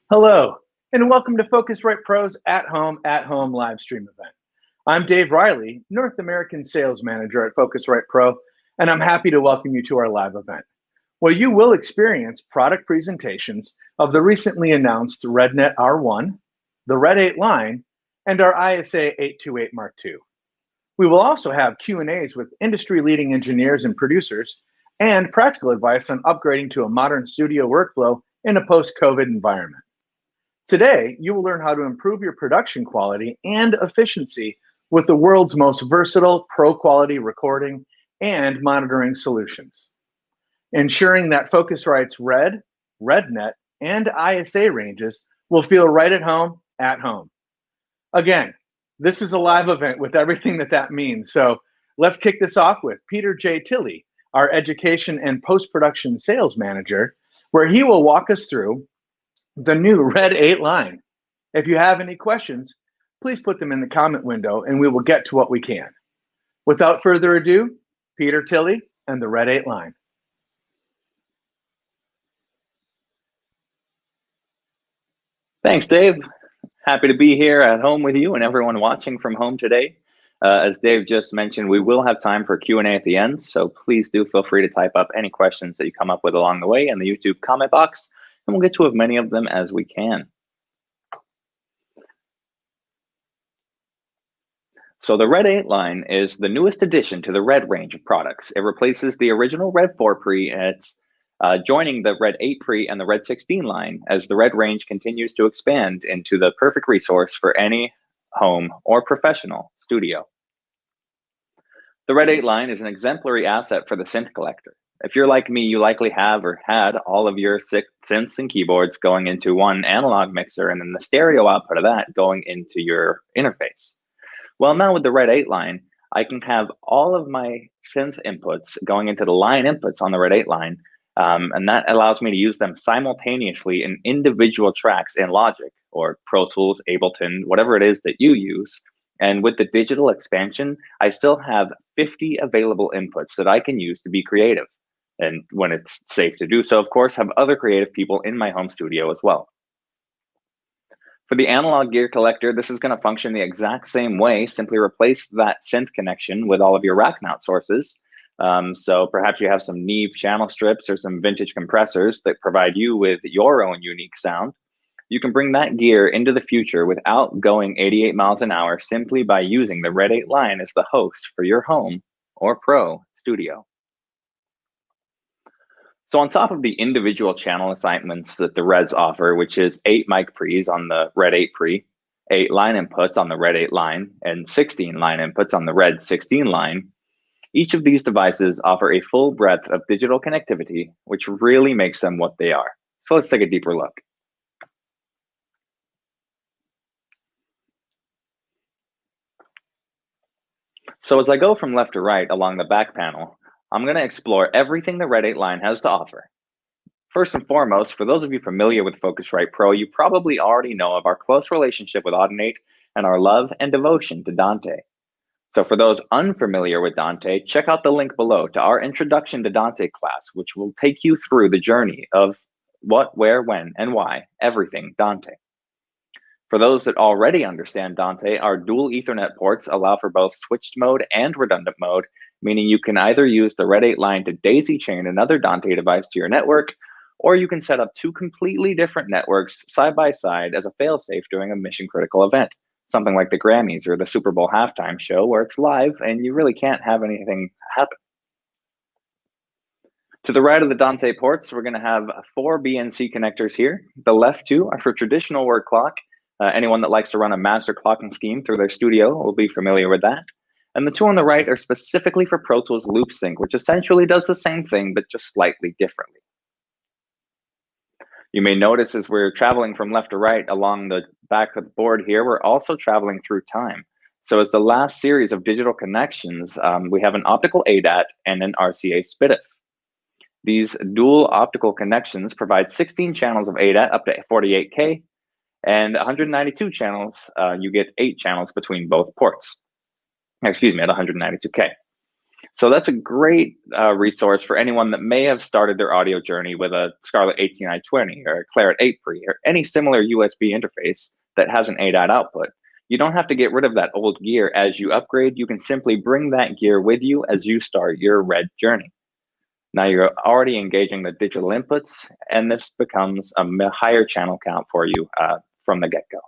Hello, and welcome to Focusrite Pro's at Home live stream event. I'm Dave Riley, North American Sales Manager at Focusrite Pro, and I'm happy to welcome you to our live event, where you will experience product presentations of the recently announced RedNet R1, the Red 8 line, and our ISA 828 Mark II. We will also have Q&As with industry-leading engineers and producers, and practical advice on upgrading to a modern studio workflow in a post-COVID environment. Today, you will learn how to improve your production quality and efficiency with the world's most versatile pro-quality recording and monitoring solutions, ensuring that Focusrite's RedNet, and ISA ranges will feel right at home. Again, this is a live event with everything that means. So let's kick this off with Peter J. Tilley, our Education and Post-Production Sales Manager, where he will walk us through the new Red 8 line. If you have any questions, please put them in the comment window and we will get to what we can. Without further ado, Peter Tilley and the Red 8 line. Thanks, Dave. Happy to be here at home with you and everyone watching from home today. As Dave just mentioned, we will have time for Q&A at the end, so please do feel free to type up any questions that you come up with along the way in the YouTube comment box, and we'll get to as many of them as we can. So the Red 8 line is the newest addition to the Red range of products. It replaces the original Red 4 Pre, and it's joining the Red 8 Pre and the Red 16 line as the Red range continues to expand into the perfect resource for any home or professional studio. The Red 8 line is an exemplary asset for the synth collector. If you're like me, you likely have or had all of your synths and keyboards going into one analog mixer and then the stereo output of that going into your interface. Well, now with the Red 8 line, I can have all of my synth inputs going into the line inputs on the Red 8 line, and that allows me to use them simultaneously in individual tracks in Logic or Pro Tools, Ableton, whatever it is that you use. And with the digital expansion, I still have 50 available inputs that I can use to be creative. And when it's safe to do so, of course, have other creative people in my home studio as well. For the analog gear collector, this is going to function the exact same way. Simply replace that synth connection with all of your rack mount sources. So perhaps you have some Neve channel strips or some vintage compressors that provide you with your own unique sound. You can bring that gear into the future without going 88 miles an hour simply by using the Red 8 line as the host for your home or pro studio. So on top of the individual channel assignments that the Reds offer, which is 8 mic pre's on the Red 8 Pre, 8 line inputs on the Red 8 line, and 16 line inputs on the Red 16 line, each of these devices offer a full breadth of digital connectivity, which really makes them what they are. So let's take a deeper look. So as I go from left to right along the back panel, I'm going to explore everything the Red 8 line has to offer. First and foremost, for those of you familiar with Focusrite Pro, you probably already know of our close relationship with Audinate and our love and devotion to Dante. So for those unfamiliar with Dante, check out the link below to our Introduction to Dante class, which will take you through the journey of what, where, when, and why, everything Dante. For those that already understand Dante, our dual Ethernet ports allow for both switched mode and redundant mode, meaning you can either use the Red 8 line to daisy chain another Dante device to your network, or you can set up two completely different networks side by side as a failsafe during a mission critical event, something like the Grammys or the Super Bowl halftime show where it's live and you really can't have anything happen. To the right of the Dante ports, we're going to have 4 BNC connectors here. The left 2 are for traditional word clock. Anyone that likes to run a master clocking scheme through their studio will be familiar with that. And the 2 on the right are specifically for Pro Tools Loop Sync, which essentially does the same thing, but just slightly differently. You may notice as we're traveling from left to right along the back of the board here, we're also traveling through time. So as the last series of digital connections, we have an optical ADAT and an RCA SPDIF. These dual optical connections provide 16 channels of ADAT up to 48K, and 192 channels, you get 8 channels between both ports. Excuse me, at 192K. So that's a great resource for anyone that may have started their audio journey with a Scarlett 18i20 or a Claret 8 pre or any similar USB interface that has an ADAT output. You don't have to get rid of that old gear as you upgrade. You can simply bring that gear with you as you start your Red journey. Now you're already engaging the digital inputs, and this becomes a higher channel count for you from the get-go.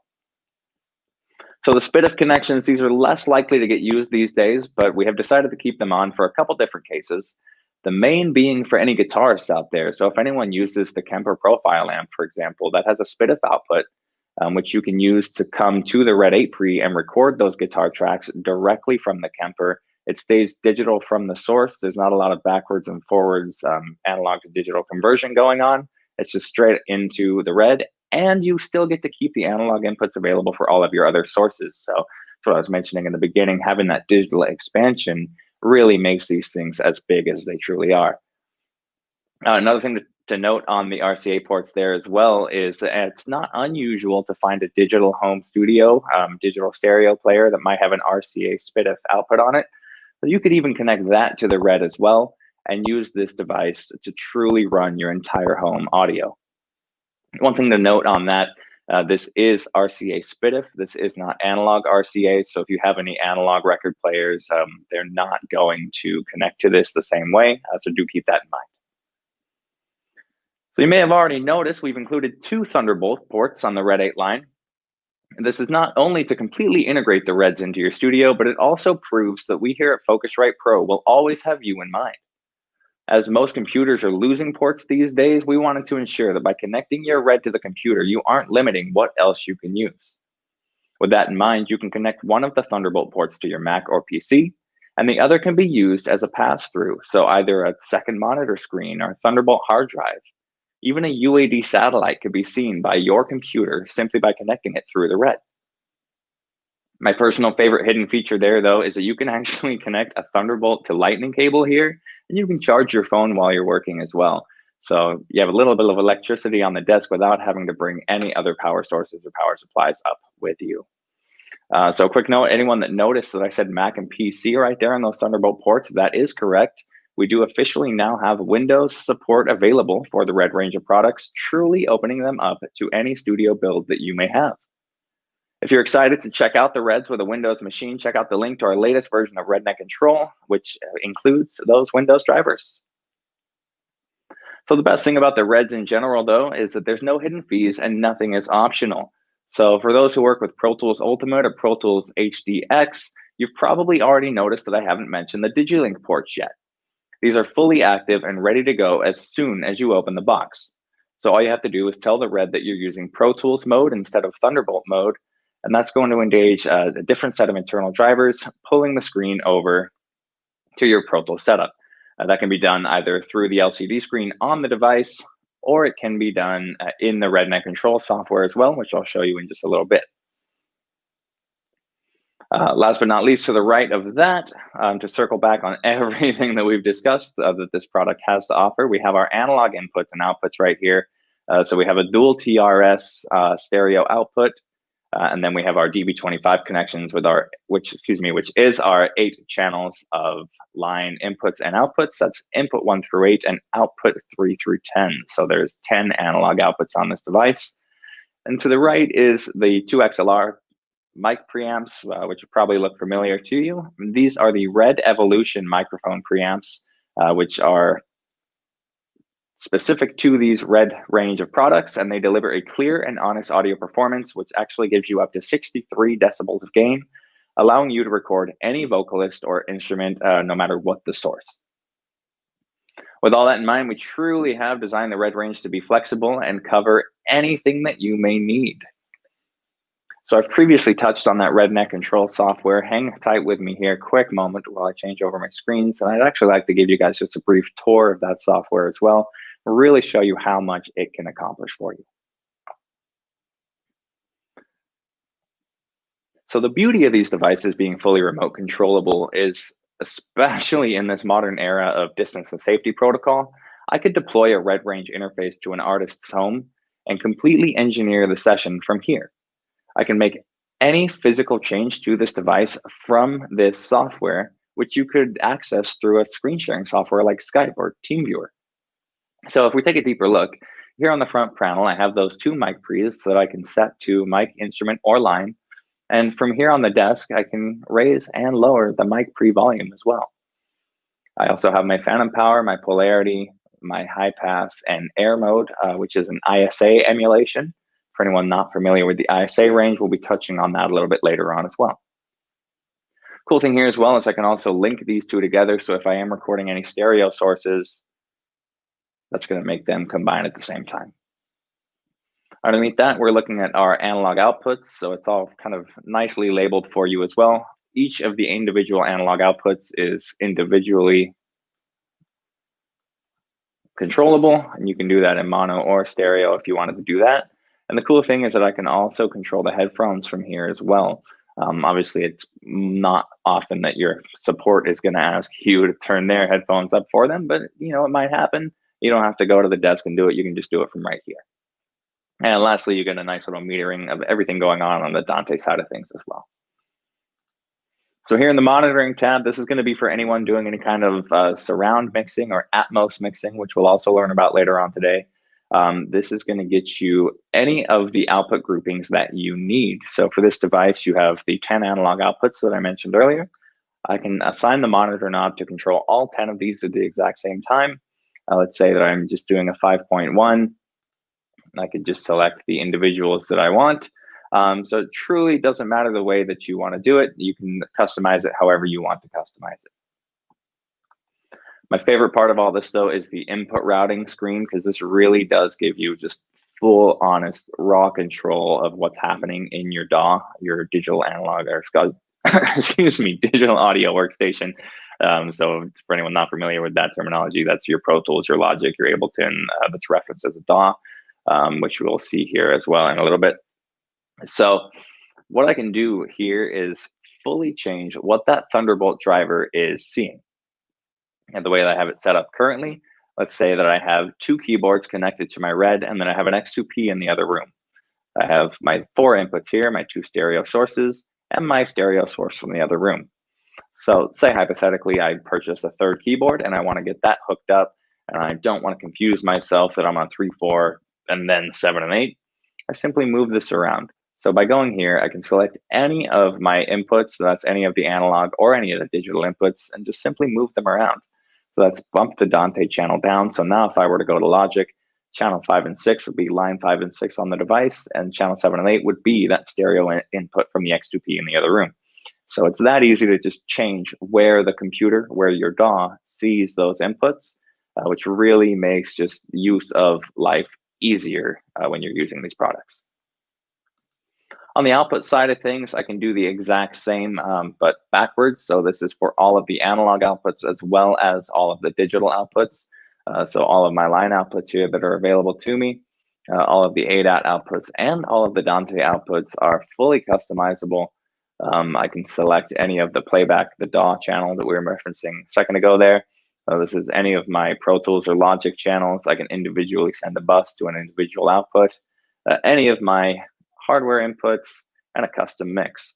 So the SPDIF connections, these are less likely to get used these days, but we have decided to keep them on for a couple different cases. The main being for any guitarists out there. So if anyone uses the Kemper profile amp, for example, that has a SPDIF output, which you can use to come to the Red 8 pre and record those guitar tracks directly from the Kemper. It stays digital from the source. There's not a lot of backwards and forwards analog to digital conversion going on. It's just straight into the Red, and you still get to keep the analog inputs available for all of your other sources. So that's what I was mentioning in the beginning. Having that digital expansion really makes these things as big as they truly are. Another thing to note on the RCA ports there as well is that it's not unusual to find a digital home studio, digital stereo player that might have an RCA SPDIF output on it. So you could even connect that to the Red as well and use this device to truly run your entire home audio. One thing to note on that, this is RCA SPDIF. This is not analog RCA. So if you have any analog record players, they're not going to connect to this the same way. So do keep that in mind. So you may have already noticed we've included 2 Thunderbolt ports on the Red 8 line. And this is not only to completely integrate the Reds into your studio, but it also proves that we here at Focusrite Pro will always have you in mind. As most computers are losing ports these days, we wanted to ensure that by connecting your Red to the computer, you aren't limiting what else you can use. With that in mind, you can connect one of the Thunderbolt ports to your Mac or PC, and the other can be used as a pass-through, so either a second monitor screen or a Thunderbolt hard drive. Even a UAD satellite could be seen by your computer simply by connecting it through the Red. My personal favorite hidden feature there, though, is that you can actually connect a Thunderbolt to Lightning cable here, and you can charge your phone while you're working as well. So you have a little bit of electricity on the desk without having to bring any other power sources or power supplies up with you. So quick note, anyone that noticed that I said Mac and PC right there on those Thunderbolt ports, that is correct. We do officially now have Windows support available for the Red range of products, truly opening them up to any studio build that you may have. If you're excited to check out the Reds with a Windows machine, check out the link to our latest version of RedNet Control, which includes those Windows drivers. So the best thing about the Reds in general, though, is that there's no hidden fees and nothing is optional. So for those who work with Pro Tools Ultimate or Pro Tools HDX, you've probably already noticed that I haven't mentioned the DigiLink ports yet. These are fully active and ready to go as soon as you open the box. So all you have to do is tell the Red that you're using Pro Tools mode instead of Thunderbolt mode, and that's going to engage a different set of internal drivers, pulling the screen over to your Pro Tools setup. That can be done either through the LCD screen on the device, or it can be done in the RedNet Control software as well, which I'll show you in just a little bit. Last but not least, to the right of that, to circle back on everything that we've discussed that this product has to offer, we have our analog inputs and outputs right here. So we have a dual TRS stereo output, and then we have our DB25 connections with our, which is our 8 channels of line inputs and outputs. That's input 1 through 8 and output 3 through 10. So there's 10 analog outputs on this device. And to the right is the 2XLR mic preamps, which probably look familiar to you. These are the Red Evolution microphone preamps, which are specific to these Red range of products, and they deliver a clear and honest audio performance, which actually gives you up to 63 decibels of gain, allowing you to record any vocalist or instrument, no matter what the source. With all that in mind, we truly have designed the Red range to be flexible and cover anything that you may need. So I've previously touched on that RedNet Control software. Hang tight with me here, quick moment while I change over my screens. And I'd actually like to give you guys just a brief tour of that software as well, and really show you how much it can accomplish for you. So the beauty of these devices being fully remote controllable is, especially in this modern era of distance and safety protocol, I could deploy a Red range interface to an artist's home and completely engineer the session from here. I can make any physical change to this device from this software which you could access through a screen sharing software like Skype or TeamViewer. So if we take a deeper look, here on the front panel, I have those 2 mic pre's that I can set to mic, instrument, or line. And from here on the desk, I can raise and lower the mic pre volume as well. I also have my phantom power, my polarity, my high pass, and air mode, which is an ISA emulation. For anyone not familiar with the ISA range, we'll be touching on that a little bit later on as well. Cool thing here as well is I can also link these 2 together. So if I am recording any stereo sources, that's going to make them combine at the same time. Underneath that, we're looking at our analog outputs. So it's all kind of nicely labeled for you as well. Each of the individual analog outputs is individually controllable, and you can do that in mono or stereo if you wanted to do that. And the cool thing is that I can also control the headphones from here as well. Obviously, it's not often that your support is going to ask you to turn their headphones up for them, but it might happen. You don't have to go to the desk and do it. You can just do it from right here. And lastly, you get a nice little metering of everything going on the Dante side of things as well. So here in the monitoring tab, this is going to be for anyone doing any kind of surround mixing or Atmos mixing, which we'll also learn about later on today. This is going to get you any of the output groupings that you need. So for this device, you have the 10 analog outputs that I mentioned earlier. I can assign the monitor knob to control all 10 of these at the exact same time. Let's say that I'm just doing a 5.1. I could just select the individuals that I want. So it truly doesn't matter the way that you want to do it. You can customize it however you want to customize it. My favorite part of all this, though, is the input routing screen, because this really does give you just full, honest, raw control of what's happening in your DAW, your digital analog, or excuse me, digital audio workstation. So for anyone not familiar with that terminology, that's your Pro Tools, your Logic, your Ableton, that's referenced as a DAW, which we'll see here as well in a little bit. So what I can do here is fully change what that Thunderbolt driver is seeing. And the way that I have it set up currently, let's say that I have 2 keyboards connected to my Red, and then I have an X2P in the other room. I have my 4 inputs here, my 2 stereo sources, and my stereo source from the other room. So say hypothetically, I purchase a 3rd keyboard and I want to get that hooked up, and I don't want to confuse myself that I'm on 3, 4, and then 7 and 8. I simply move this around. So by going here, I can select any of my inputs, so that's any of the analog or any of the digital inputs, and just simply move them around. So that's bump the Dante channel down. So now if I were to go to Logic, channel 5 and 6 would be line 5 and 6 on the device, and channel 7 and 8 would be that stereo input from the X2P in the other room. So it's that easy to just change where the computer, where your DAW sees those inputs, which really makes just use of life easier when you're using these products. On the output side of things, I can do the exact same, but backwards. So this is for all of the analog outputs as well as all of the digital outputs. So all of my line outputs here that are available to me, all of the ADAT outputs and all of the Dante outputs are fully customizable. I can select any of the playback, the DAW channel that we were referencing a second ago there. This is any of my Pro Tools or Logic channels. I can individually send a bus to an individual output, any of my hardware inputs, and a custom mix.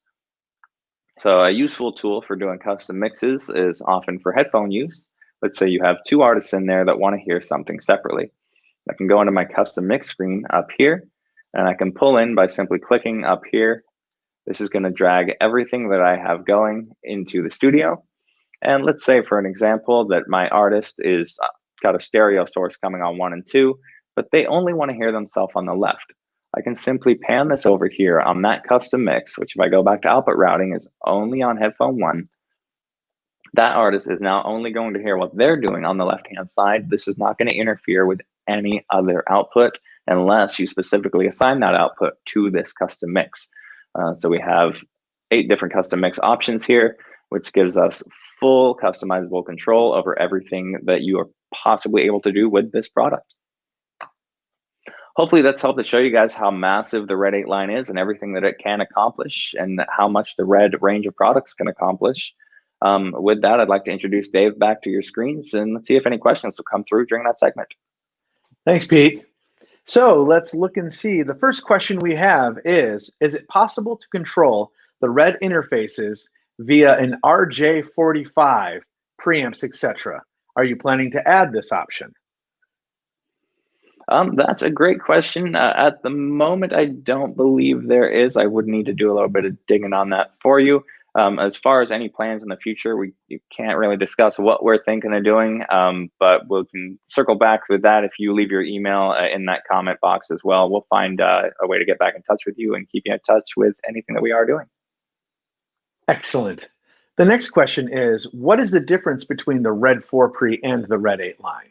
So a useful tool for doing custom mixes is often for headphone use. Let's say you have 2 artists in there that want to hear something separately. I can go into my custom mix screen up here, and I can pull in by simply clicking up here. This is going to drag everything that I have going into the studio. And let's say, for an example, that my artist is got a stereo source coming on 1 and 2, but they only want to hear themselves on the left. I can simply pan this over here on that custom mix, which if I go back to output routing is only on headphone 1. That artist is now only going to hear what they're doing on the left-hand side. This is not going to interfere with any other output unless you specifically assign that output to this custom mix. So we have 8 different custom mix options here, which gives us full customizable control over everything that you are possibly able to do with this product. Hopefully that's helped to show you guys how massive the Red 8 line is and everything that it can accomplish and how much the Red range of products can accomplish. With that, I'd like to introduce Dave back to your screens and let's see if any questions will come through during that segment. Thanks, Pete. So let's look and see. The first question we have is it possible to control the Red interfaces via an RJ45, preamps, etc.? Are you planning to add this option? That's a great question. At the moment, I don't believe there is. I would need to do a little bit of digging on that for you. As far as any plans in the future, we can't really discuss what we're thinking of doing, but we can circle back with that. If you leave your email in that comment box as well, we'll find a way to get back in touch with you and keep you in touch with anything that we are doing. Excellent. The next question is, what is the difference between the Red 4 Pre and the Red 8 line?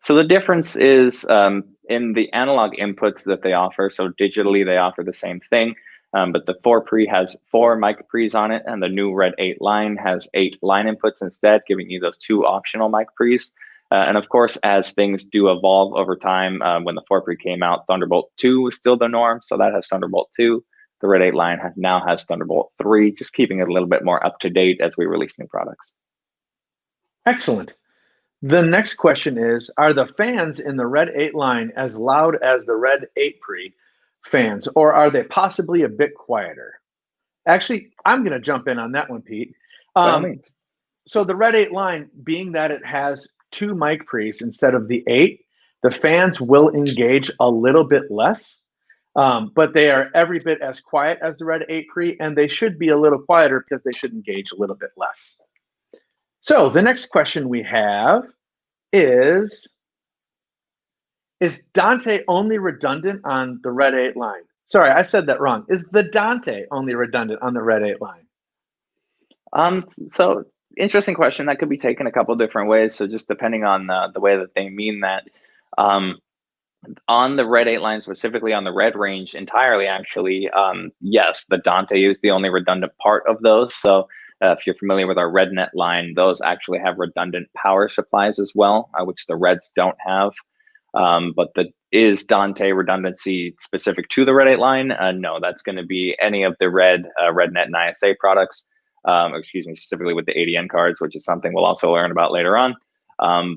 So the difference is in the analog inputs that they offer. So digitally, they offer the same thing, but the 4 Pre has 4 mic pre's on it, and the new Red 8 line has 8 line inputs instead, giving you those 2 optional mic pre's. And of course, as things do evolve over time, when the 4 Pre came out, Thunderbolt 2 was still the norm, so that has Thunderbolt 2. The Red 8 line now has Thunderbolt 3, just keeping it a little bit more up to date as we release new products. Excellent. The next question is, are the fans in the Red 8 line as loud as the Red 8 Pre fans, or are they possibly a bit quieter? Actually, I'm going to jump in on that one, Pete. So the Red 8 line, being that it has 2 mic pre's instead of the 8, the fans will engage a little bit less, but they are every bit as quiet as the Red 8 Pre, and they should be a little quieter because they should engage a little bit less. So the next question we have is Dante only redundant on the Red 8 line? Sorry, I said that wrong. Is the Dante only redundant on the Red 8 line? So interesting question. That could be taken a couple different ways. So just depending on the way that they mean that. On the Red 8 line, specifically on the Red range entirely, actually, yes, the Dante is the only redundant part of those. So if you're familiar with our RedNet line, those actually have redundant power supplies as well, which the Reds don't have. But is Dante redundancy specific to the Red 8 line? No, that's going to be any of the RedNet and ISA products, specifically with the ADN cards, which is something we'll also learn about later on.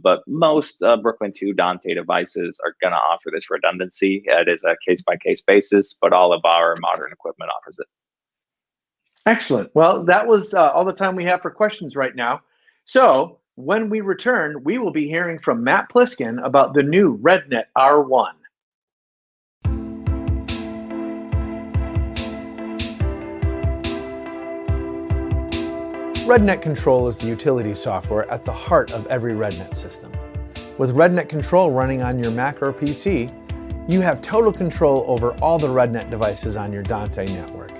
But most Brooklyn 2 Dante devices are going to offer this redundancy. It is a case-by-case basis, but all of our modern equipment offers it. Excellent. Well, that was all the time we have for questions right now. So when we return, we will be hearing from Matt Pliskin about the new RedNet R1. RedNet Control is the utility software at the heart of every RedNet system. With RedNet Control running on your Mac or PC, you have total control over all the RedNet devices on your Dante network,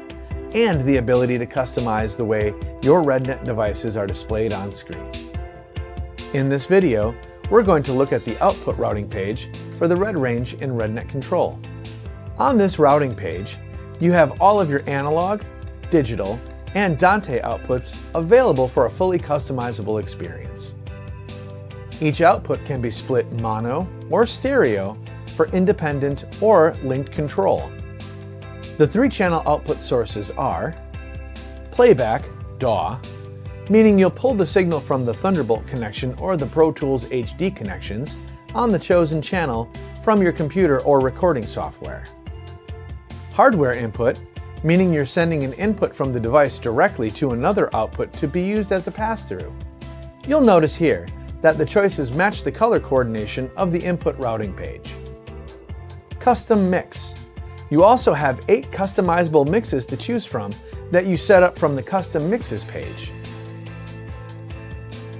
and the ability to customize the way your RedNet devices are displayed on screen. In this video, we're going to look at the output routing page for the Red range in RedNet Control. On this routing page, you have all of your analog, digital, and Dante outputs available for a fully customizable experience. Each output can be split mono or stereo for independent or linked control. The 3-channel output sources are playback, DAW, meaning you'll pull the signal from the Thunderbolt connection or the Pro Tools HD connections on the chosen channel from your computer or recording software. Hardware input, meaning you're sending an input from the device directly to another output to be used as a pass-through. You'll notice here that the choices match the color coordination of the input routing page. Custom mix. You also have 8 customizable mixes to choose from that you set up from the Custom Mixes page.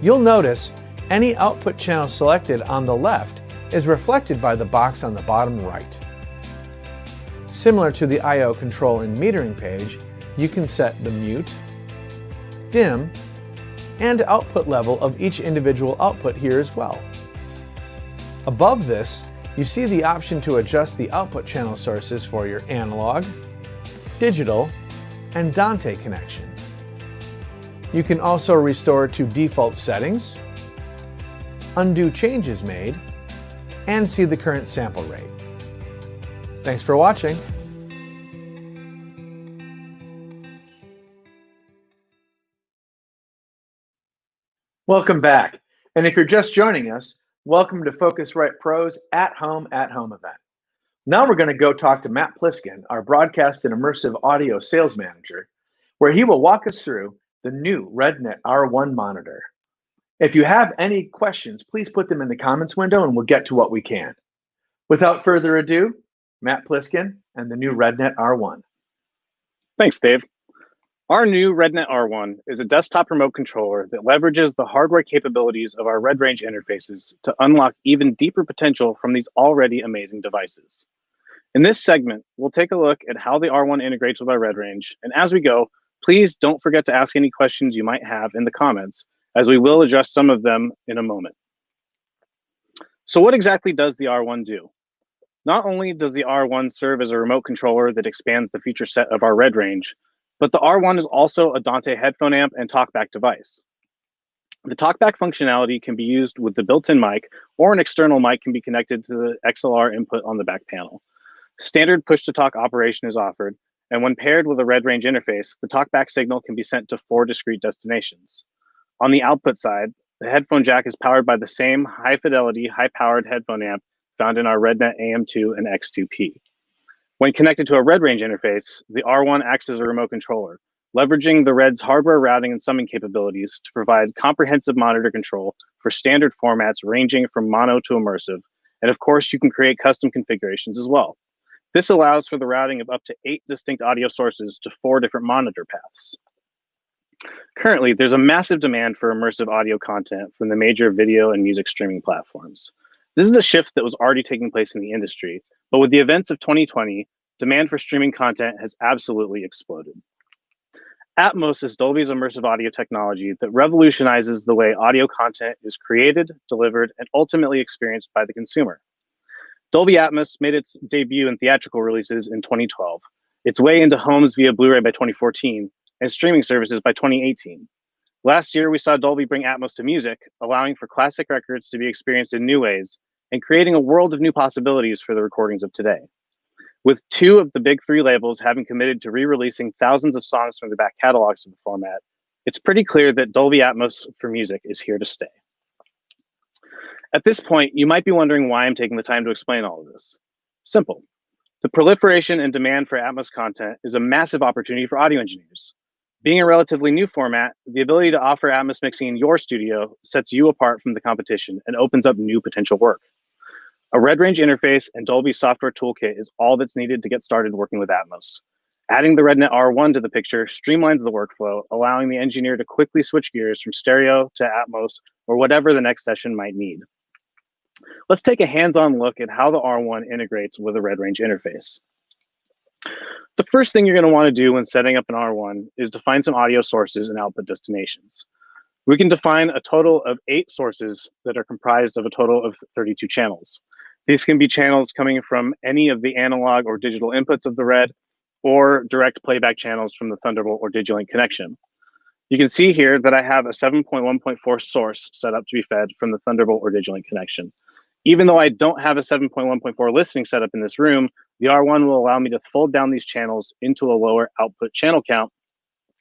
You'll notice any output channel selected on the left is reflected by the box on the bottom right. Similar to the I/O control and metering page, you can set the mute, dim, and output level of each individual output here as well. Above this, you see the option to adjust the output channel sources for your analog, digital, and Dante connections. You can also restore to default settings, undo changes made, and see the current sample rate. Thanks for watching. Welcome back. And if you're just joining us, welcome to Focusrite Pro's At Home event. Now we're going to go talk to Matt Pliskin, our broadcast and immersive audio sales manager, where he will walk us through the new RedNet R1 monitor. If you have any questions, please put them in the comments window and we'll get to what we can. Without further ado, Matt Pliskin and the new RedNet R1. Thanks, Dave. Our new RedNet R1 is a desktop remote controller that leverages the hardware capabilities of our Red Range interfaces to unlock even deeper potential from these already amazing devices. In this segment, we'll take a look at how the R1 integrates with our Red Range, and as we go, please don't forget to ask any questions you might have in the comments, as we will address some of them in a moment. So what exactly does the R1 do? Not only does the R1 serve as a remote controller that expands the feature set of our Red Range, but the R1 is also a Dante headphone amp and talkback device. The talkback functionality can be used with the built-in mic, or an external mic can be connected to the XLR input on the back panel. Standard push-to-talk operation is offered, and when paired with a Red Range interface, the talkback signal can be sent to 4 discrete destinations. On the output side, the headphone jack is powered by the same high-fidelity, high-powered headphone amp found in our RedNet AM2 and X2P. When connected to a Red Range interface, the R1 acts as a remote controller, leveraging the Red's hardware routing and summing capabilities to provide comprehensive monitor control for standard formats ranging from mono to immersive. And of course, you can create custom configurations as well. This allows for the routing of up to 8 distinct audio sources to 4 different monitor paths. Currently, there's a massive demand for immersive audio content from the major video and music streaming platforms. This is a shift that was already taking place in the industry, but with the events of 2020, demand for streaming content has absolutely exploded. Atmos is Dolby's immersive audio technology that revolutionizes the way audio content is created, delivered, and ultimately experienced by the consumer. Dolby Atmos made its debut in theatrical releases in 2012, its way into homes via Blu-ray by 2014, and streaming services by 2018. Last year, we saw Dolby bring Atmos to music, allowing for classic records to be experienced in new ways, and creating a world of new possibilities for the recordings of today. With 2 of the big 3 labels having committed to re-releasing thousands of songs from the back catalogs of the format, it's pretty clear that Dolby Atmos for music is here to stay. At this point, you might be wondering why I'm taking the time to explain all of this. Simple. The proliferation and demand for Atmos content is a massive opportunity for audio engineers. Being a relatively new format, the ability to offer Atmos mixing in your studio sets you apart from the competition and opens up new potential work. A Red Range interface and Dolby software toolkit is all that's needed to get started working with Atmos. Adding the RedNet R1 to the picture streamlines the workflow, allowing the engineer to quickly switch gears from stereo to Atmos or whatever the next session might need. Let's take a hands-on look at how the R1 integrates with a Red Range interface. The first thing you're going to want to do when setting up an R1 is define some audio sources and output destinations. We can define a total of 8 sources that are comprised of a total of 32 channels. These can be channels coming from any of the analog or digital inputs of the Red, or direct playback channels from the Thunderbolt or Digilink connection. You can see here that I have a 7.1.4 source set up to be fed from the Thunderbolt or Digilink connection. Even though I don't have a 7.1.4 listening setup in this room, the R1 will allow me to fold down these channels into a lower output channel count,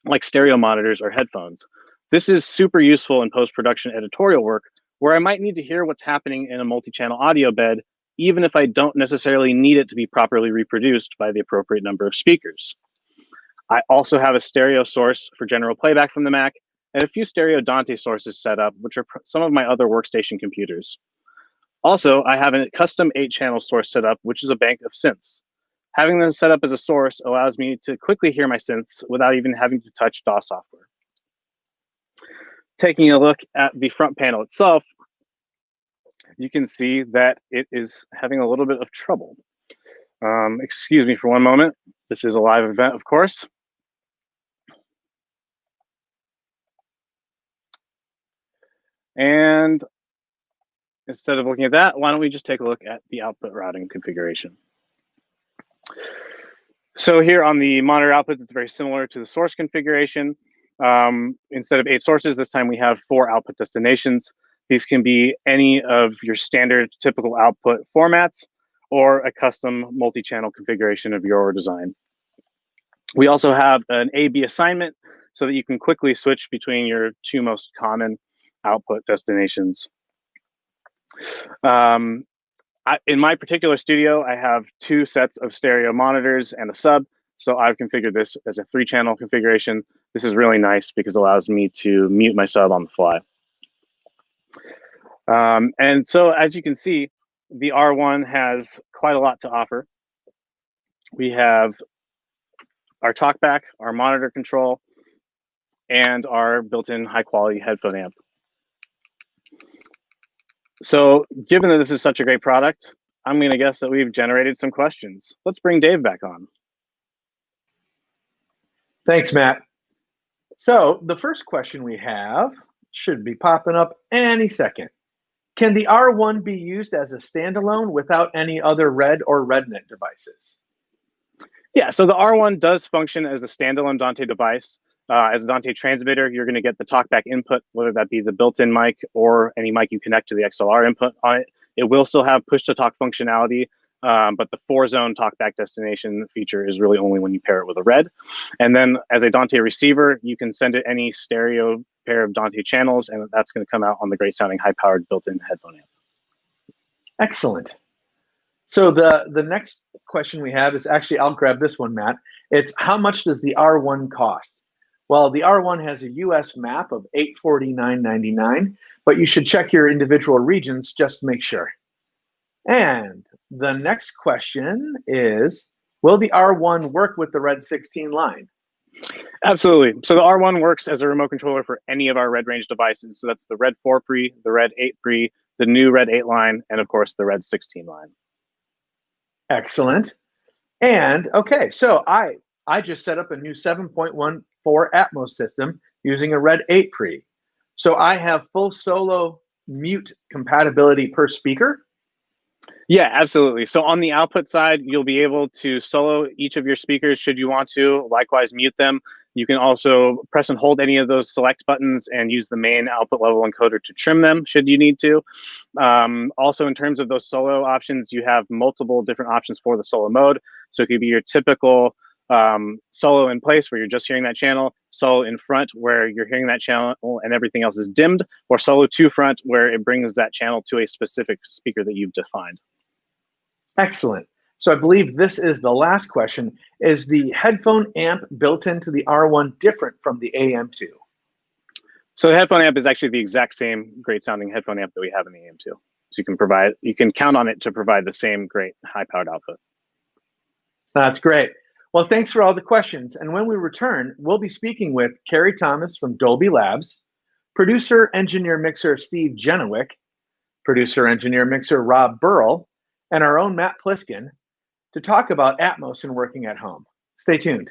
like stereo monitors or headphones. This is super useful in post-production editorial work, where I might need to hear what's happening in a multi-channel audio bed, even if I don't necessarily need it to be properly reproduced by the appropriate number of speakers. I also have a stereo source for general playback from the Mac, and a few stereo Dante sources set up, which are some of my other workstation computers. Also, I have a custom 8-channel source set up, which is a bank of synths. Having them set up as a source allows me to quickly hear my synths without even having to touch DAW software. Taking a look at the front panel itself, you can see that it is having a little bit of trouble. Excuse me for one moment. This is a live event, of course. And instead of looking at that, why don't we just take a look at the output routing configuration. So here on the monitor outputs, it's very similar to the source configuration. Instead of 8 sources, this time we have 4 output destinations. These can be any of your standard typical output formats or a custom multi-channel configuration of your design. We also have an A/B assignment so that you can quickly switch between your 2 most common output destinations. In my particular studio, I have 2 sets of stereo monitors and a sub. So I've configured this as a 3-channel configuration. This is really nice because it allows me to mute my sub on the fly. And so as you can see, the R1 has quite a lot to offer. We have our talkback, our monitor control, and our built-in high-quality headphone amp. So given that this is such a great product, I'm going to guess that we've generated some questions. Let's bring Dave back on. Thanks, Matt. So the first question we have should be popping up any second. Can the R1 be used as a standalone without any other Red or RedNet devices? Yeah, so the R1 does function as a standalone Dante device. As a Dante transmitter, you're going to get the talkback input, whether that be the built-in mic or any mic you connect to the XLR input on it. It will still have push-to-talk functionality, but the 4-zone talkback destination feature is really only when you pair it with a Red. And then as a Dante receiver, you can send it any stereo pair of Dante channels, and that's going to come out on the great sounding high-powered built-in headphone amp. Excellent. So the next question we have is actually, I'll grab this one, Matt. It's how much does the R1 cost? Well, the R1 has a US map of $849.99, but you should check your individual regions just to make sure. And the next question is, will the R1 work with the Red 16 line? Absolutely. So the R1 works as a remote controller for any of our Red range devices. So that's the Red 4 pre, the Red 8 pre, the new Red 8 line, and of course the Red 16 line. Excellent. And okay, so I just set up a new 7.14 Atmos system using a Red 8 pre. So I have full solo mute compatibility per speaker. Yeah, absolutely. So on the output side, you'll be able to solo each of your speakers should you want to, likewise mute them. You can also press and hold any of those select buttons and use the main output level encoder to trim them should you need to. Also, in terms of those solo options, you have multiple different options for the solo mode. So it could be your typical solo in place where you're just hearing that channel, solo in front where you're hearing that channel and everything else is dimmed, or solo to front where it brings that channel to a specific speaker that you've defined. Excellent. So I believe this is the last question. Is the headphone amp built into the R1 different from the AM2? So the headphone amp is actually the exact same great sounding headphone amp that we have in the AM2. So you can count on it to provide the same great high powered output. That's great. Well, thanks for all the questions. And when we return, we'll be speaking with Ceri Thomas from Dolby Labs, producer, engineer, mixer Steve Genewick, producer, engineer, mixer Rob Burrell, and our own Matt Pliskin to talk about Atmos and working at home. Stay tuned.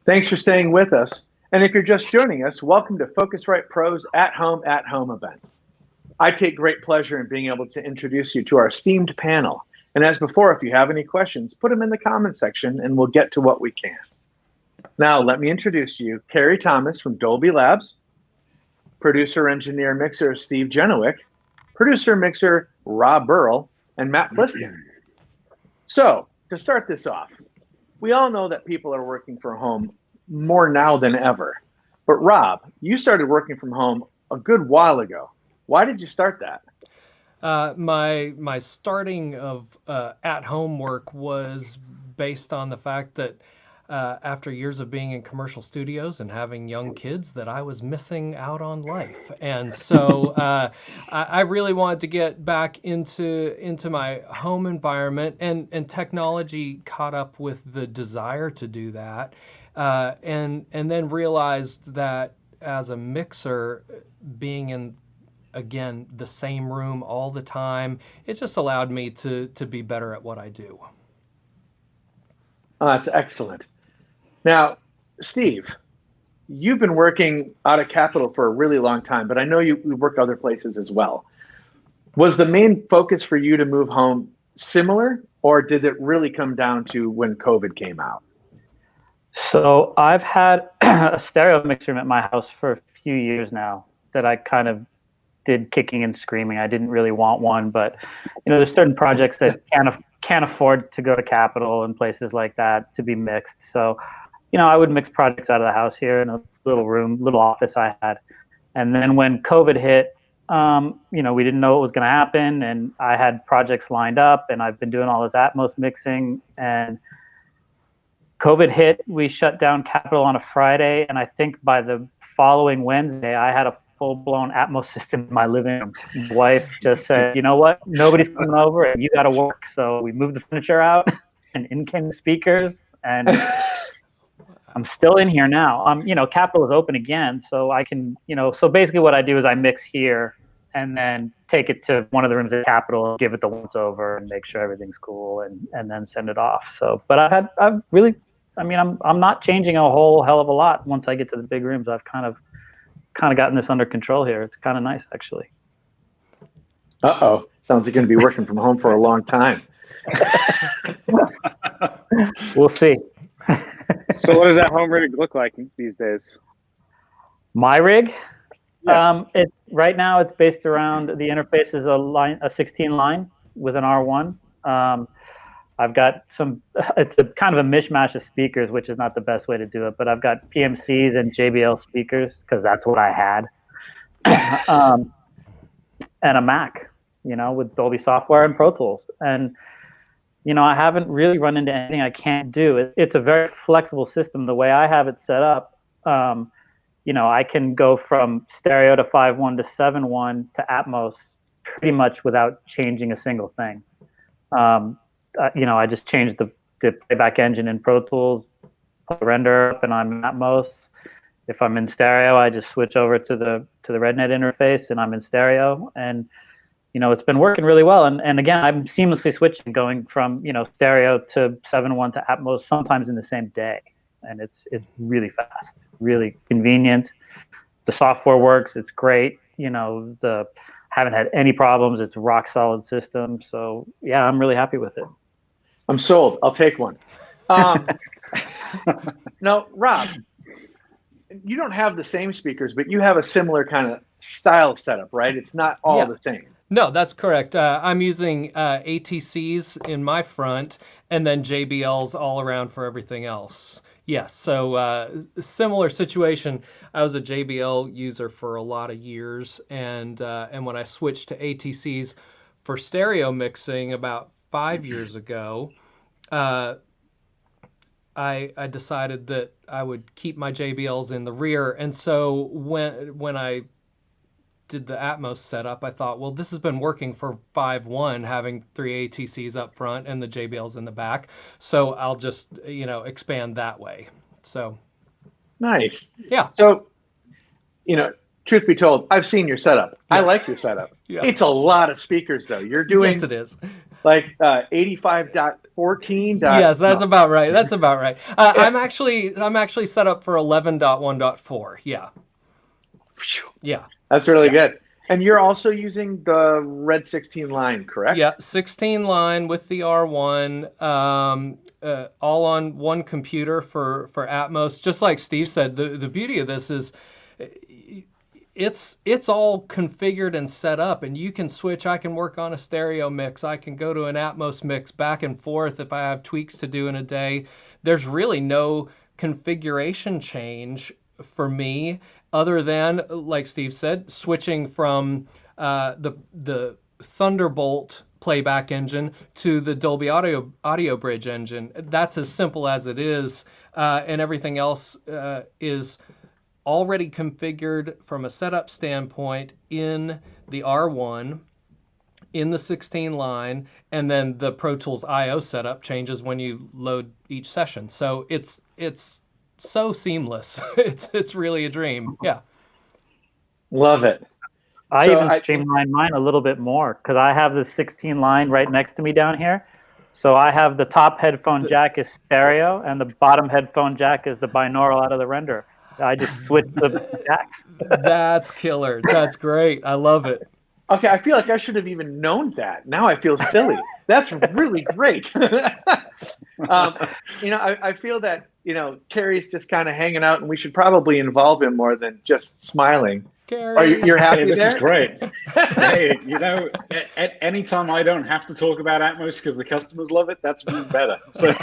Thanks for staying with us. And if you're just joining us, welcome to Focusrite Pro's at Home event. I take great pleasure in being able to introduce you to our esteemed panel. And as before, if you have any questions, put them in the comment section and we'll get to what we can. Now, let me introduce you, Ceri Thomas from Dolby Labs, producer, engineer, mixer Steve Genewick, producer, mixer Rob Burrell, and Matt Pliskin. So, to start this off, we all know that people are working from home more now than ever. But Rob, you started working from home a good while ago. Why did you start that? My starting of at-home work was based on the fact that after years of being in commercial studios and having young kids, that I was missing out on life. And so I really wanted to get back into my home environment, and technology caught up with the desire to do that. And then realized that as a mixer, being in, again, the same room all the time, it just allowed me to be better at what I do. Oh, that's excellent. Now, Steve, you've been working out of Capitol for a really long time, but I know you work other places as well. Was the main focus for you to move home similar, or did it really come down to when COVID came out? So I've had a stereo mixer at my house for a few years now that I kind of did kicking and screaming. I didn't really want one, but there's certain projects that can't afford to go to Capitol and places like that to be mixed. So, I would mix projects out of the house here in a little office I had. And then when COVID hit, we didn't know what was going to happen, and I had projects lined up, and I've been doing all this Atmos mixing, and COVID hit. We shut down Capitol on a Friday, and I think by the following Wednesday, I had a full-blown Atmos system in my living room. My wife just said, "You know what? Nobody's coming over, and you got to work." So we moved the furniture out, and in came the speakers, and I'm still in here now. Capitol is open again, so I can, so basically what I do is I mix here and then take it to one of the rooms at Capitol, give it the once over, and make sure everything's cool, and then send it off. So, but I'm not changing a whole hell of a lot once I get to the big rooms. I've kind of gotten this under control here. It's kind of nice, actually. Uh-oh. Sounds like you're going to be working from home for a long time. We'll see. So what does that home rig look like these days? My rig? Yeah. Right now it's based around, the interface is a 16 line with an R1. I've got it's a kind of a mishmash of speakers, which is not the best way to do it, but I've got PMCs and JBL speakers because that's what I had. And a Mac, with Dolby software and Pro Tools. And, I haven't really run into anything I can't do. It's a very flexible system. The way I have it set up, I can go from stereo to 5.1 to 7.1 to Atmos pretty much without changing a single thing. I just changed the playback engine in Pro Tools, put the render up, and I'm in Atmos. If I'm in stereo, I just switch over to the RedNet interface, and I'm in stereo. And it's been working really well. And again, I'm seamlessly switching, going from stereo to 7.1 to Atmos sometimes in the same day, and it's really fast, really convenient. The software works; it's great. Haven't had any problems. It's a rock solid system. So yeah, I'm really happy with it. I'm sold. I'll take one. Now, Rob, you don't have the same speakers, but you have a similar kind of style setup, right? It's not all the same. No, that's correct. I'm using ATCs in my front, and then JBLs all around for everything else. Yes, so similar situation. I was a JBL user for a lot of years, and when I switched to ATCs for stereo mixing about 5 years ago, I decided that I would keep my JBLs in the rear. And so when I did the Atmos setup, I thought, well, this has been working for 5.1, having 3 ATCs up front and the JBLs in the back. So I'll just, expand that way. So nice. Yeah. So, truth be told, I've seen your setup. Yeah. I like your setup. Yeah. It's a lot of speakers, though. You're doing. Yes, it is. like 85.14. Yes, that's about right. That's about right. I'm actually set up for 11.1.4. Yeah. Yeah. That's really good. And you're also using the Red 16 line, correct? Yeah, 16 line with the R1, all on one computer for Atmos. Just like Steve said, the beauty of this is it's all configured and set up, and you can switch. I can work on a stereo mix. I can go to an Atmos mix back and forth if I have tweaks to do in a day. There's really no configuration change for me, other than, like Steve said, switching from the Thunderbolt playback engine to the Dolby Audio Bridge engine. That's as simple as it is, and everything else is already configured from a setup standpoint in the R1, in the 16 line, and then the Pro Tools I/O setup changes when you load each session. So it's so seamless. It's really a dream. Yeah. Love it. I even streamline mine a little bit more because I have the 16 line right next to me down here. So I have the top headphone jack is stereo and the bottom headphone jack is the binaural out of the renderer. I just switch the jacks. That's killer. That's great. I love it. Okay, I feel like I should have even known that. Now I feel silly. That's really great. I feel that, Ceri's just kind of hanging out, and we should probably involve him more than just smiling. Ceri. You're happy this there? Is great. Hey, at any time I don't have to talk about Atmos because the customers love it, that's even better. So,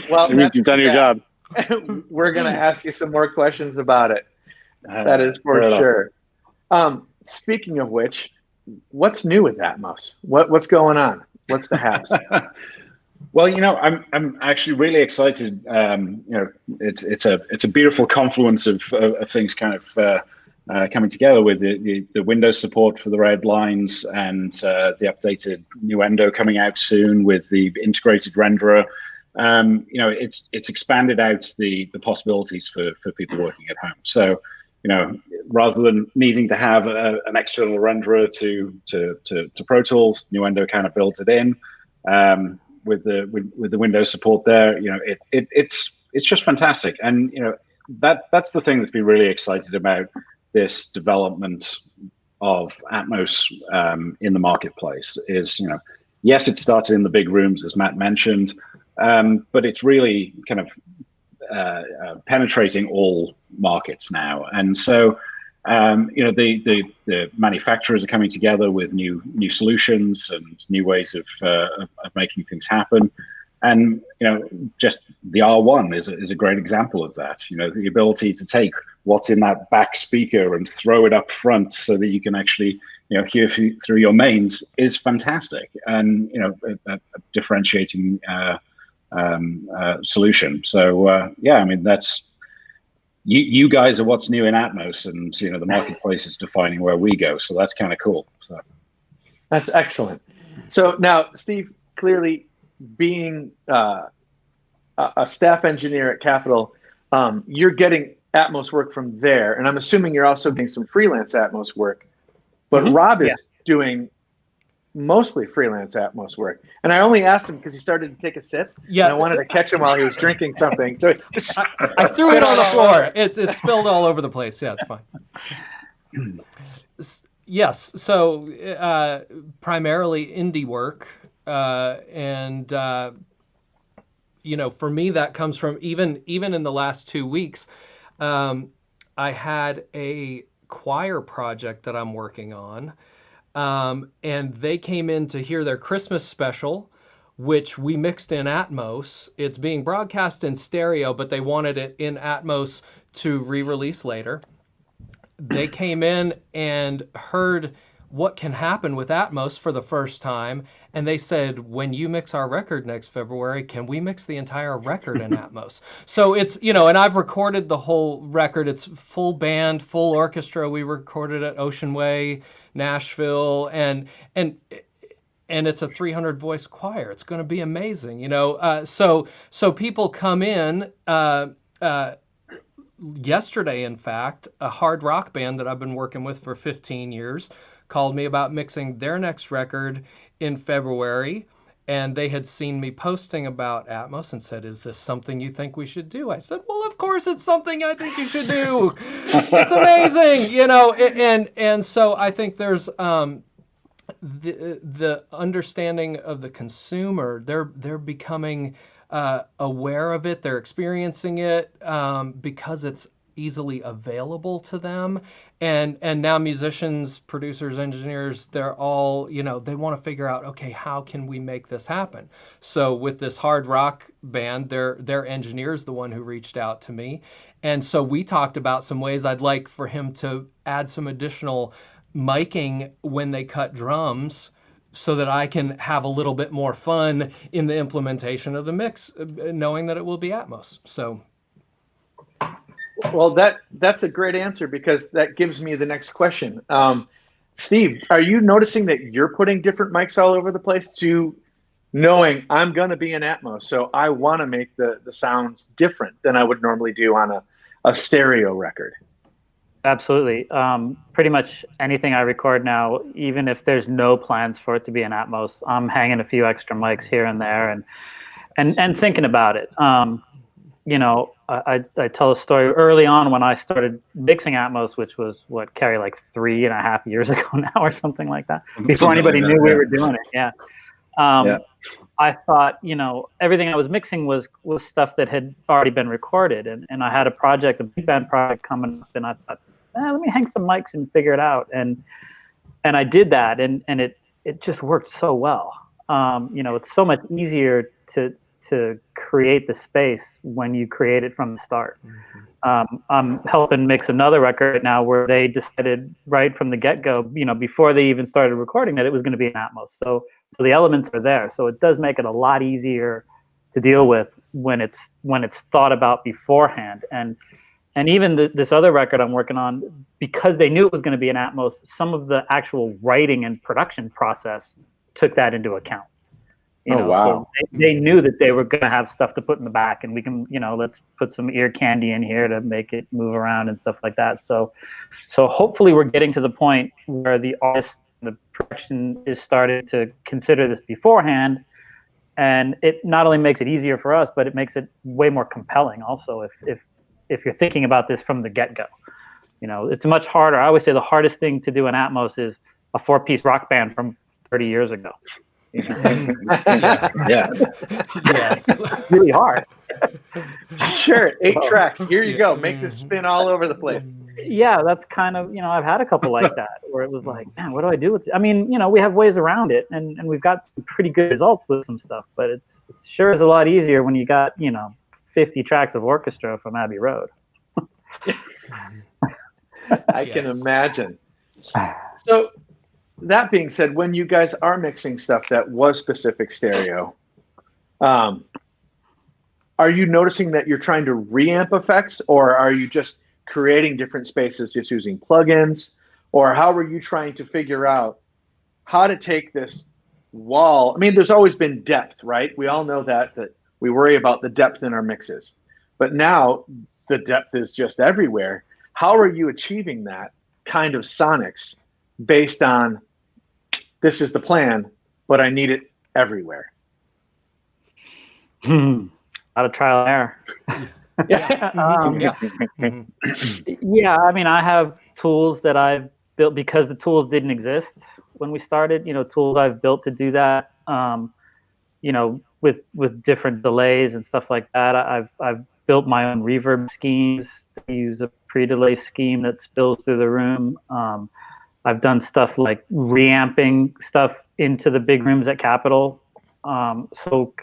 well, it means you've done your job. We're going to ask you some more questions about it. That is for sure. Speaking of which, what's new with Atmos? What's going on? What's the haps? Well, I'm actually really excited. It's a beautiful confluence of things kind of coming together with the Windows support for the red lines and the updated Nuendo coming out soon with the integrated renderer. It's expanded out the possibilities for people working at home. So, rather than needing to have an external renderer to Pro Tools, Nuendo kind of builds it in. With the Windows support there, it's just fantastic, and that's the thing that's been really excited about this development of Atmos in the marketplace. Is yes, it started in the big rooms as Matt mentioned, but it's really kind of penetrating all markets now, and so. The manufacturers are coming together with new solutions and new ways of making things happen, and just the R1 is a great example of that. The ability to take what's in that back speaker and throw it up front so that you can actually hear through your mains is fantastic, and a differentiating solution. So that's. You guys are what's new in Atmos, and the marketplace is defining where we go. So that's kind of cool. So that's excellent. So now, Steve, clearly being a staff engineer at Capitol, you're getting Atmos work from there, and I'm assuming you're also getting some freelance Atmos work. But Rob is doing mostly freelance Atmos work. And I only asked him because he started to take a sip. Yeah. And I wanted to catch him while he was drinking something. So I threw it on the floor. It's spilled all over the place. Yeah, it's fine. Yes. So primarily indie work. And for me, that comes from even in the last 2 weeks, I had a choir project that I'm working on. And they came in to hear their Christmas special, which we mixed in Atmos. It's being broadcast in stereo, but they wanted it in Atmos to re-release later. They came in and heard what can happen with Atmos for the first time, and they said, when you mix our record next February, can we mix the entire record in Atmos? So it's, and I've recorded the whole record. It's full band, full orchestra. We recorded at Ocean Way, Nashville, and it's a 300 voice choir. It's going to be amazing, so people come in yesterday, in fact, a hard rock band that I've been working with for 15 years called me about mixing their next record in February. And they had seen me posting about Atmos and said, "Is this something you think we should do?" I said, "Well, of course it's something I think you should do. It's amazing, you know." And so I think there's the understanding of the consumer. They're becoming aware of it. They're experiencing it because it's easily available to them. And now musicians, producers, engineers, they're all, you know, they want to figure out, okay, how can we make this happen? So with this hard rock band, their engineer's the one who reached out to me. And so we talked about some ways I'd like for him to add some additional miking when they cut drums, so that I can have a little bit more fun in the implementation of the mix, knowing that it will be Atmos. So. Well, that's a great answer, because that gives me the next question. Steve, are you noticing that you're putting different mics all over the place, to knowing I'm going to be in Atmos, so I want to make the sounds different than I would normally do on a stereo record? Absolutely. Pretty much anything I record now, even if there's no plans for it to be in Atmos, I'm hanging a few extra mics here and there and thinking about it. You know, I tell a story early on when I started mixing Atmos, which was Ceri, like 3.5 years ago now, or something like that, before anybody knew we were doing it. Yeah. I thought, you know, everything I was mixing was stuff that had already been recorded, and I had a big band project coming up, and I thought, let me hang some mics and figure it out, and I did that, and it just worked so well. You know, it's so much easier to create the space when you create it from the start. I'm helping mix another record now where they decided right from the get-go, you know, before they even started recording, that it was going to be in Atmos. So the elements are there. So it does make it a lot easier to deal with when it's thought about beforehand. And even this other record I'm working on, because they knew it was going to be in Atmos, some of the actual writing and production process took that into account. You know, wow. So they knew that they were going to have stuff to put in the back, and we can, you know, let's put some ear candy in here to make it move around and stuff like that. So hopefully we're getting to the point where the artist, the production is starting to consider this beforehand, and it not only makes it easier for us, but it makes it way more compelling also if you're thinking about this from the get-go. You know, it's much harder. I always say the hardest thing to do in Atmos is a 4-piece rock band from 30 years ago. You know? Yeah. Yes. It's really hard. Sure. 8 tracks. Here you go. Make this spin all over the place. Yeah, that's kind of, you know, I've had a couple like that where it was like, man, what do I do with it? I mean, you know, we have ways around it, and we've got some pretty good results with some stuff, but it sure is a lot easier when you got, you know, 50 tracks of orchestra from Abbey Road. I can imagine. So that being said, when you guys are mixing stuff that was specific stereo, are you noticing that you're trying to reamp effects, or are you just creating different spaces just using plugins, or how are you trying to figure out how to take this wall? I mean, there's always been depth, right? We all know that we worry about the depth in our mixes, but now the depth is just everywhere. How are you achieving that kind of sonics based on, this is the plan, but I need it everywhere? A lot of trial and error. Yeah, I mean, I have tools that I've built because the tools didn't exist when we started. You know, tools I've built to do that. You know, with different delays and stuff like that. I've built my own reverb schemes. I use a pre-delay scheme that spills through the room. I've done stuff like reamping stuff into the big rooms at Capitol. So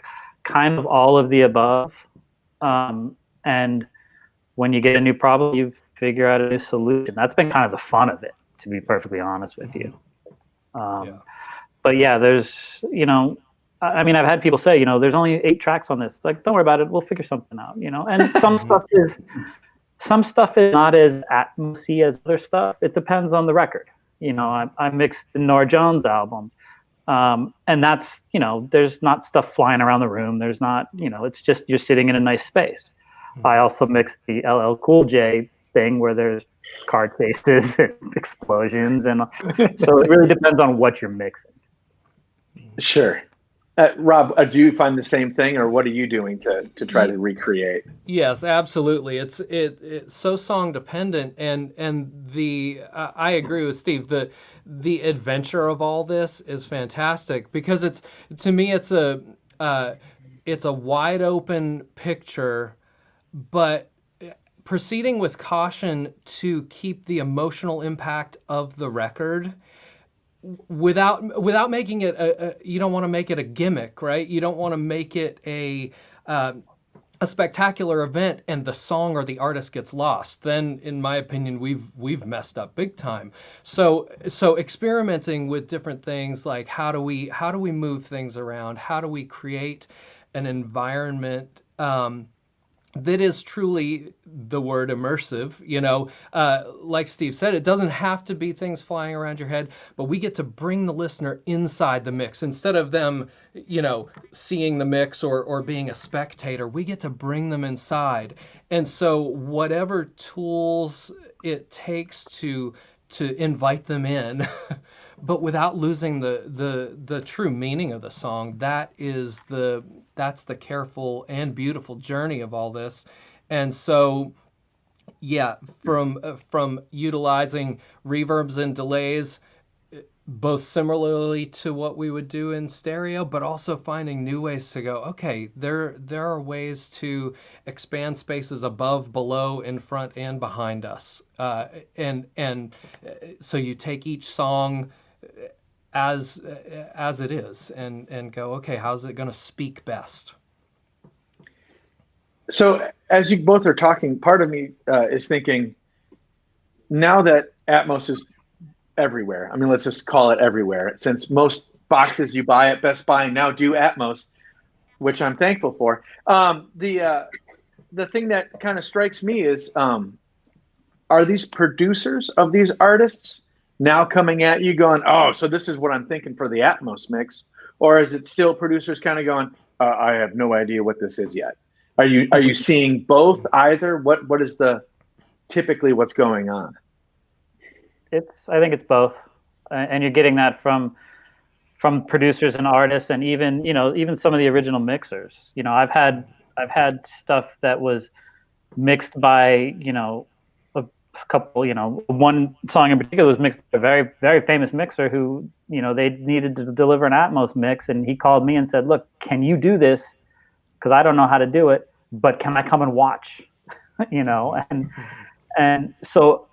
kind of all of the above. And when you get a new problem, you figure out a new solution. That's been kind of the fun of it, to be perfectly honest with you. But yeah, there's, you know, I mean, I've had people say, you know, there's only 8 tracks on this. It's like, don't worry about it. We'll figure something out, you know. And some stuff is not as Atmos-y as other stuff. It depends on the record. You know, I mixed the Norah Jones album. And that's, you know, there's not stuff flying around the room. There's not, you know, it's just you're sitting in a nice space. I also mixed the LL Cool J thing where there's car chases and explosions, and so it really depends on what you're mixing. Sure. Rob, do you find the same thing, or what are you doing to try to recreate? Yes, absolutely. It's so song dependent, and I agree with Steve. The adventure of all this is fantastic because to me it's a wide open picture, but proceeding with caution to keep the emotional impact of the record without making it you don't want to make it a gimmick, right? You don't want to make it a spectacular event and the song or the artist gets lost. Then, in my opinion, we've messed up big time. So experimenting with different things like how do we move things around? How do we create an environment that is truly the word immersive, like Steve said, it doesn't have to be things flying around your head, but we get to bring the listener inside the mix instead of them, seeing the mix or being a spectator. We get to bring them inside. And so whatever tools it takes to invite them in, but without losing the true meaning of the song, that's the careful and beautiful journey of all this. And so, yeah, from utilizing reverbs and delays, both similarly to what we would do in stereo, but also finding new ways to go, okay, there are ways to expand spaces above, below, in front, and behind us. And so you take each song as it is and go, okay, how's it going to speak best? So as you both are talking, part of me is thinking, now that Atmos is everywhere, I mean, let's just call it everywhere, since most boxes you buy at Best Buy now do Atmos, which I'm thankful for. The thing that kind of strikes me is, are these producers of these artists now coming at you going, oh, so this is what I'm thinking for the Atmos mix? Or is it still producers kind of going, I have no idea what this is yet? Are you seeing both, either? What is typically what's going on? I think it's both. And you're getting that from producers and artists, and even some of the original mixers. I've had stuff that was mixed by, a couple, one song in particular was mixed by a very, very famous mixer who, they needed to deliver an Atmos mix, and he called me and said, look, can you do this? Because I don't know how to do it, but can I come and watch? And so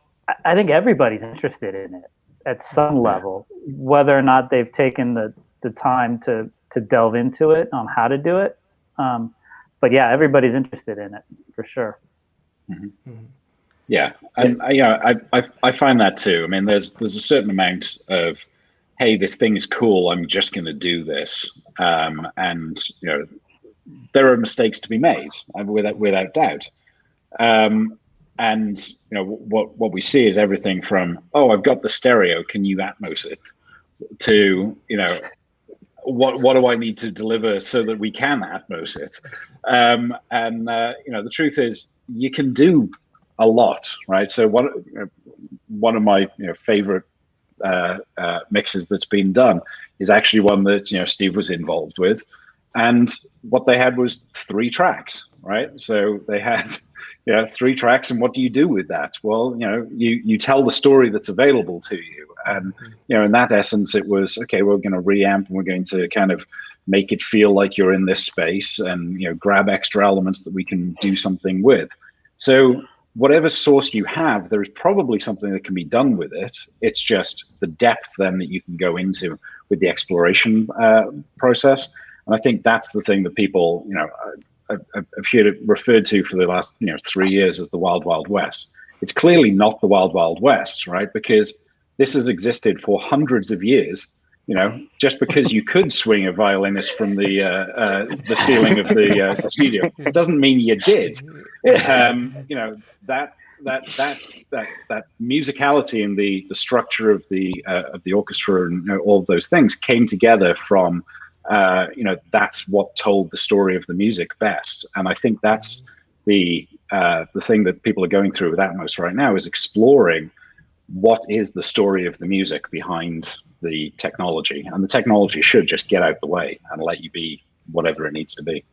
I think everybody's interested in it at some level, whether or not they've taken the time to delve into it on how to do it. But yeah, everybody's interested in it for sure. Mm-hmm. Mm-hmm. Yeah, and I find that too. I mean, there's a certain amount of, hey, this thing is cool, I'm just going to do this, and there are mistakes to be made, without doubt. And what we see is everything from, oh, I've got the stereo, can you Atmos it, to what do I need to deliver so that we can Atmos it? The truth is, you can do a lot, right? So one of my favorite mixes that's been done is actually one that Steve was involved with, and what they had was 3 tracks, right? So they had 3 tracks, and what do you do with that? Well, you tell the story that's available to you, and in that essence, it was, okay, we're going to reamp, and we're going to kind of make it feel like you're in this space, and grab extra elements that we can do something with. So whatever source you have, there is probably something that can be done with it. It's just the depth then that you can go into with the exploration process. And I think that's the thing that people, have heard it referred to for the last 3 years as the Wild Wild West. It's clearly not the Wild Wild West, right? Because this has existed for hundreds of years. Just because you could swing a violinist from the ceiling of the studio, it doesn't mean you did. That musicality and the structure of the orchestra and all of those things came together from that's what told the story of the music best. And I think that's the thing that people are going through with Atmos right now is exploring what is the story of the music behind the technology, and the technology should just get out the way and let you be whatever it needs to be.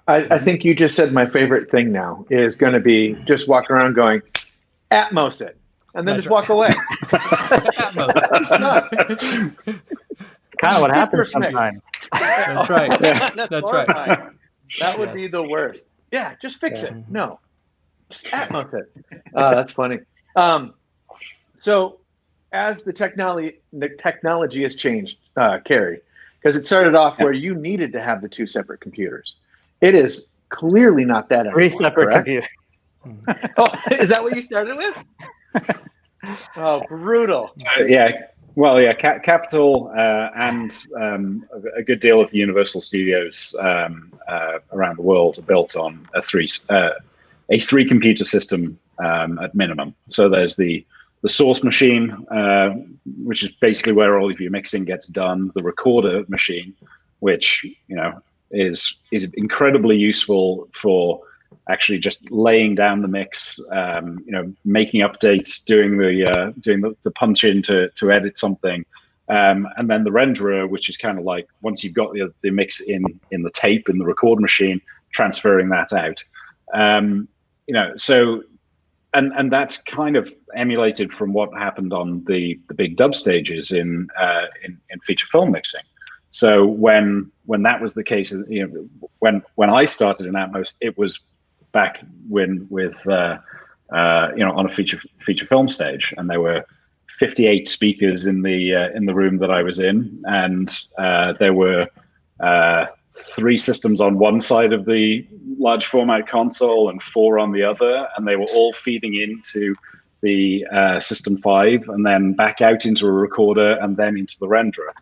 I think you just said my favorite thing now is going to be just walk around going, Atmos it, and then just walk away. Atmos it. Kind of what happens sometimes. That's right. That's right. That would be the worst. Yeah, just fix it. No, just Atmos it. That's funny. So as the technology has changed, Ceri, because it started off where you needed to have the two separate computers. It is clearly not that anymore. 3 separate computers. Oh, is that what you started with? Oh, brutal. Capital and a good deal of the Universal Studios around the world are built on a three computer system at minimum. So there's the source machine, which is basically where all of your mixing gets done. The recorder machine, which is incredibly useful for actually just laying down the mix, making updates, doing the punch in to edit something, and then the renderer, which is kind of like once you've got the mix in the tape in the record machine, transferring that out. So and that's kind of emulated from what happened on the big dub stages in feature film mixing. So when that was the case, when I started in Atmos, it was back when on a feature film stage, and there were 58 speakers in the room that I was in, and there were 3 systems on one side of the large format console and 4 on the other, and they were all feeding into the System 5 and then back out into a recorder and then into the renderer.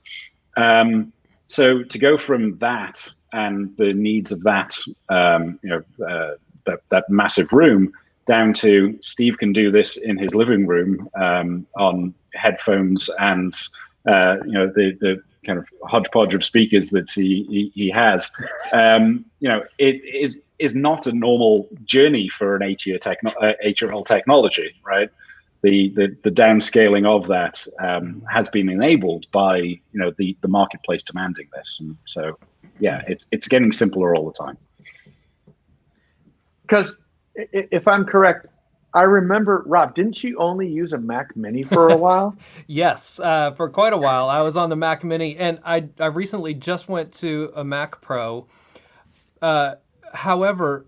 So to go from that and the needs of that, that massive room, down to Steve can do this in his living room on headphones and the kind of hodgepodge of speakers that he has, it is not a normal journey for an 8-year-old technology, right? The downscaling of that has been enabled by the marketplace demanding this, and so it's getting simpler all the time. Because if I'm correct, I remember, Rob, didn't you only use a Mac Mini for a while? Yes, for quite a while. I was on the Mac Mini, and I recently just went to a Mac Pro. However,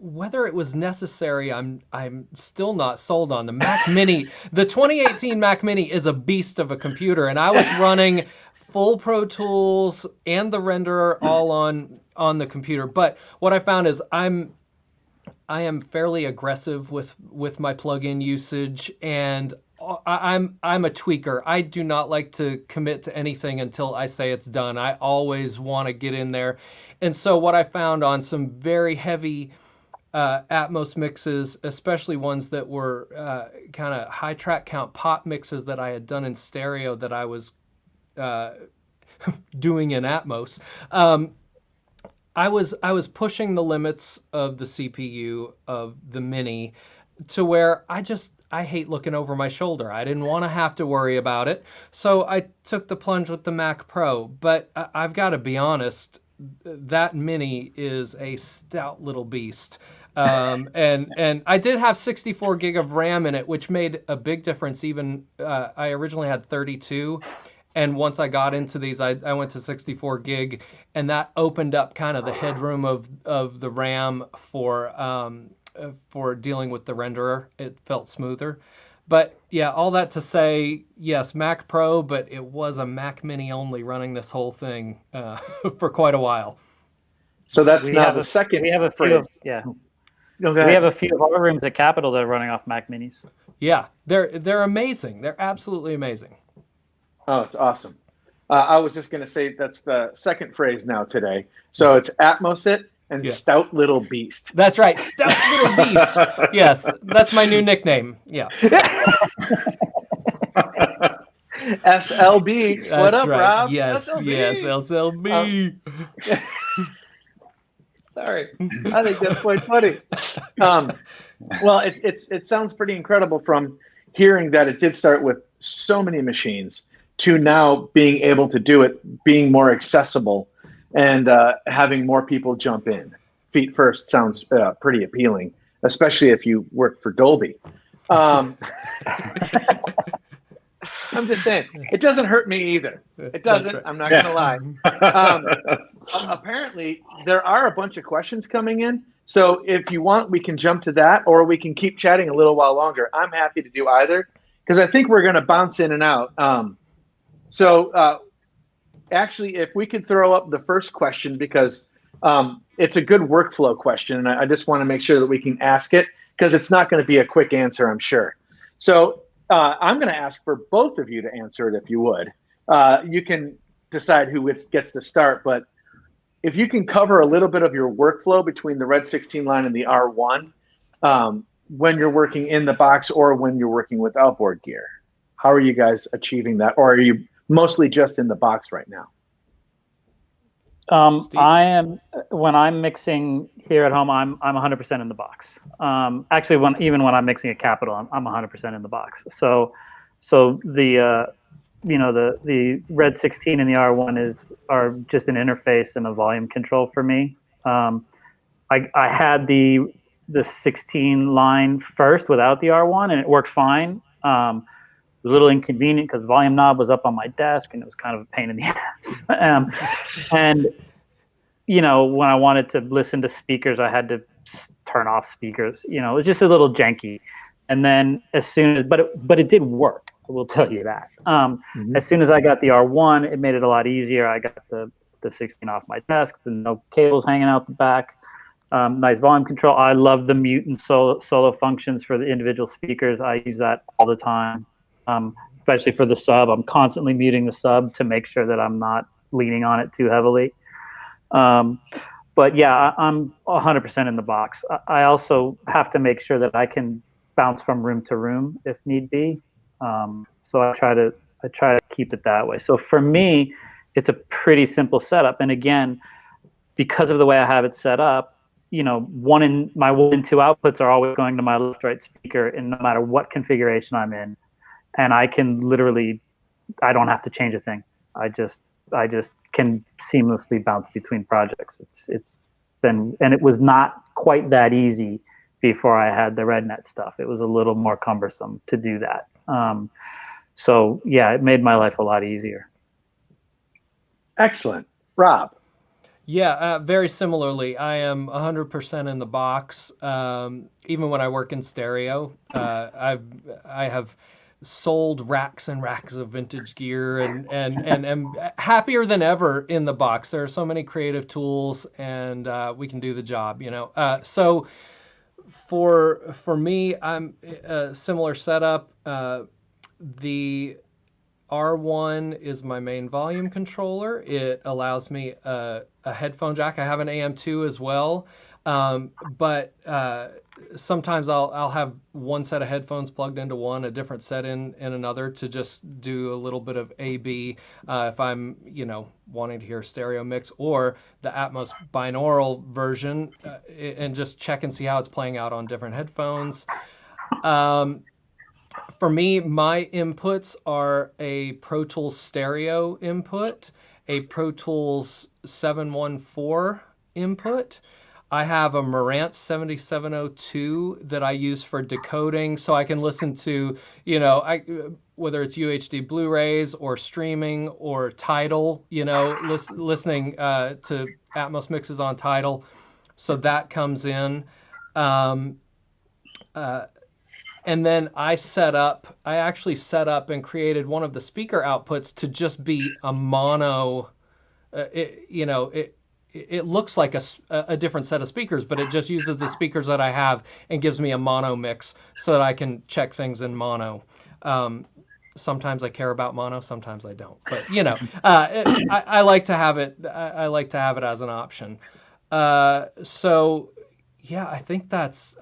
whether it was necessary, I'm still not sold on the Mac Mini. The 2018 Mac Mini is a beast of a computer, and I was running full Pro Tools and the renderer all on the computer. But what I found is I am fairly aggressive with my plugin usage, and I'm a tweaker. I do not like to commit to anything until I say it's done. I always want to get in there. And so what I found on some very heavy Atmos mixes, especially ones that were kind of high track count pop mixes that I had done in stereo that I was doing in Atmos, I was pushing the limits of the CPU of the Mini to where I hate looking over my shoulder. I didn't want to have to worry about it. So I took the plunge with the Mac Pro. But I've got to be honest, that Mini is a stout little beast. And I did have 64 gig of RAM in it, which made a big difference. Even I originally had 32. And once I got into these, I went to 64 gig, and that opened up kind of the headroom of the RAM for dealing with the renderer. It felt smoother. But yeah, all that to say, yes, Mac Pro, but it was a Mac Mini only running this whole thing for quite a while. So that's now the second. We have a few. We have a few of our rooms at Capitol that are running off Mac Minis. Yeah, they're amazing. They're absolutely amazing. Oh, it's awesome. I was just going to say that's the second phrase now today. So it's Atmos it and Stout Little Beast. That's right. Stout Little Beast. Yes, that's my new nickname. Yeah. SLB. What up, right. Rob? Yes, SLB. yes, SLB. Sorry, I think that's quite funny. Well, it sounds pretty incredible from hearing that it did start with so many machines to now being able to do it, being more accessible, and having more people jump in. Feet first sounds pretty appealing, especially if you work for Dolby. I'm just saying, it doesn't hurt me either. It doesn't. Right. I'm not going to lie. Apparently, there are a bunch of questions coming in. So if you want, we can jump to that, or we can keep chatting a little while longer. I'm happy to do either, because I think we're going to bounce in and out. Actually, if we could throw up the first question, because it's a good workflow question, and I just want to make sure that we can ask it, because it's not going to be a quick answer, I'm sure. So I'm going to ask for both of you to answer it, if you would. You can decide who gets to start, but if you can cover a little bit of your workflow between the Red 16 line and the R1 when you're working in the box or when you're working with outboard gear. How are you guys achieving that? Or are you mostly just in the box right now? I am, when I'm mixing here at home, I'm 100% in the box. Actually, even when I'm mixing at Capital, I'm 100% in the box. So the the Red 16 and the R1 are just an interface and a volume control for me. I had the 16 line first without the R1, and it worked fine. It was a little inconvenient because the volume knob was up on my desk, and it was kind of a pain in the ass. And when I wanted to listen to speakers, I had to turn off speakers. It was just a little janky. And then as soon as, but it did work. I will tell you that. As soon as I got the R1, it made it a lot easier. I got the 16 off my desk, the no cables hanging out the back. Nice volume control. I love the mute and solo functions for the individual speakers. I use that all the time, especially for the sub. I'm constantly muting the sub to make sure that I'm not leaning on it too heavily. But yeah, I'm 100% in the box. I also have to make sure that I can bounce from room to room if need be. So I try to keep it that way. So for me, it's a pretty simple setup. And again, because of the way I have it set up, my 1 and 2 outputs are always going to my left-right speaker, and no matter what configuration I'm in, and I can literally, I don't have to change a thing. I just can seamlessly bounce between projects. It's been, and it was not quite that easy before I had the RedNet stuff. It was a little more cumbersome to do that. So yeah, it made my life a lot easier. Excellent. Rob? Yeah, very similarly. I am 100% in the box. Even when I work in stereo, I have sold racks and racks of vintage gear and am happier than ever in the box. There are so many creative tools, and we can do the job, So for me, I'm a similar setup. The R1 is my main volume controller. It allows me a headphone jack. I have an AM2 as well, but sometimes I'll have one set of headphones plugged into one, a different set in another, to just do a little bit of A/B if I'm wanting to hear stereo mix, or the Atmos binaural version, and just check and see how it's playing out on different headphones. For me, my inputs are a Pro Tools stereo input, a Pro Tools 714 input. I have a Marantz 7702 that I use for decoding, so I can listen to, whether it's UHD Blu-rays or streaming or Tidal, listening to Atmos mixes on Tidal. So that comes in. And then I actually set up and created one of the speaker outputs to just be a mono. It looks like a different set of speakers, but it just uses the speakers that I have and gives me a mono mix so that I can check things in mono. Sometimes I care about mono, sometimes I don't. But I like to have it. I like to have it as an option. So yeah, I think that's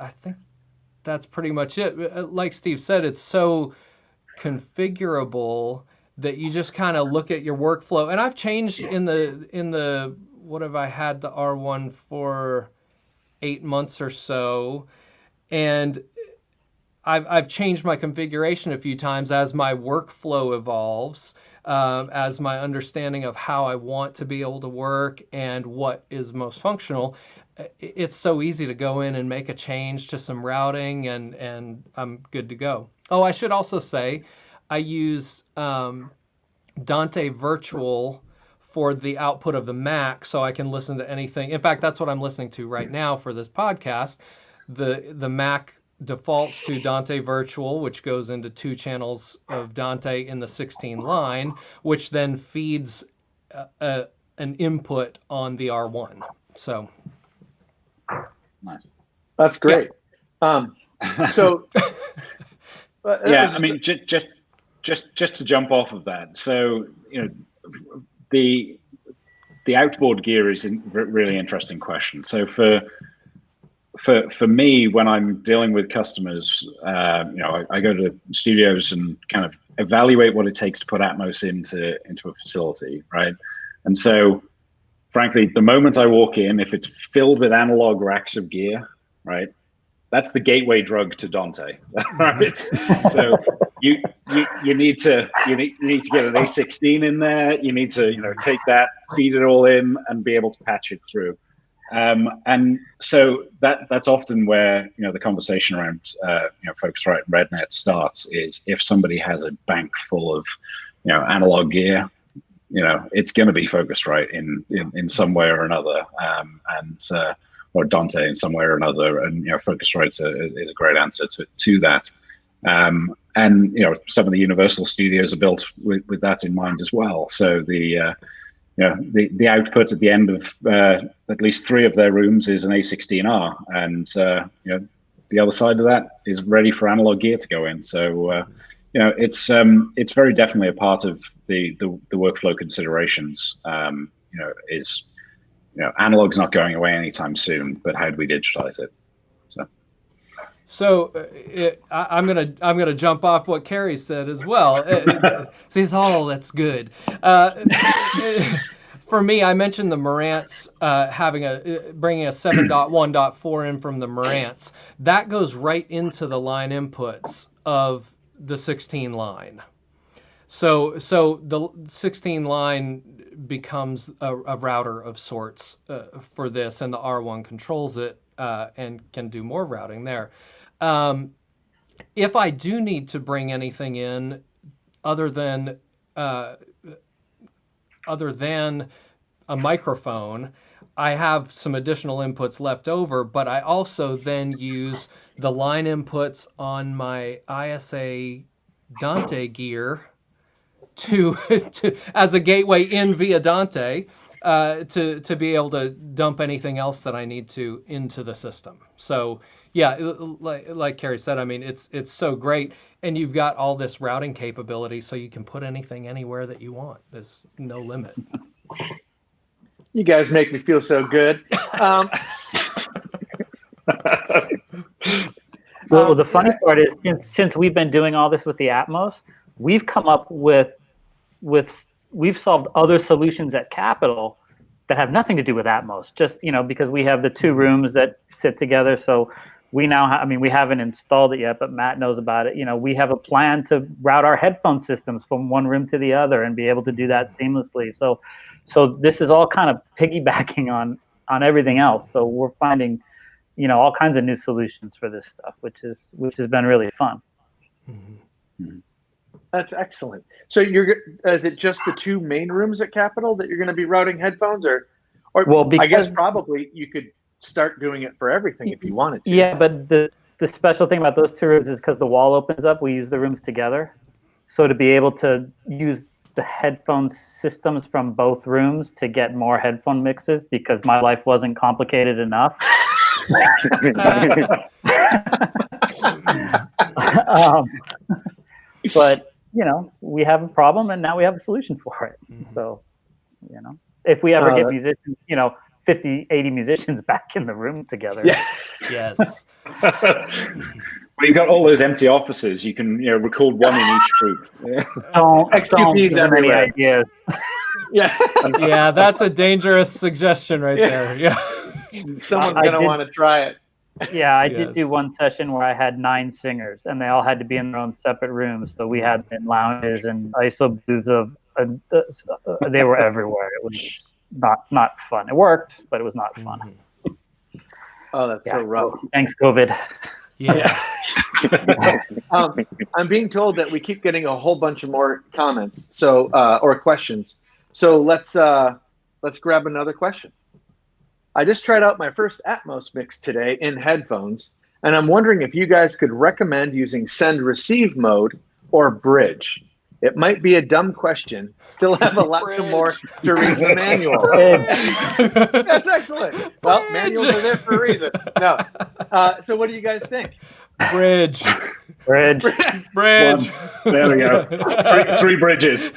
pretty much it. Like Steve said, it's so configurable that you just kind of look at your workflow. And I've changed in the what have I had the R1 for 8 months or so, and I've changed my configuration a few times as my workflow evolves, as my understanding of how I want to be able to work and what is most functional. It's so easy to go in and make a change to some routing, and I'm good to go. Oh, I should also say I use Dante Virtual for the output of the Mac, so I can listen to anything. In fact, that's what I'm listening to right now for this podcast. The Mac defaults to Dante Virtual, which goes into 2 channels of Dante in the 16 line, which then feeds an input on the R1. So nice. That's great. Yeah. So yeah, I mean, just to jump off of that. So, you know, the outboard gear is a really interesting question. So for me, when I'm dealing with customers, you know, I go to studios and kind of evaluate what it takes to put Atmos into a facility, right? And so, frankly, the moment I walk in, if it's filled with analog racks of gear, right, that's the gateway drug to Dante, right? So you need to get an A16 in there. You need to, you know, take that, feed it all in, and be able to patch it through. And so that's often where, you know, the conversation around you know, Focusrite and RedNet starts, is if somebody has a bank full of, you know, analog gear, you know, it's going to be Focusrite in some way or another, or Dante in some way or another, and, you know, Focusrite is a great answer to that. And, you know, some of the Universal studios are built with that in mind as well. So the the output at the end of at least 3 of their rooms is an A16R, and you know, the other side of that is ready for analog gear to go in. So you know, it's very definitely a part of the workflow considerations. You know, is, you know, analog's not going away anytime soon, but how do we digitize it? So I'm gonna jump off what Ceri said as well. Says, oh, that's good. For me, I mentioned the Marantz bringing a 7.1.4 in from the Marantz. That goes right into the line inputs of the 16 line. So the 16 line becomes a router of sorts for this, and the R1 controls it and can do more routing there. If I do need to bring anything in other than a microphone, I have some additional inputs left over, but I also then use the line inputs on my ISA Dante gear to as a gateway in via Dante to be able to dump anything else that I need to into the system. So yeah, like Ceri said, I mean, it's so great, and you've got all this routing capability, so you can put anything anywhere that you want. There's no limit. You guys make me feel so good. Well, the funny part is, since we've been doing all this with the Atmos, we've come up with we've solved other solutions at Capitol that have nothing to do with Atmos. Just, you know, because we have the 2 rooms that sit together, so we now I mean, we haven't installed it yet, but Matt knows about it. You know, we have a plan to route our headphone systems from one room to the other and be able to do that seamlessly. So this is all kind of piggybacking on everything else. So we're finding, you know, all kinds of new solutions for this stuff, which has been really fun. Mm-hmm. That's excellent. So is it just the 2 main rooms at Capitol that you're going to be routing headphones, or well, I guess probably you could start doing it for everything if you wanted to. Yeah, but the special thing about those 2 rooms is because the wall opens up, we use the rooms together. So to be able to use the headphone systems from both rooms to get more headphone mixes, because my life wasn't complicated enough. But, you know, we have a problem, and now we have a solution for it. Mm-hmm. So, you know, if we ever get musicians, you know, 50, 80 musicians back in the room together. Yeah. Yes. Well, you've got all those empty offices. You can, you know, record one in each booth. Yeah. Don't give them any ideas. Yeah. Yeah, that's a dangerous suggestion right there. Yeah. Someone's going to want to try it. Yeah, I did do Yes. one session where I had 9 singers, and they all had to be in their own separate rooms. So we had them in lounges and ISO booths they were everywhere. It was not fun. It worked, but it was not fun. Mhm. Oh, that's so rough. Thanks, COVID. Yeah. I'm being told that we keep getting a whole bunch of more comments, so or questions. So let's grab another question. I just tried out my first Atmos mix today in headphones, and I'm wondering if you guys could recommend using send receive mode or bridge. It might be a dumb question. Still have a lot more to read the manual. That's excellent. Well, manuals are there for a reason. No. So what do you guys think? Bridge. Bridge. Bridge. There we go. Three bridges.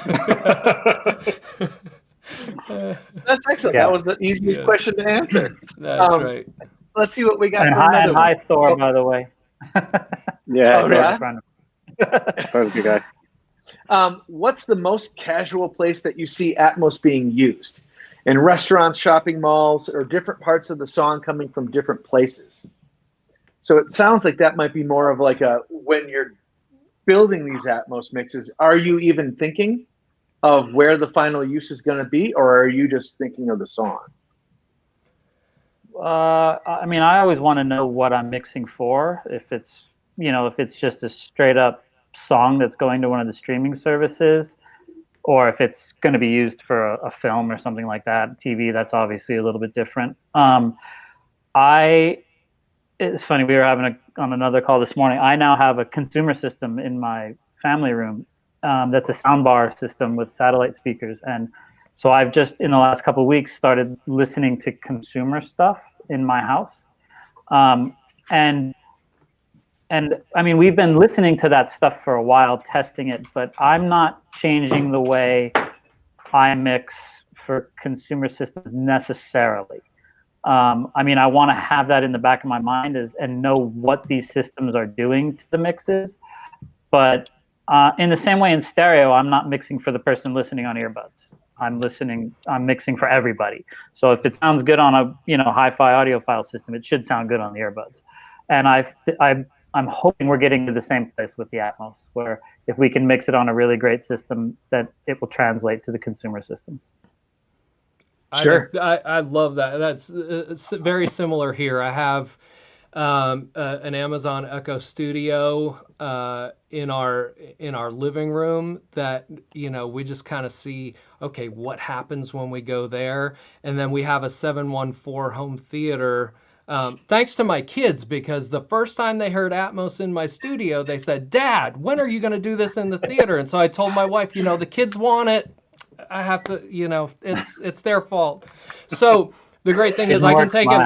That's excellent. Yeah. That was the easiest question to answer. That's right. Let's see what we got. And for hi, another one. Thor, by the way. Yeah. Oh, yeah? That was a good guy. What's the most casual place that you see Atmos being used? In restaurants, shopping malls, or different parts of the song coming from different places? So it sounds like that might be more of like when you're building these Atmos mixes, are you even thinking of where the final use is going to be, or are you just thinking of the song? I mean, I always want to know what I'm mixing for. If it's just a straight up song that's going to one of the streaming services, or if it's going to be used for a film or something like that, TV, that's obviously a little bit different. It's funny, we were having on another call this morning. I now have a consumer system in my family room that's a soundbar system with satellite speakers. And so I've just, in the last couple of weeks, started listening to consumer stuff in my house. And I mean, we've been listening to that stuff for a while, testing it, but I'm not changing the way I mix for consumer systems necessarily. I mean, I want to have that in the back of my mind and know what these systems are doing to the mixes. But in the same way in stereo, I'm not mixing for the person listening on earbuds. I'm mixing for everybody. So if it sounds good on a hi-fi audiophile system, it should sound good on the earbuds. And I'm hoping we're getting to the same place with the Atmos, where if we can mix it on a really great system, that it will translate to the consumer systems. Sure. I love that. That's it's very similar here. I have an Amazon Echo Studio in our living room that we just kind of see, okay, what happens when we go there, and then we have a 714 home theater. Thanks to my kids, because the first time they heard Atmos in my studio, they said, "Dad, when are you going to do this in the theater?" And so I told my wife, the kids want it. I have to, it's their fault. So the great thing is I can take it.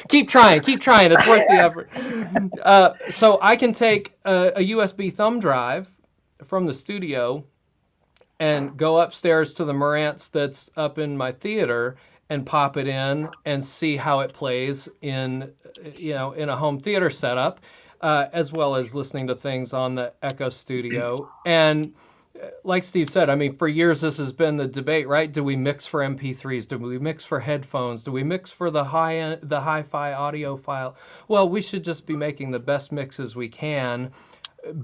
Keep trying. It's worth the effort. So I can take a USB thumb drive from the studio and go upstairs to the Marantz that's up in my theater and pop it in and see how it plays in a home theater setup. As well as listening to things on the Echo Studio. And like Steve said, I mean, for years this has been the debate, right? Do we mix for MP3s? Do we mix for headphones? Do we mix for the hi-fi audio file? Well, we should just be making the best mixes we can,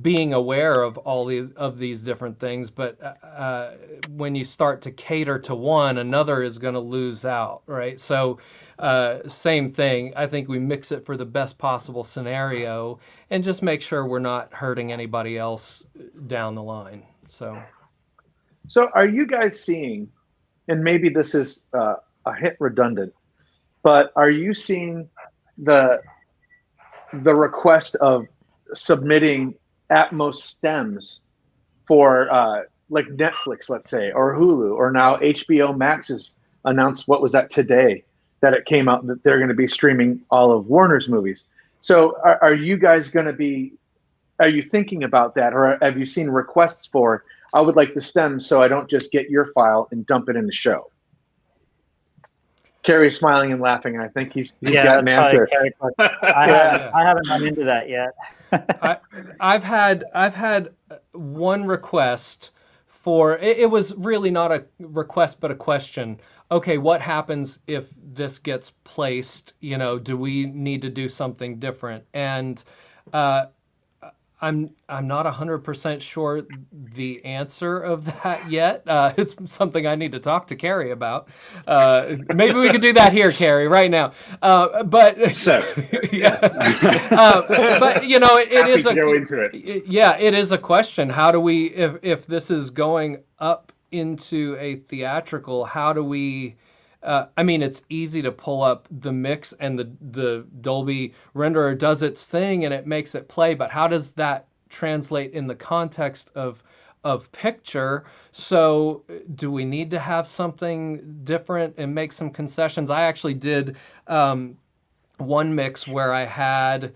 being aware of all of these different things. But when you start to cater to one, another is going to lose out, right? So same thing. I think we mix it for the best possible scenario and just make sure we're not hurting anybody else down the line. So are you guys seeing, and maybe this is a hit redundant, but are you seeing the request of submitting Atmos stems for like Netflix, let's say, or Hulu, or now HBO Max has announced, what was that today, that it came out that they're going to be streaming all of Warner's movies. So are you guys are you thinking about that, or have you seen requests for, I would like the stems so I don't just get your file and dump it in the show? Carrie's smiling and laughing, and I think he's got an answer. I haven't gone into that yet. I've had one request for it was really not a request but a question. Okay, what happens if this gets placed? Do we need to do something different? And I'm not 100% sure the answer of that yet. It's something I need to talk to Ceri about. Maybe we could do that here, Ceri, right now. But so yeah, but it is to go into it. Yeah, it is a question. How do we, if this is going up into a theatrical, how do we? I mean, it's easy to pull up the mix and the Dolby renderer does its thing and it makes it play, but how does that translate in the context of picture? So do we need to have something different and make some concessions? I actually did one mix where I had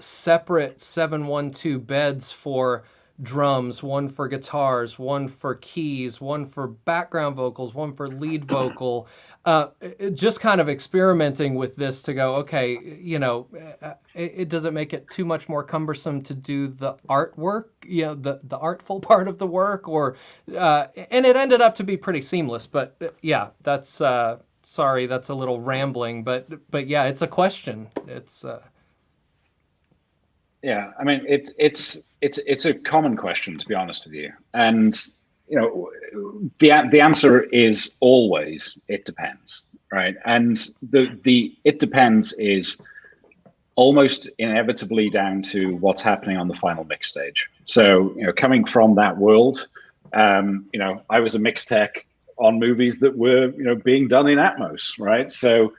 separate 712 beds for drums, one for guitars, one for keys, one for background vocals, one for lead vocal. Just kind of experimenting with this to go, okay, it doesn't make it too much more cumbersome to do the artwork, the artful part of the work, or and it ended up to be pretty seamless. But yeah, that's sorry, that's a little rambling, but yeah, it's a question. It's yeah, I mean, it's a common question, to be honest with you, and the answer is always it depends, right? And the it depends is almost inevitably down to what's happening on the final mix stage. So coming from that world, I was a mix tech on movies that were being done in Atmos, right? So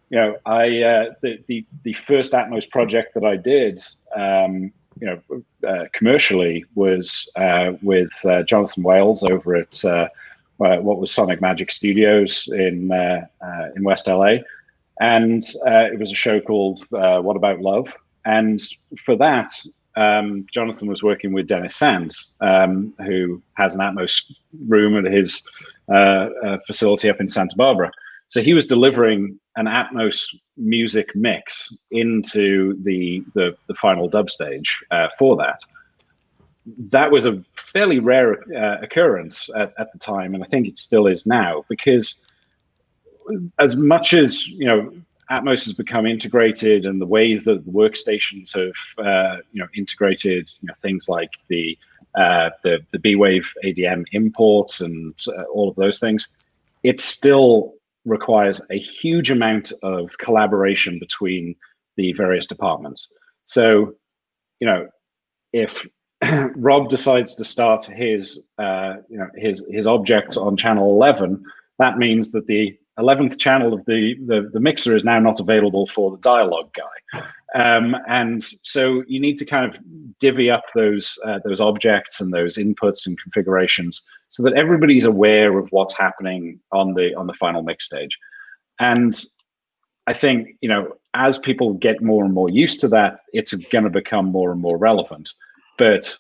the first Atmos project that I did, commercially was with Jonathan Wales over at what was Sonic Magic Studios in West LA, and it was a show called What About Love? And for that, Jonathan was working with Dennis Sands, who has an Atmos room at his facility up in Santa Barbara. So he was delivering an Atmos music mix into the final dub stage for that. That was a fairly rare occurrence at the time, and I think it still is now, because as much as Atmos has become integrated, and the way that the workstations have integrated things like the B-Wave ADM imports and all of those things, it still requires a huge amount of collaboration between the various departments. So, if Rob decides to start his objects on channel 11, that means that the 11th channel of the mixer is now not available for the dialogue guy. And so you need to kind of divvy up those objects and those inputs and configurations so that everybody's aware of what's happening on the final mix stage. And I think, as people get more and more used to that, it's going to become more and more relevant. But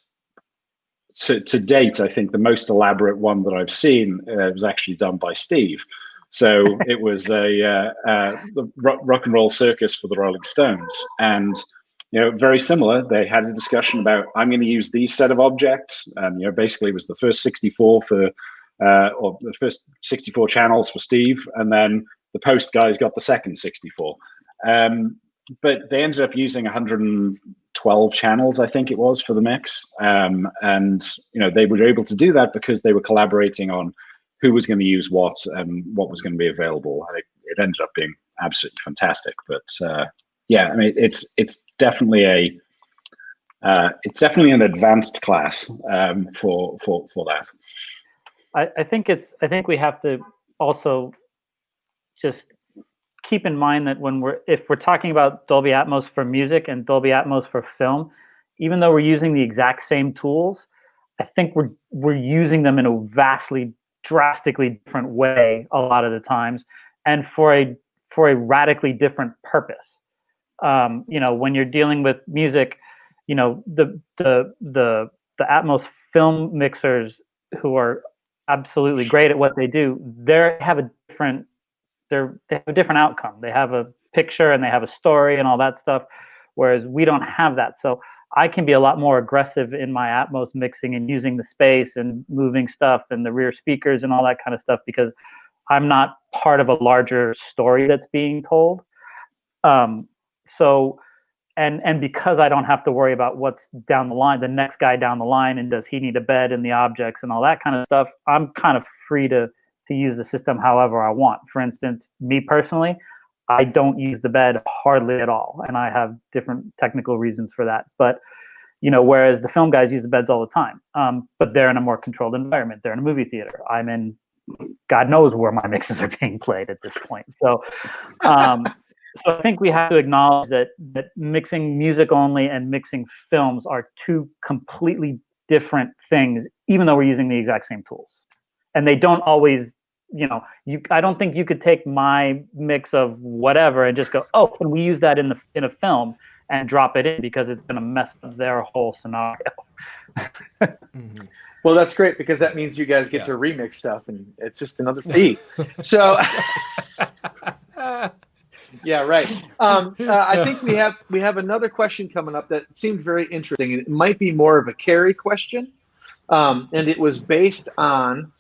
to date, I think the most elaborate one that I've seen was actually done by Steve. So it was the rock and roll circus for the Rolling Stones, and very similar. They had a discussion about, I'm going to use these set of objects, and basically it was the first 64 or the first 64 channels for Steve, and then the post guys got the second 64. But they ended up using 112 channels, I think it was, for the mix, and they were able to do that because they were collaborating on who was going to use what and what was going to be available. It ended up being absolutely fantastic. But yeah, I mean, it's definitely an advanced class for that. I think we have to also just keep in mind that if we're talking about Dolby Atmos for music and Dolby Atmos for film, even though we're using the exact same tools, I think we're using them in a drastically different way a lot of the times, and for a radically different purpose. When you're dealing with music, the Atmos film mixers, who are absolutely great at what they do, they have a different outcome. They have a picture and they have a story and all that stuff, whereas we don't have that. So I can be a lot more aggressive in my Atmos mixing and using the space and moving stuff and the rear speakers and all that kind of stuff, because I'm not part of a larger story that's being told. So, and because I don't have to worry about what's down the line, the next guy down the line, and does he need a bed and the objects and all that kind of stuff, I'm kind of free to use the system however I want. For instance, me personally, I don't use the bed hardly at all, and I have different technical reasons for that. But whereas the film guys use the beds all the time, but they're in a more controlled environment. They're in a movie theater. I'm in, God knows where my mixes are being played at this point. So, so I think we have to acknowledge that mixing music only and mixing films are two completely different things, even though we're using the exact same tools, and they don't always. I don't think you could take my mix of whatever and just go, oh, can we use that in a film and drop it in, because it's going to mess up their whole scenario. Mm-hmm. Well, that's great, because that means you guys get to remix stuff, and it's just another fee. So, yeah, right. I think we have another question coming up that seemed very interesting, and it might be more of a Ceri question, and it was based on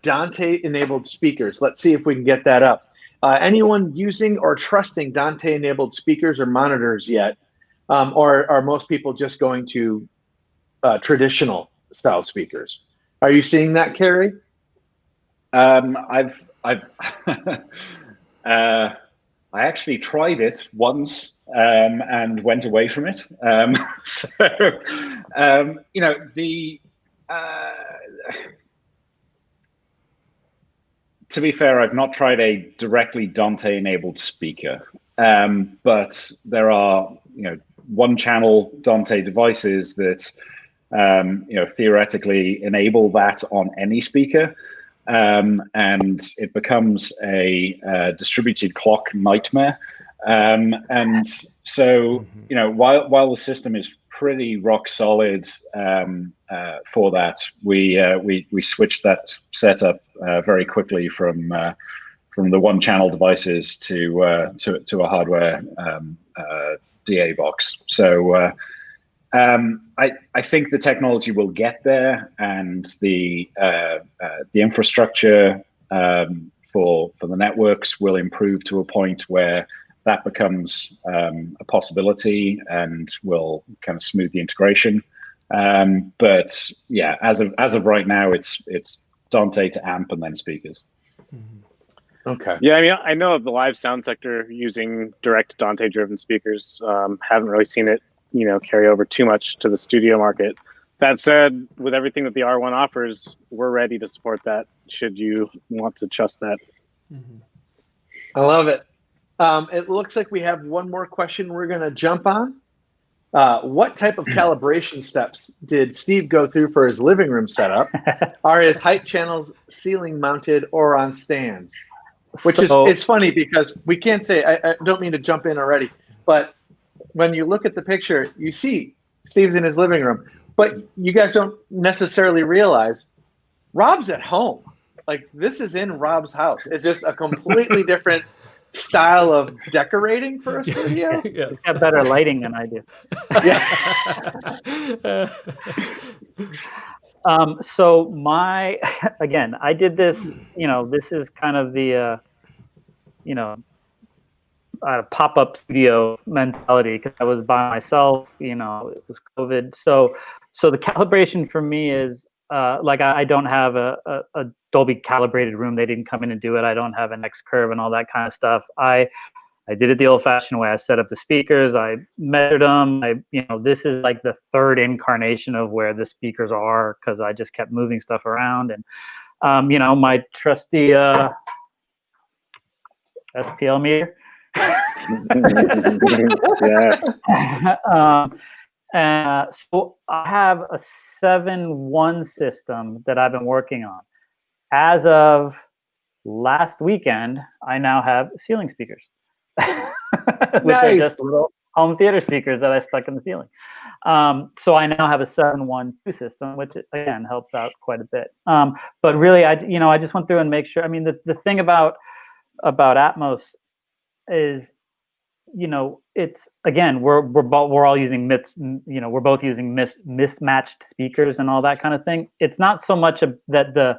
Dante-enabled speakers. Let's see if we can get that up. Anyone using or trusting Dante-enabled speakers or monitors yet, or are most people just going to traditional style speakers? Are you seeing that, Ceri? I actually tried it once and went away from it. To be fair, I've not tried a directly Dante-enabled speaker, but there are one-channel Dante devices that theoretically enable that on any speaker, and it becomes a distributed clock nightmare. And so while the system is pretty rock solid for that, we switched that setup very quickly from the one-channel devices to a hardware DA box. So I think the technology will get there, and the infrastructure for the networks will improve to a point where that becomes a possibility and will kind of smooth the integration. But yeah, as of right now, it's Dante to amp and then speakers. Okay. Yeah, I mean, I know of the live sound sector using direct Dante-driven speakers. Haven't really seen it, carry over too much to the studio market. That said, with everything that the R1 offers, we're ready to support that, should you want to trust that. Mm-hmm. I love it. It looks like we have one more question we're going to jump on. What type of calibration steps did Steve go through for his living room setup? Are his height channels ceiling mounted or on stands? Which is funny, because we can't say, I don't mean to jump in already, but when you look at the picture, you see Steve's in his living room, but you guys don't necessarily realize Rob's at home. Like, this is in Rob's house. It's just a completely different style of decorating for a studio. Yes. You have better lighting than I do. Yeah. So again, I did this, this is kind of the, pop-up studio mentality, because I was by myself, it was COVID. So the calibration for me is, I don't have a Dolby calibrated room. They didn't come in and do it. I don't have an X curve and all that kind of stuff. I did it the old-fashioned way. I set up the speakers. I measured them. This is like the third incarnation of where the speakers are, because I just kept moving stuff around. And my trusty SPL meter. Yes. So I have a 7.1 system that I've been working on. As of last weekend, I now have ceiling speakers, which are just little home theater speakers that I stuck in the ceiling. So I now have a 7.1 system, which again helps out quite a bit. But really, I just went through and make sure. I mean, the thing about Atmos is, it's again, we're all using we're both using mismatched speakers and all that kind of thing. It's not so much that the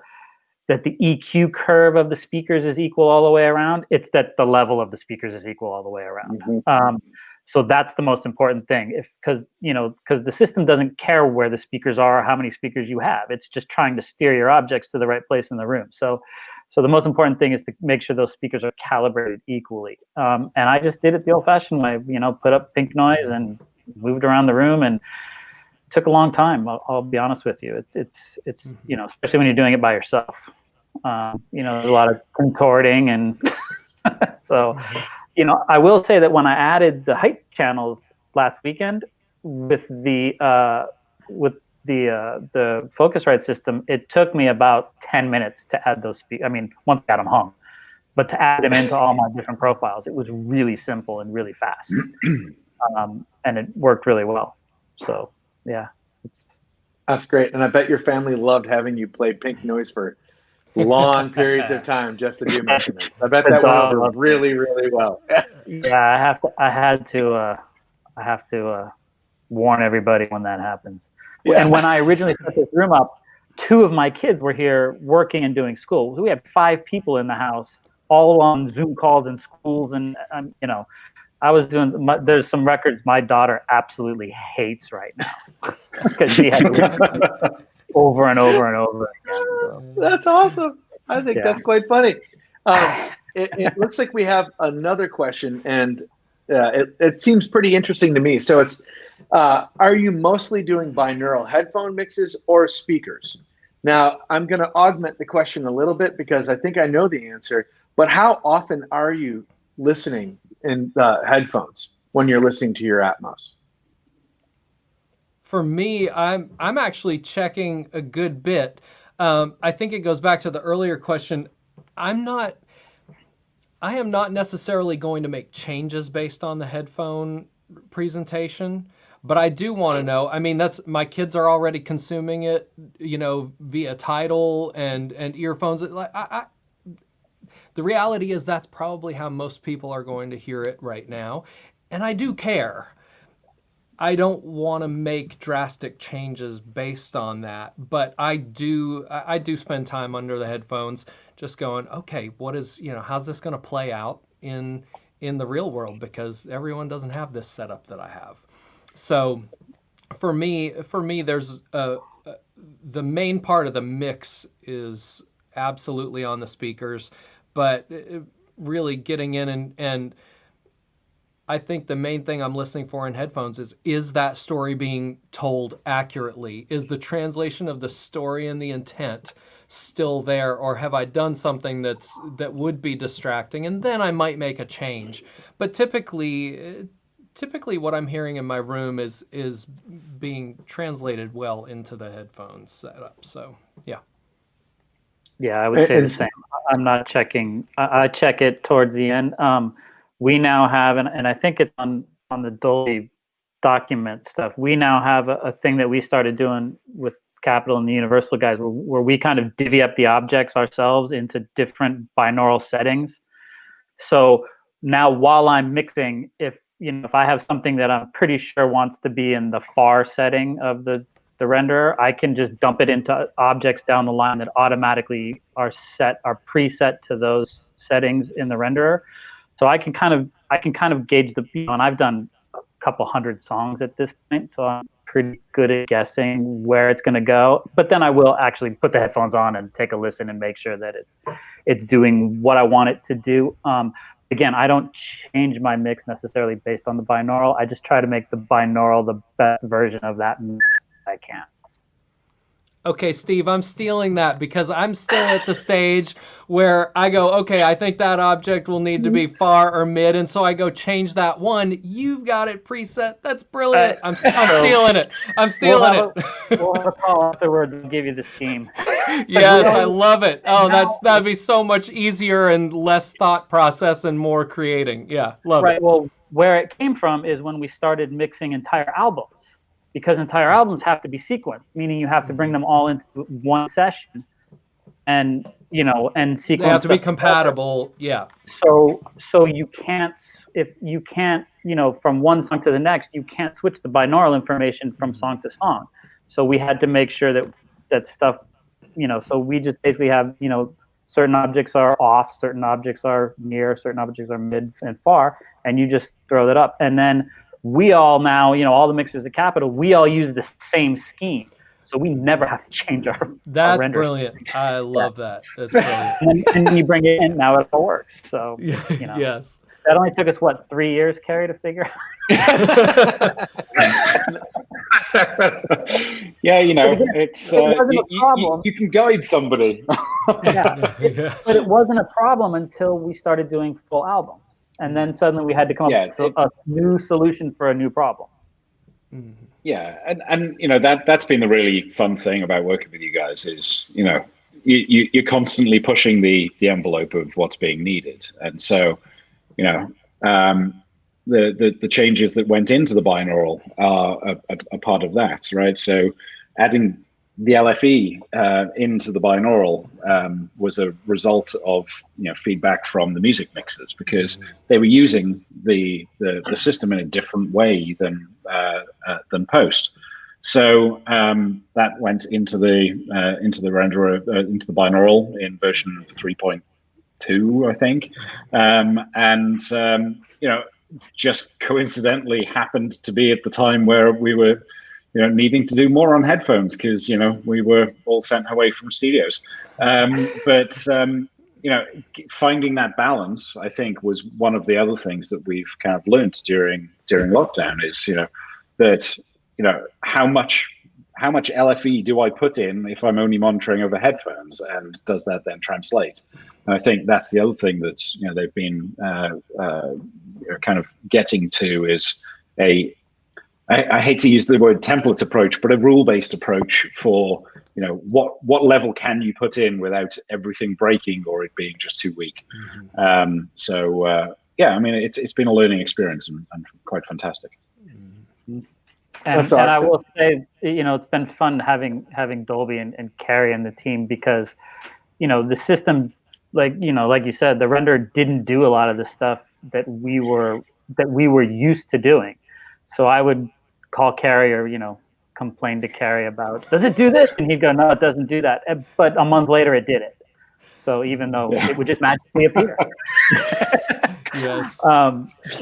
EQ curve of the speakers is equal all the way around. It's that the level of the speakers is equal all the way around. So that's the most important thing, because the system doesn't care where the speakers are or how many speakers you have. It's just trying to steer your objects to the right place in the room. So the most important thing is to make sure those speakers are calibrated equally. And I just did it the old-fashioned way, put up pink noise and moved around the room, and it took a long time. I'll be honest with you. It's especially when you're doing it by yourself. There's a lot of contorting, and so. I will say that when I added the heights channels last weekend with the Focusrite system, it took me about 10 minutes to add those speakers. I mean, once I got them home, but to add them into all my different profiles, it was really simple and really fast, and it worked really well. So yeah, that's great, and I bet your family loved having you play pink noise for long periods of time just to do measurements. I bet that went over really, really well. Yeah, I have to warn everybody when that happens. Yeah. And when I originally set this room up, 2 of my kids were here working and doing school. We had 5 people in the house, all on Zoom calls in schools, and I was doing. There's some records my daughter absolutely hates right now because she had to over and over and over again. So. That's awesome. I think that's quite funny. It looks like we have another question, and it seems pretty interesting to me. So it's, are you mostly doing binaural headphone mixes or speakers? Now, I'm going to augment the question a little bit because I think I know the answer, but how often are you listening in headphones when you're listening to your Atmos? For me, I'm actually checking a good bit. I think it goes back to the earlier question. I am not necessarily going to make changes based on the headphone presentation, but I do want to know. I mean, my kids are already consuming it, via Tidal and earphones. The reality is that's probably how most people are going to hear it right now, and I do care. I don't want to make drastic changes based on that, but I do spend time under the headphones just going, okay, how's this going to play out in the real world, because everyone doesn't have this setup that I have. So for me there's the main part of the mix is absolutely on the speakers, but really getting in and I think the main thing I'm listening for in headphones is that story being told accurately? Is the translation of the story and the intent still there, or have I done something that would be distracting? And then I might make a change. But typically what I'm hearing in my room is being translated well into the headphones setup. So yeah. Yeah, I would say the same. I'm not checking. I check it towards the end. We now have, and I think it's on the Dolby document stuff, we now have a thing that we started doing with Capital and the Universal guys where we kind of divvy up the objects ourselves into different binaural settings. So now while I'm mixing, if I have something that I'm pretty sure wants to be in the far setting of the renderer, I can just dump it into objects down the line that automatically are preset to those settings in the renderer. So I can kind of gauge and I've done a couple hundred songs at this point, so I'm pretty good at guessing where it's going to go. But then I will actually put the headphones on and take a listen and make sure that it's doing what I want it to do. Again, I don't change my mix necessarily based on the binaural. I just try to make the binaural the best version of that mix I can. Okay, Steve, I'm stealing that because I'm still at the stage where I go, okay, I think that object will need to be far or mid, and so I go change that one. You've got it preset. That's brilliant. I'm stealing it. I'm stealing it. We'll have a call afterwards and give you the scheme. Yes, I love it. Oh, that'd be so much easier and less thought process and more creating. Yeah, love it. Right. Well, where it came from is when we started mixing entire albums. Because entire albums have to be sequenced, meaning you have to bring them all into one session. and and sequence. They have to be compatible. Yeah. So you can't, if you can't, from one song to the next, you can't switch the binaural information from song to song. So we had to make sure that stuff, so we just basically have, certain objects are off, certain objects are near, certain objects are mid and far, and you just throw that up. And then we all now, all the mixers at Capitol, we all use the same scheme. So we never have to change our That's our brilliant. I love that. That's brilliant. and then you bring it in, now it all works. So, Yes. that only took us, what, 3 years, Ceri, to figure out? Yeah, it's you can guide somebody. Yeah. But it wasn't a problem until we started doing full albums. And then suddenly we had to come up with a new solution for a new problem. Yeah, and that's been the really fun thing about working with you guys is you're constantly pushing the envelope of what's being needed, and so the changes that went into the binaural are a part of that, right? So adding the LFE into the binaural was a result of feedback from the music mixers, because they were using the system in a different way than post. So that went into the renderer, into the binaural in version 3.2, I think, and just coincidentally happened to be at the time where we were needing to do more on headphones, because we were all sent away from studios. But finding that balance, I think, was one of the other things that we've kind of learned during lockdown is that how much LFE do I put in if I'm only monitoring over headphones, and does that then translate? And I think that's the other thing that they've been kind of getting to is I hate to use the word template approach, but a rule-based approach for what level can you put in without everything breaking or it being just too weak. Yeah, I mean, it's been a learning experience and quite fantastic. And I will say, it's been fun having Dolby and Ceri and the team, because the system, like you said, the renderer didn't do a lot of the stuff that we were used to doing. So I would call Ceri or complain to Ceri about, does it do this? And he'd go, no, it doesn't do that. But a month later, it did it. So even though it would just magically appear. Yes.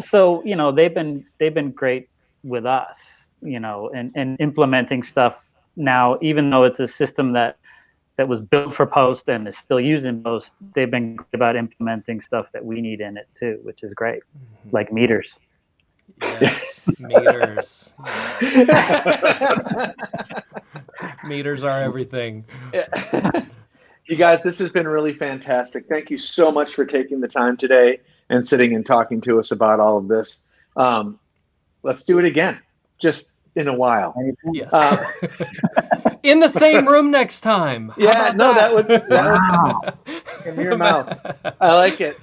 So they've been great with us, and implementing stuff now, even though it's a system that was built for post and is still used in post. They've been good about implementing stuff that we need in it too, which is great, like meters. Yes, meters. Meters are everything. You guys, this has been really fantastic. Thank you so much for taking the time today and sitting and talking to us about all of this. Let's do it again, just in a while. Yes. In the same room next time. Yeah, no, that would in your mouth. I like it.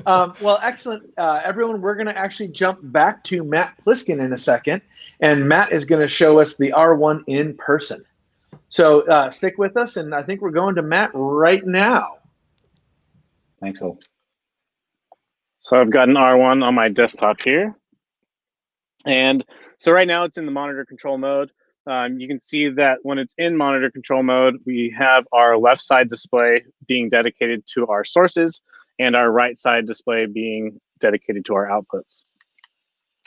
Well, excellent. Everyone, we're going to actually jump back to Matt Pliskin in a second, and Matt is going to show us the R1 in person. So stick with us, and I think we're going to Matt right now. Thanks, all. So I've got an R1 on my desktop here. And so right now it's in the monitor control mode. You can see that when it's in monitor control mode, we have our left side display being dedicated to our sources and our right side display being dedicated to our outputs.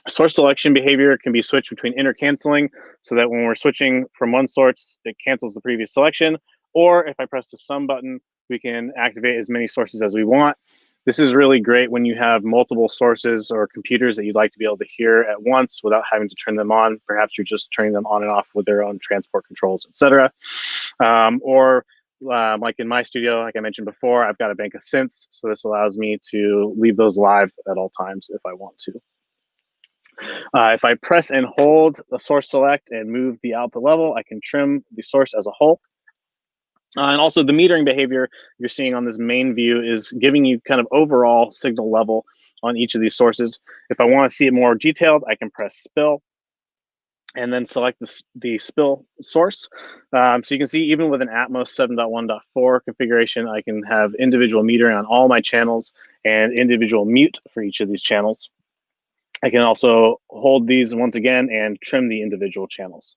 Source selection behavior can be switched between intercanceling, so that when we're switching from one source, it cancels the previous selection. Or if I press the sum button, we can activate as many sources as we want. This is really great when you have multiple sources or computers that you'd like to be able to hear at once without having to turn them on. Perhaps you're just turning them on and off with their own transport controls, etc. Like in my studio, like I mentioned before, I've got a bank of synths, so this allows me to leave those live at all times if I want to. If I press and hold the source select and move the output level, I can trim the source as a whole. And also the metering behavior you're seeing on this main view is giving you kind of overall signal level on each of these sources. If I want to see it more detailed, I can press spill. and then select the spill source. So you can see even with an Atmos 7.1.4 configuration, I can have individual metering on all my channels and individual mute for each of these channels. I can also hold these once again and trim the individual channels.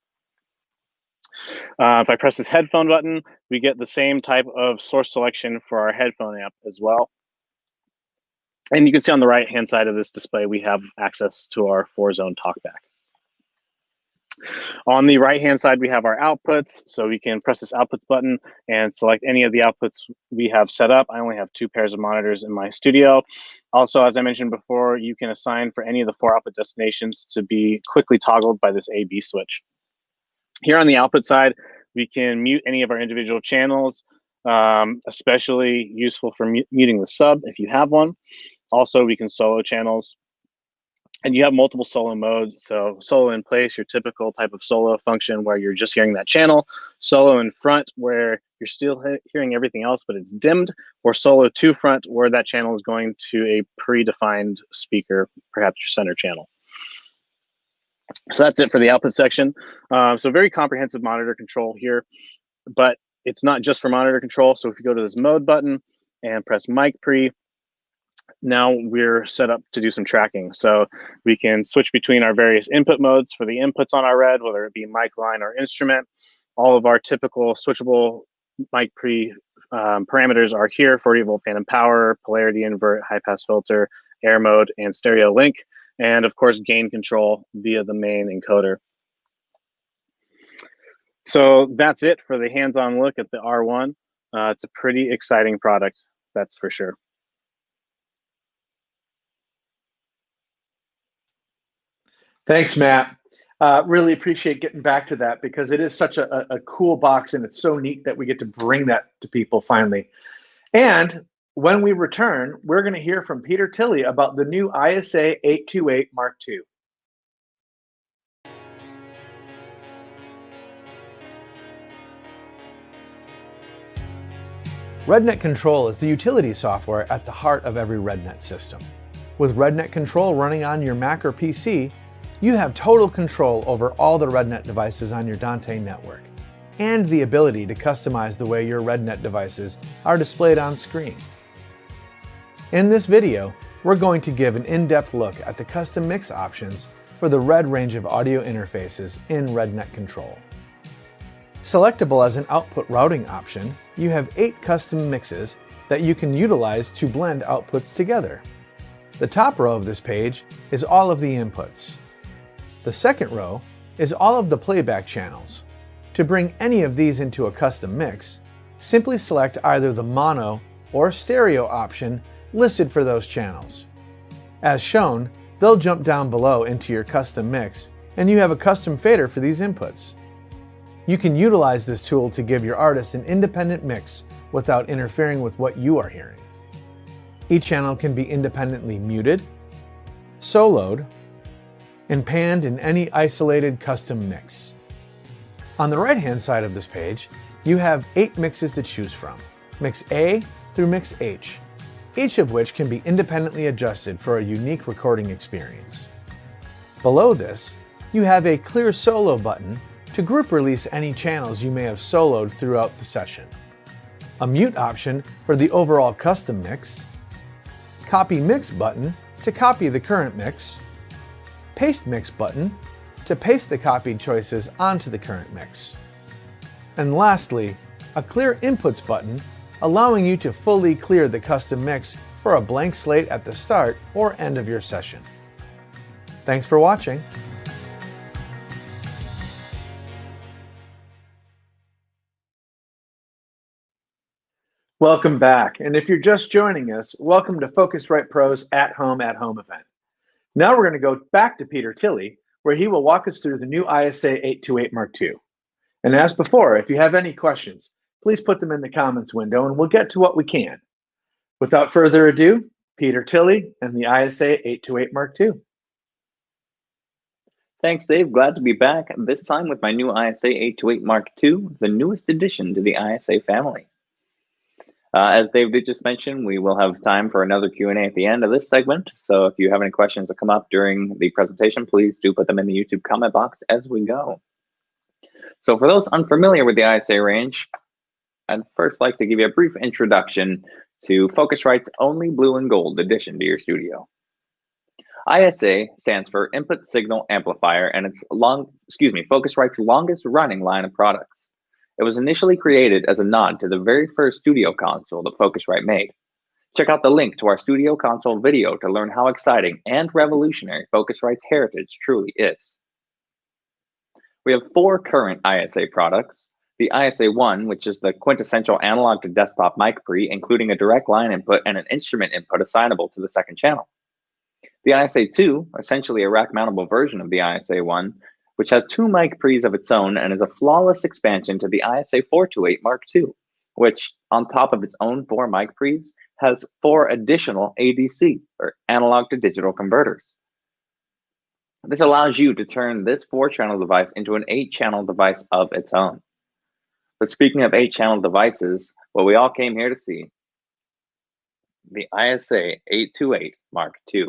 If I press this headphone button, we get the same type of source selection for our headphone amp as well. And you can see on the right-hand side of this display, we have access to our 4-zone talkback. On the right-hand side, we have our outputs, so we can press this outputs button and select any of the outputs we have set up. I only have 2 pairs of monitors in my studio. Also, as I mentioned before, you can assign for any of the 4 output destinations to be quickly toggled by this A/B switch. Here on the output side, we can mute any of our individual channels, especially useful for muting the sub if you have one. Also, we can solo channels. And you have multiple solo modes. So solo in place, your typical type of solo function where you're just hearing that channel. Solo in front, where you're still hearing everything else, but it's dimmed. Or solo to front, where that channel is going to a predefined speaker, perhaps your center channel. So that's it for the output section. So very comprehensive monitor control here, but it's not just for monitor control. So if you go to this mode button and press mic pre, now we're set up to do some tracking. So we can switch between our various input modes for the inputs on our RED, whether it be mic, line, or instrument. All of our typical switchable mic pre parameters are here: 40-volt phantom power, polarity invert, high pass filter, air mode, and stereo link. And of course, gain control via the main encoder. So that's it for the hands-on look at the R1. It's a pretty exciting product, that's for sure. Thanks, Matt. Really appreciate getting back to that because it is such a cool box and it's so neat that we get to bring that to people finally. And when we return, we're going to hear from Peter Tilley about the new ISA 828 Mark II. RedNet Control is the utility software at the heart of every RedNet system. With RedNet Control running on your Mac or PC, you have total control over all the RedNet devices on your Dante network, and the ability to customize the way your RedNet devices are displayed on screen. In this video, we're going to give an in-depth look at the custom mix options for the Red range of audio interfaces in RedNet Control. Selectable as an output routing option, you have 8 custom mixes that you can utilize to blend outputs together. The top row of this page is all of the inputs. The second row is all of the playback channels. To bring any of these into a custom mix, simply select either the mono or stereo option listed for those channels. As shown, they'll jump down below into your custom mix, and you have a custom fader for these inputs. You can utilize this tool to give your artist an independent mix without interfering with what you are hearing. Each channel can be independently muted, soloed, and panned in any isolated custom mix. On the right-hand side of this page, you have 8 mixes to choose from, Mix A through Mix H, each of which can be independently adjusted for a unique recording experience. Below this, you have a Clear Solo button to group release any channels you may have soloed throughout the session, a mute option for the overall custom mix, Copy Mix button to copy the current mix, Paste Mix button to paste the copied choices onto the current mix. And lastly, a Clear Inputs button allowing you to fully clear the custom mix for a blank slate at the start or end of your session. Thanks for watching. Welcome back. And if you're just joining us, welcome to Focusrite Pro's At Home event. Now we're going to go back to Peter Tilley, where he will walk us through the new ISA 828 Mark II. And as before, if you have any questions, please put them in the comments window and we'll get to what we can. Without further ado, Peter Tilley and the ISA 828 Mark II. Thanks, Dave. Glad to be back, this time with my new ISA 828 Mark II, the newest addition to the ISA family. As Dave did just mention, we will have time for another Q&A at the end of this segment. So if you have any questions that come up during the presentation, please do put them in the YouTube comment box as we go. So for those unfamiliar with the ISA range, I'd first like to give you a brief introduction to Focusrite's only blue and gold addition to your studio. ISA stands for Input Signal Amplifier, and it's Focusrite's longest running line of products. It was initially created as a nod to the very first studio console that Focusrite made. Check out the link to our studio console video to learn how exciting and revolutionary Focusrite's heritage truly is. We have 4 current ISA products. The ISA1, which is the quintessential analog to desktop mic pre, including a direct line input and an instrument input assignable to the second channel. The ISA2, essentially a rack-mountable version of the ISA1, which has 2 mic pre's of its own and is a flawless expansion to the ISA 428 Mark II, which, on top of its own 4 mic pre's, has 4 additional ADC, or analog to digital converters. This allows you to turn this 4-channel device into an 8-channel device of its own. But speaking of 8-channel devices, what we all came here to see, the ISA 828 Mark II.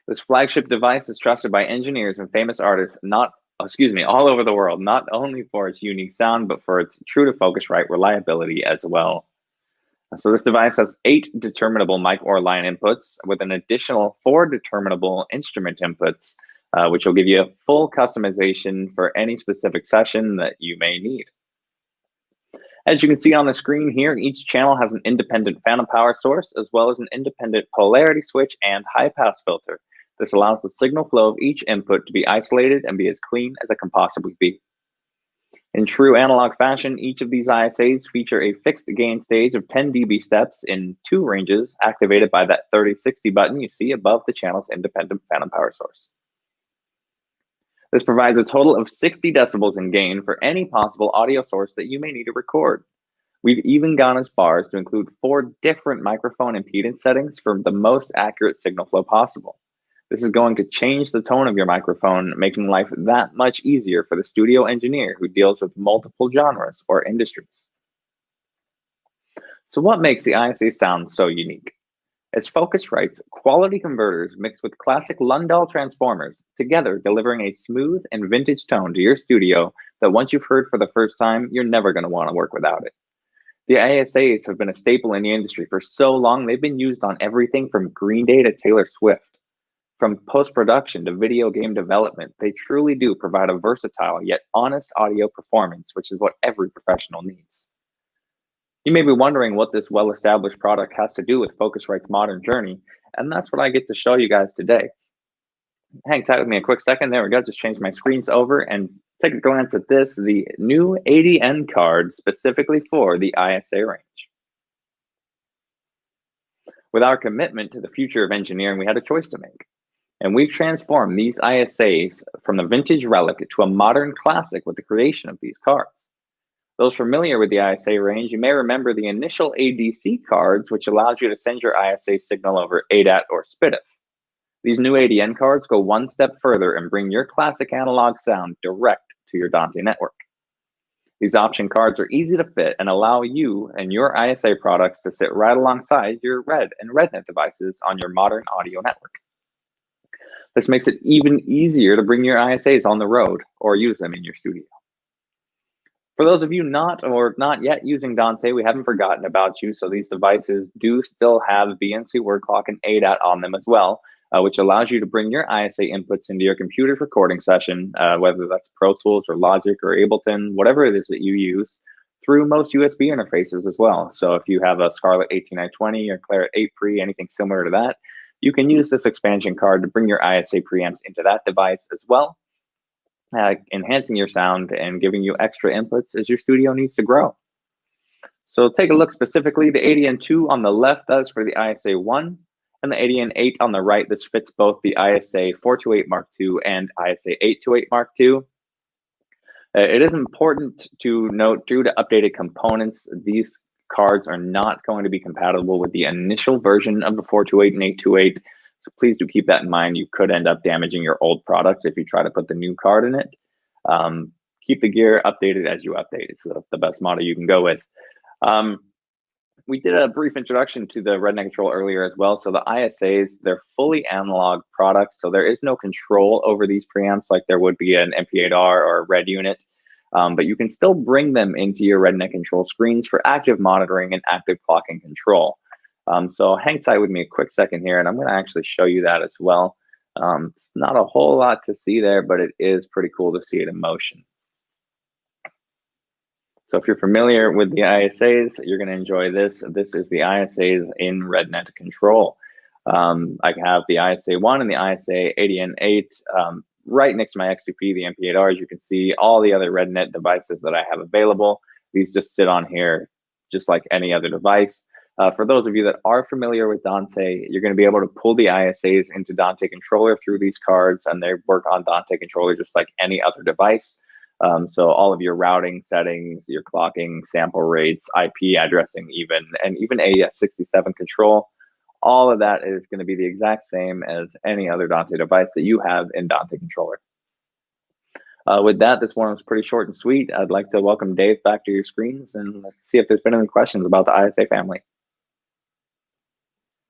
This flagship device is trusted by engineers and famous artists all over the world, not only for its unique sound, but for its true to Focusrite reliability as well. So this device has 8 determinable mic or line inputs with an additional 4 determinable instrument inputs, which will give you a full customization for any specific session that you may need. As you can see on the screen here, each channel has an independent phantom power source, as well as an independent polarity switch and high-pass filter. This allows the signal flow of each input to be isolated and be as clean as it can possibly be. In true analog fashion, each of these ISAs feature a fixed gain stage of 10 dB steps in 2 ranges, activated by that 3060 button you see above the channel's independent phantom power source. This provides a total of 60 decibels in gain for any possible audio source that you may need to record. We've even gone as far as to include 4 different microphone impedance settings for the most accurate signal flow possible. This is going to change the tone of your microphone, making life that much easier for the studio engineer who deals with multiple genres or industries. So what makes the ISA sound so unique? It's Focusrite's quality converters mixed with classic Lundahl transformers, together delivering a smooth and vintage tone to your studio that once you've heard for the first time, you're never going to want to work without it. The ISAs have been a staple in the industry for so long, they've been used on everything from Green Day to Taylor Swift. From post-production to video game development, they truly do provide a versatile yet honest audio performance, which is what every professional needs. You may be wondering what this well-established product has to do with Focusrite's modern journey, and that's what I get to show you guys today. Hang tight with me a quick second. There we go. Just change my screens over and take a glance at this, the new ADN card specifically for the ISA range. With our commitment to the future of engineering, we had a choice to make. And we've transformed these ISAs from the vintage relic to a modern classic with the creation of these cards. Those familiar with the ISA range, you may remember the initial ADC cards, which allowed you to send your ISA signal over ADAT or SPDIF. These new ADN cards go one step further and bring your classic analog sound direct to your Dante network. These option cards are easy to fit and allow you and your ISA products to sit right alongside your Red and RedNet devices on your modern audio network. This makes it even easier to bring your ISAs on the road or use them in your studio. For those of you not yet using Dante, we haven't forgotten about you. So these devices do still have BNC word clock and ADAT on them as well, which allows you to bring your ISA inputs into your computer's recording session, whether that's Pro Tools or Logic or Ableton, whatever it is that you use, through most USB interfaces as well. So if you have a Scarlett 18920 or Claret 8 pre, anything similar to that, you can use this expansion card to bring your ISA preamps into that device as well, enhancing your sound and giving you extra inputs as your studio needs to grow. So take a look specifically. The ADN2 on the left does for the ISA1, and the ADN8 on the right. This fits both the ISA 428 Mark II and ISA 828 Mark II. It is important to note, due to updated components, these cards are not going to be compatible with the initial version of the 428 and 828. So please do keep that in mind. You could end up damaging your old product if you try to put the new card in it. Keep the gear updated as you update. It's the best model you can go with. We did a brief introduction to the RedNet control earlier as well. So the ISAs, they're fully analog products. So there is no control over these preamps like there would be an MKII or a Red unit. But you can still bring them into your RedNet control screens for active monitoring and active clocking control. So hang tight with me a quick second here, and I'm going to actually show you that as well. It's not a whole lot to see there, but it is pretty cool to see it in motion. So if you're familiar with the ISAs, you're going to enjoy this. This is the ISAs in RedNet control. I have the ISA 1 and the ISA 80N8 right next to my XCP, the MKII. As you can see, all the other RedNet devices that I have available, these just sit on here just like any other device. For those of you that are familiar with Dante, you're going to be able to pull the ISAs into Dante Controller through these cards, and they work on Dante Controller just like any other device. So all of your routing settings, your clocking, sample rates, IP addressing even, and even AES67 control, all of that is going to be the exact same as any other Dante device that you have in Dante Controller. With that, this one was pretty short and sweet. I'd like to welcome Dave back to your screens, and let's see if there's been any questions about the ISA family.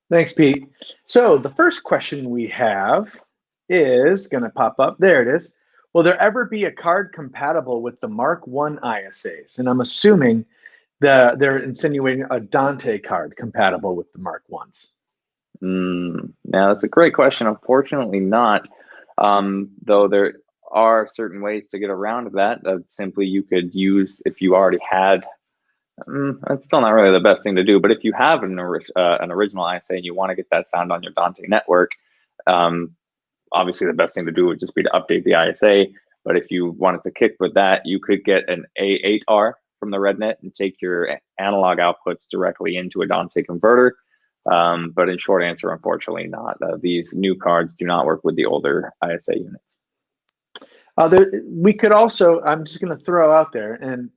Thanks, Pete. So the first question we have is going to pop up. There it is. Will there ever be a card compatible with the Mark I ISAs? And I'm assuming they're insinuating a Dante card compatible with the Mark Is. Now, that's a great question. Unfortunately not, though there are certain ways to get around that. Simply you could use, if you already had, that's still not really the best thing to do, but if you have an original ISA and you want to get that sound on your Dante network, obviously the best thing to do would just be to update the ISA. But if you wanted to kick with that, you could get an A8R from the RedNet and take your analog outputs directly into a Dante converter. But in short answer, unfortunately not. These new cards do not work with the older ISA units. We could also, I'm just going to throw out there, and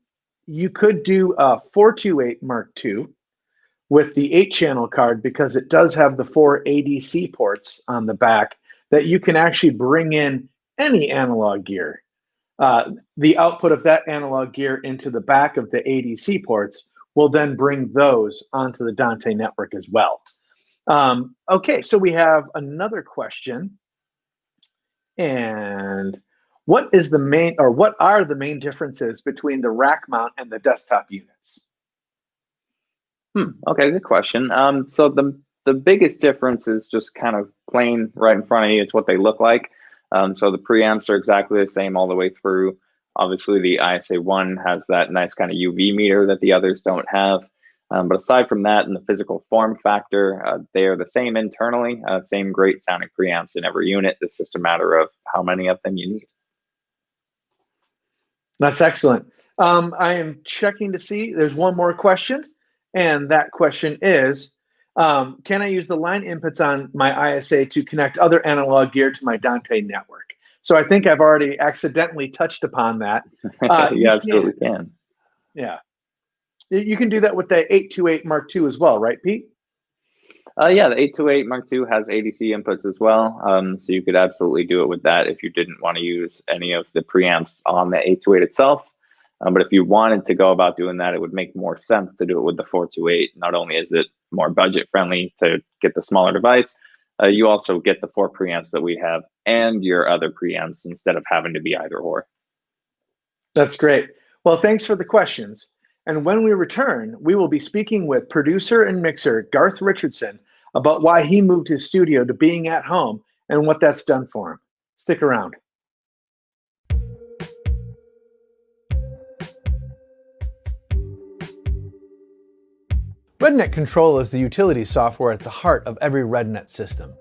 you could do a 428 Mark II with the 8-channel card because it does have the 4 ADC ports on the back that you can actually bring in any analog gear. The output of that analog gear into the back of the ADC ports will then bring those onto the Dante network as well. Okay, so we have another question. And what is the main, or what are the main differences between the rack mount and the desktop units? Okay, good question. So the biggest difference is just kind of plain right in front of you. It's what they look like. So the preamps are exactly the same all the way through. Obviously, the ISA 1 has that nice kind of UV meter that the others don't have. But aside from that, in the physical form factor, they are the same internally, same great sounding preamps in every unit. It's just a matter of how many of them you need. That's excellent. I am checking to see, there's one more question. And that question is, can I use the line inputs on my ISA to connect other analog gear to my Dante network? So I think I've already accidentally touched upon that. You absolutely can. Yeah. You can do that with the 828 Mark II as well, right, Pete? Yeah, the 828 Mark II has ADC inputs as well. So you could absolutely do it with that if you didn't want to use any of the preamps on the 828 itself. But if you wanted to go about doing that, it would make more sense to do it with the 428. Not only is it more budget friendly to get the smaller device, you also get the 4 preamps that we have and your other preamps instead of having to be either or. That's great. Well, thanks for the questions. And when we return, we will be speaking with producer and mixer Garth Richardson about why he moved his studio to being at home and what that's done for him. Stick around. RedNet Control is the utility software at the heart of every RedNet system.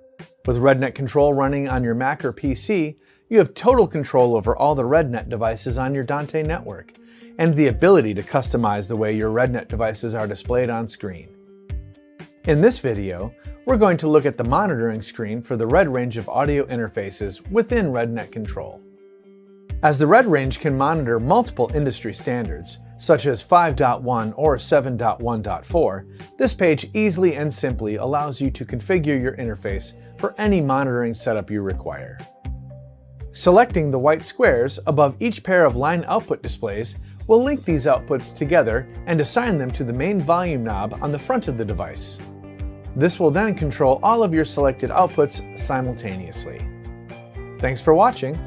With RedNet Control running on your Mac or PC, you have total control over all the RedNet devices on your Dante network, and the ability to customize the way your RedNet devices are displayed on screen. In this video, we're going to look at the monitoring screen for the Red range of audio interfaces within RedNet Control. As the Red range can monitor multiple industry standards, such as 5.1 or 7.1.4, this page easily and simply allows you to configure your interface for any monitoring setup you require. Selecting the white squares above each pair of line output displays We'll link these outputs together and assign them to the main volume knob on the front of the device. This will then control all of your selected outputs simultaneously. Thanks for watching.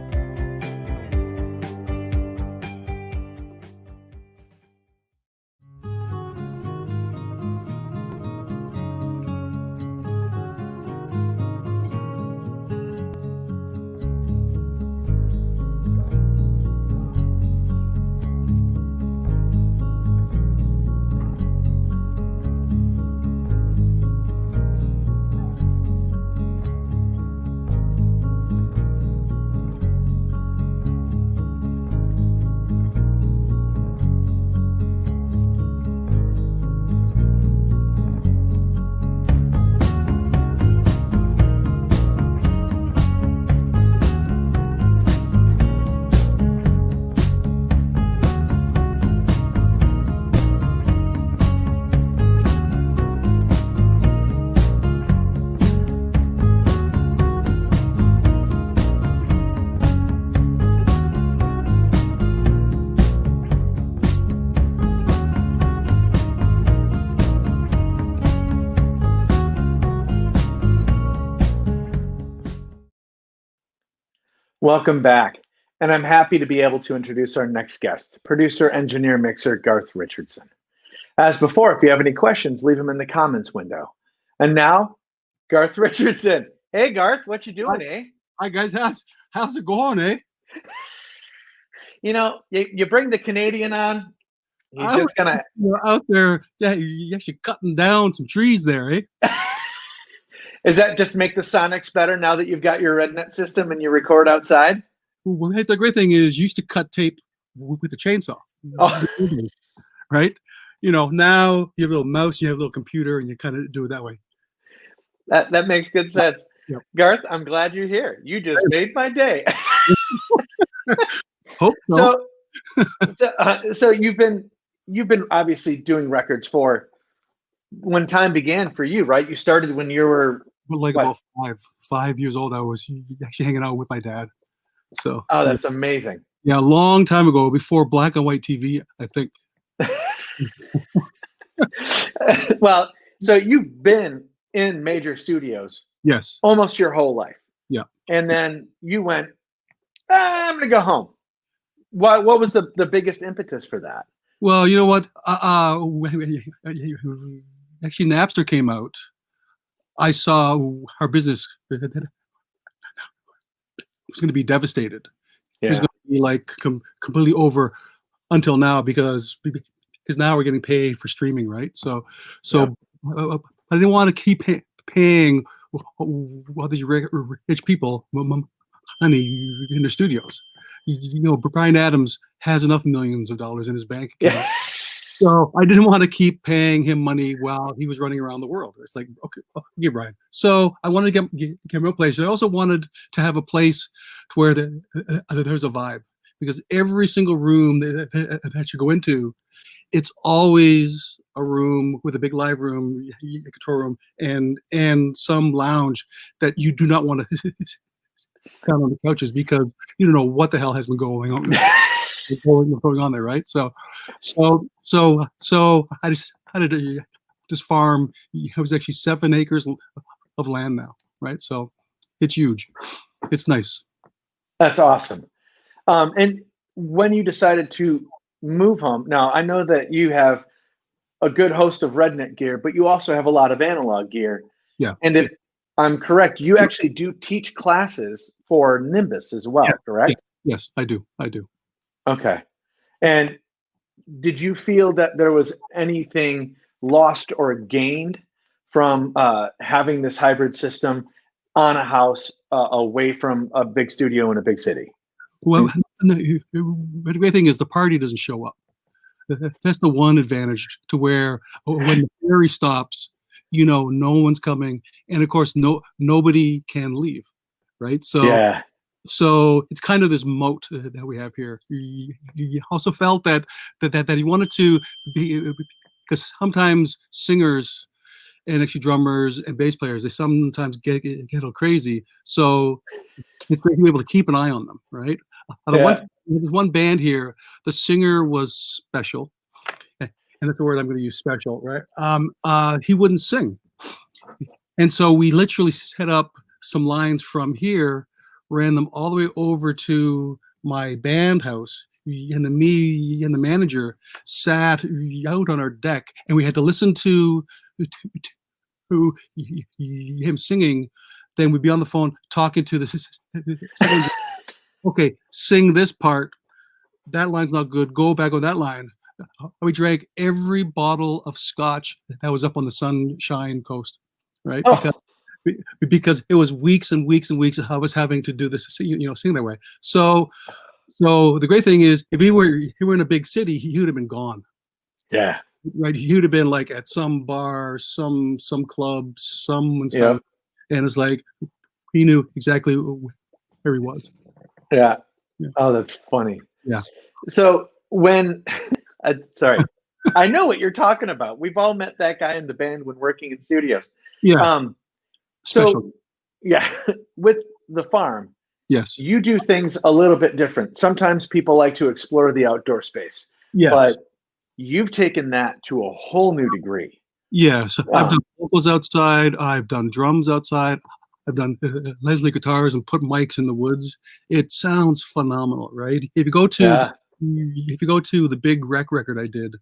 Welcome back, and I'm happy to be able to introduce our next guest, producer, engineer, mixer, Garth Richardson. As before, if you have any questions, leave them in the comments window. And now, Garth Richardson. Hey, Garth, what you doing, eh? Hi, guys. How's it going, eh? You know, you bring the Canadian on, you're just gonna... You're out there, yeah, you're actually cutting down some trees there, eh? Does that just make the sonics better now that you've got your RedNet system and you record outside? Well, the great thing is you used to cut tape with a chainsaw. Oh. Right? You know, now you have a little mouse, you have a little computer, and you kind of do it that way. That makes good sense. Yep. Garth, I'm glad you're here. You just made my day. Hope so. So you've been obviously doing records for when time began for you, right? You started when you were like what? About 5 years old. I was actually hanging out with my dad. So oh, that's amazing. Yeah, a long time ago, before black and white TV, I think. Well, so you've been in major studios, yes, almost your whole life. Yeah, and then you went, I'm gonna go home. What was the biggest impetus for that? Well, you know what? Actually, Napster came out. I saw our business was going to be devastated. Yeah. It was going to be like completely over until now because now we're getting paid for streaming, right? So I didn't want to keep paying all these rich people money in their studios. You know, Bryan Adams has enough millions of dollars in his bank account. Yeah. So I didn't want to keep paying him money while he was running around the world. It's like, okay, Brian. So I wanted to get a real place. I also wanted to have a place to where there's a vibe, because every single room that you go into, it's always a room with a big live room, a control room, and some lounge that you do not want to down on the couches because you don't know what the hell has been going on. Going on there, right? So I decided this farm. It was actually 7 acres of land now, right? So it's huge. It's nice. That's awesome. And when you decided to move home, now I know that you have a good host of RedNet gear, but you also have a lot of analog gear. Yeah. And if I'm correct, you actually do teach classes for Nimbus as well, correct? Yes, I do. Okay. And did you feel that there was anything lost or gained from having this hybrid system on a house away from a big studio in a big city? Well, the great thing is the party doesn't show up. That's the one advantage, to where when the ferry stops, you know, no one's coming. And of course, nobody can leave, right? So yeah. So it's kind of this moat that we have here. He also felt that he wanted to be, because sometimes singers and actually drummers and bass players, they sometimes get a little crazy. So it's great to be able to keep an eye on them, right? The one There's one band here. The singer was special, and that's the word I'm going to use, special, right? He wouldn't sing, and so we literally set up some lines from here, ran them all the way over to my band house, and then me and the manager sat out on our deck, and we had to listen to him singing. Then we'd be on the phone talking to the okay, sing this part. That line's not good. Go back on that line. We drank every bottle of scotch that was up on the Sunshine Coast, right? Oh. Because it was weeks and weeks and weeks of I was having to do this, sing that way. So the great thing is, if he were in a big city, he would have been gone. Yeah. Right. He would have been like at some bar, some club, someone's house, and it's like he knew exactly where he was. Yeah. Yeah. Oh, that's funny. Yeah. So when, sorry, I know what you're talking about. We've all met that guy in the band when working in studios. Yeah. So Special. yeah, with the farm, Yes. you do things a little bit different. Sometimes people like to explore the outdoor space. Yes. But you've taken that to a whole new degree. Yes. I've done vocals outside. I've done drums outside. I've done Leslie guitars and put mics in the woods. It sounds phenomenal, right? If you go to the big rec record I did,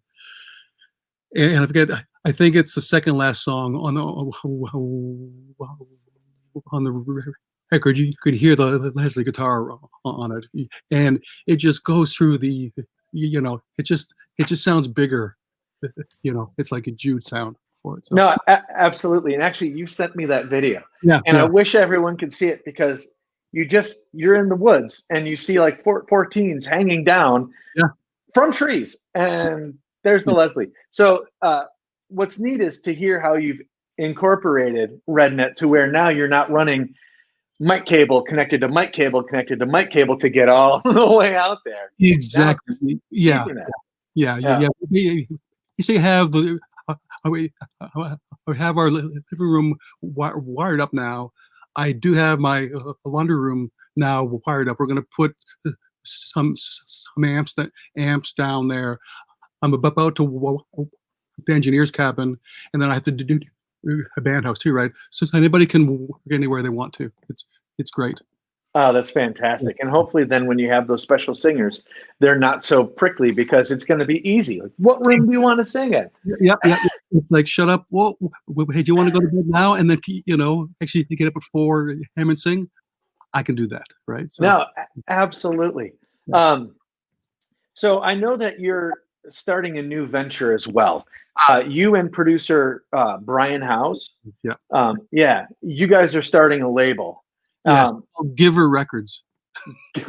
and I forget, I think it's the second last song on the record. You could hear the Leslie guitar on it, and it just goes through the, it just sounds bigger. It's like a Jude sound. So. No, absolutely. And actually, you sent me that video. Yeah. And I wish everyone could see it, because you're in the woods and you see like four teens hanging down from trees, and there's the Leslie. So what's neat is to hear how you've incorporated RedNet to where now you're not running mic cable connected to mic cable connected to mic cable to get all the way out there. Exactly. Yeah. You say we have our living room wired up now. I do have my laundry room now wired up. We're going to put some amps down there. I'm about to the engineer's cabin, and then I have to do a band house too, right? So anybody can work anywhere they want to. It's great. Oh, that's fantastic. And hopefully then when you have those special singers, they're not so prickly, because it's going to be easy. Like, what room do you want to sing in? Yeah. It's like, shut up. Well, hey, do you want to go to bed now? And then, actually get up at 4 a.m. and sing? I can do that, right? So, no, absolutely. So I know that you're starting a new venture as well. You and producer Brian House. Yeah. You guys are starting a label. Yes, Giver Records. Is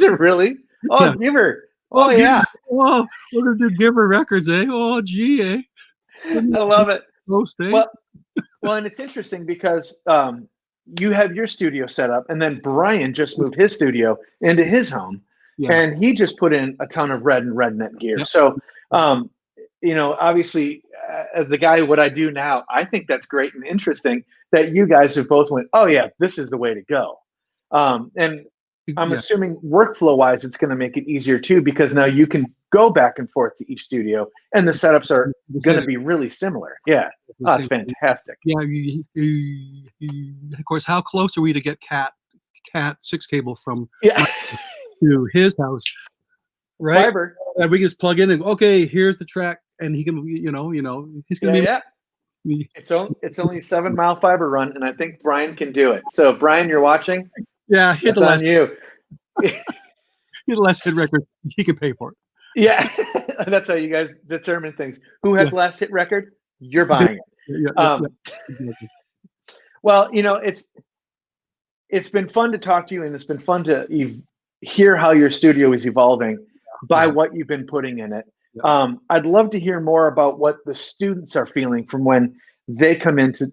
it really? Oh, yeah. Giver. Oh, yeah. Oh, we're going to do Giver Records, eh? Oh, gee, eh? I love it. Most, eh? Well, and it's interesting because you have your studio set up, and then Brian just moved his studio into his home, and he just put in a ton of Red and RedNet gear. Yep. So, obviously, as the guy, what I do now, I think that's great and interesting that you guys have both went, oh yeah, this is the way to go. And I'm assuming workflow wise, it's going to make it easier too, because now you can go back and forth to each studio and the setups are going to be really similar. Yeah. Oh, that's fantastic. Yeah. Of course, how close are we to get Cat 6 cable from to his house? Right. Fiber. And we can just plug in and okay, here's the track, and he can, he's going to be. Yeah. It's only a 7 mile fiber run, and I think Brian can do it. So Brian, you're watching. Yeah, hit the last. You. Hit the last hit record. He can pay for it. Yeah, that's how you guys determine things. Who has the last hit record? You're buying it. Well, it's been fun to talk to you, and it's been fun to hear how your studio is evolving by what you've been putting in it. I'd love to hear more about what the students are feeling from when they come in to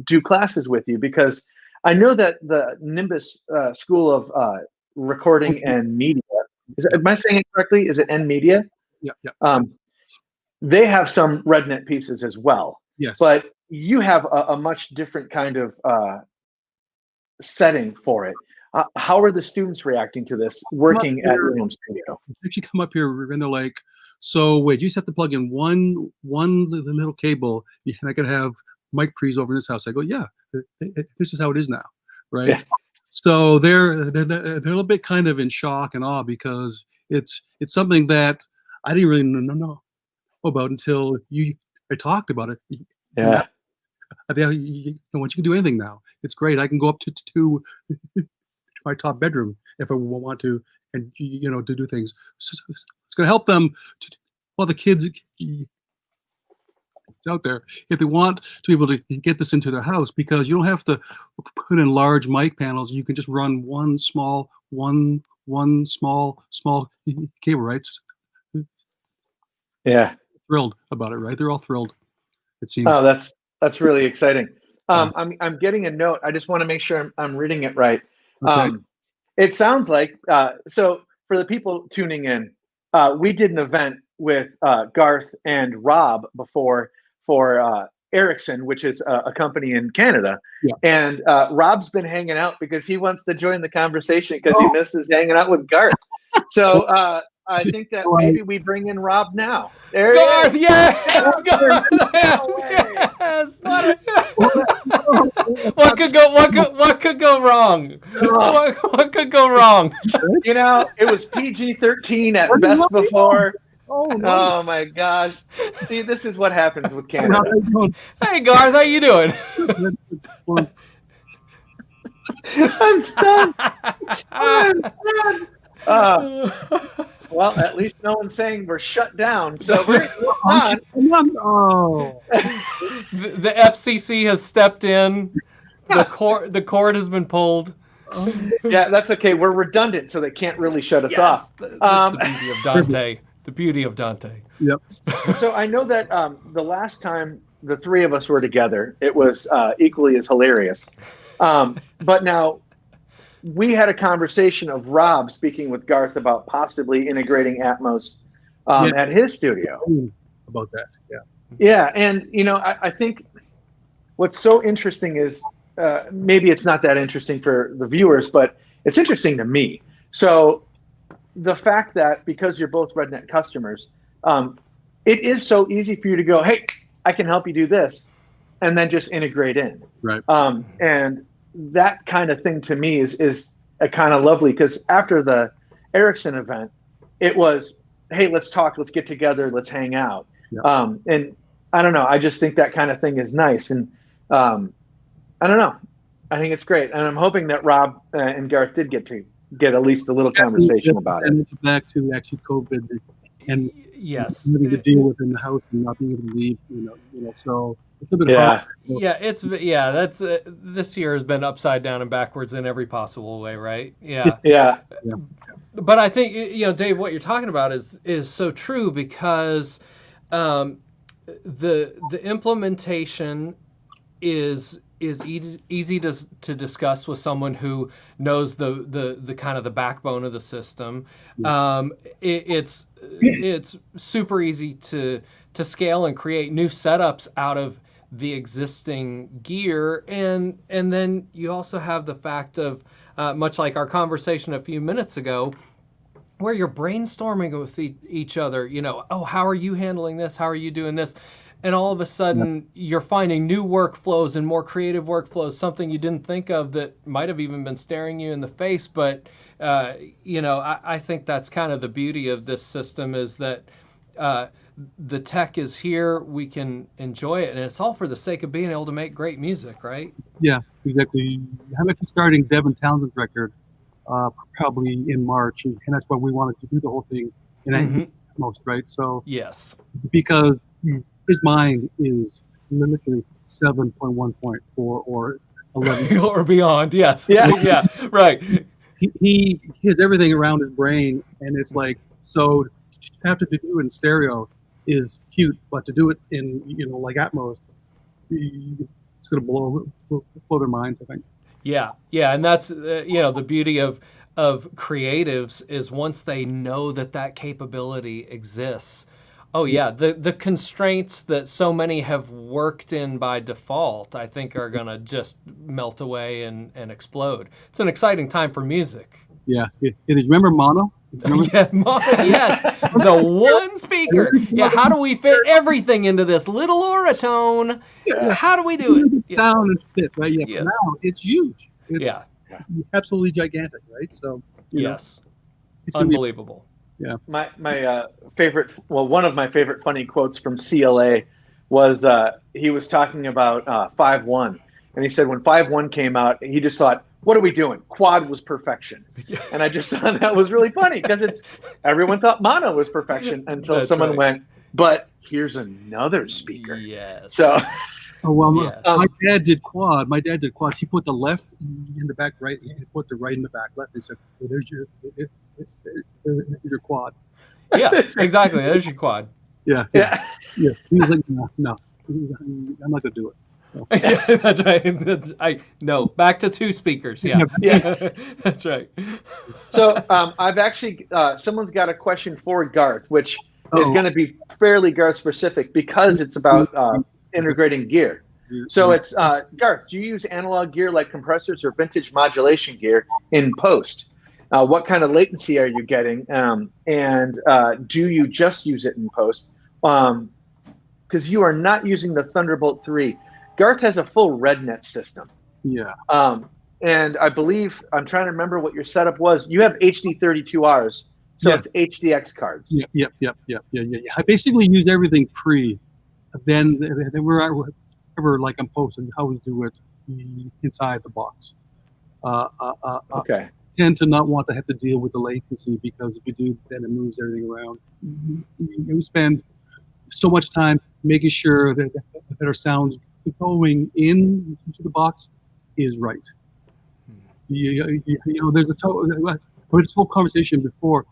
do classes with you, because I know that the Nimbus School of Recording and Media, am I saying it correctly? Is it N Media? Yeah. They have some RedNet pieces as well. Yes. But you have a much different kind of setting for it. How are the students reacting to this working at your home studio? They actually come up here and they're like, so wait, you just have to plug in one little cable, and I could have mic pre's over in this house. I go, yeah, this is how it is now, right? Yeah. So they're a little bit kind of in shock and awe because it's something that I didn't really know about until I talked about it. Yeah. Once you can do anything now, it's great. I can go up to my top bedroom if I want to, and to do things. So it's going to help them. The kids out there, if they want to be able to get this into their house, because you don't have to put in large mic panels. You can just run one small cable, right? Yeah. Thrilled about it, right? They're all thrilled. It seems. Oh, that's really exciting. I'm getting a note. I just want to make sure I'm reading it right. Okay. It sounds like so for the people tuning in, we did an event with Garth and Rob before for Ericsson, which is a company in Canada. Yeah. And Rob's been hanging out because he wants to join the conversation because he misses hanging out with Garth. So I think that maybe we bring in Rob now. There Garth, he is. yes, Garth, yes. What could go wrong? What could go wrong? It was PG-13 at best before. Oh, no. Oh my gosh! See, this is what happens with Canada. Hey Garth, how you doing? I'm stunned. I'm stunned. Well, at least no one's saying we're shut down. So the FCC has stepped in. The cord has been pulled. Yeah, that's okay. We're redundant, so they can't really shut us off. That's the beauty of Dante. The beauty of Dante. Yep. So I know that the last time the three of us were together, it was equally as hilarious. But now we had a conversation of Rob speaking with Garth about possibly integrating Atmos at his studio. About that, yeah. Yeah, and I think what's so interesting is maybe it's not that interesting for the viewers, but it's interesting to me. So the fact that because you're both RedNet customers, it is so easy for you to go, hey, I can help you do this, and then just integrate in. Right. And that kind of thing to me is a kind of lovely, because after the Ericsson event, it was, hey, let's talk, let's get together, let's hang out. Yeah. And I don't know, I just think that kind of thing is nice. And I don't know, I think it's great. And I'm hoping that Rob and Garth did get at least a little conversation about it. And back to actually COVID and having to deal with in the house and not being able to leave, so it's a bit hard. Yeah, that's this year has been upside down and backwards in every possible way, right? Yeah. Yeah. But I think Dave, what you're talking about is so true, because the implementation is easy to discuss with someone who knows the kind of the backbone of the system. It's super easy to scale and create new setups out of the existing gear, and then you also have the fact of much like our conversation a few minutes ago, where you're brainstorming with each other. Oh, how are you handling this? How are you doing this? And all of a sudden, you're finding new workflows and more creative workflows, something you didn't think of that might have even been staring you in the face. But, I think that's kind of the beauty of this system, is that the tech is here, we can enjoy it, and it's all for the sake of being able to make great music, right? Yeah, exactly. I'm actually starting Devin Townsend's record probably in March, and that's why we wanted to do the whole thing in Atmos, right? So yes, because his mind is literally 7.1.4 or 11 or beyond. Yes. Yeah. Right. He has everything around his brain, and it's like, so to have to do it in stereo is cute, but to do it in like Atmos, it's going to blow their minds, I think. Yeah, and that's the beauty of creatives is once they know that capability exists, Oh yeah, the constraints that so many have worked in by default, I think, are gonna just melt away and explode. It's an exciting time for music. Yeah, it is. Remember mono? Remember? Yeah, yes, the one speaker. Yeah, how do we fit everything into this little Oratone? How do we do it? Sound and fit, right? Yeah. Yes. Now it's huge. It's Yeah. absolutely gigantic, right? So Yes, it's gonna be- unbelievable. yeah. My favorite, well, one of my favorite funny quotes from CLA was he was talking about 5.1, and he said when 5.1 came out, he just thought, "What are we doing? Quad was perfection," and I just thought that was really funny because everyone thought mono was perfection until That's someone right. went, "But here's another speaker." Yes. So Oh well, Yeah. my dad did quad. He put the left in the back, right. He put the right in the back, left. He said, well, "There's your quad." Yeah, exactly. There's your quad. Yeah. He was like, "No, I'm not gonna do it." So. Yeah, that's right. No, back to two speakers. Yeah, that's right. So I've actually someone's got a question for Garth, which is Uh-oh. going to be fairly Garth specific because it's about integrating gear. So it's Garth, do you use analog gear like compressors or vintage modulation gear in post? What kind of latency are you getting? And do you just use it in post? Because you are not using the Thunderbolt 3. Garth has a full RedNet system. Yeah. And I believe, I'm trying to remember what your setup was. You have HD32Rs, so Yeah. it's HDX cards. Yeah. I basically use everything pre. Then wherever like I'm posting, I always do it inside the box. Okay. Tend to not want to have to deal with the latency because if you do, then it moves everything around. You spend so much time making sure that our sounds going into the box is right. You know, there's this whole conversation before.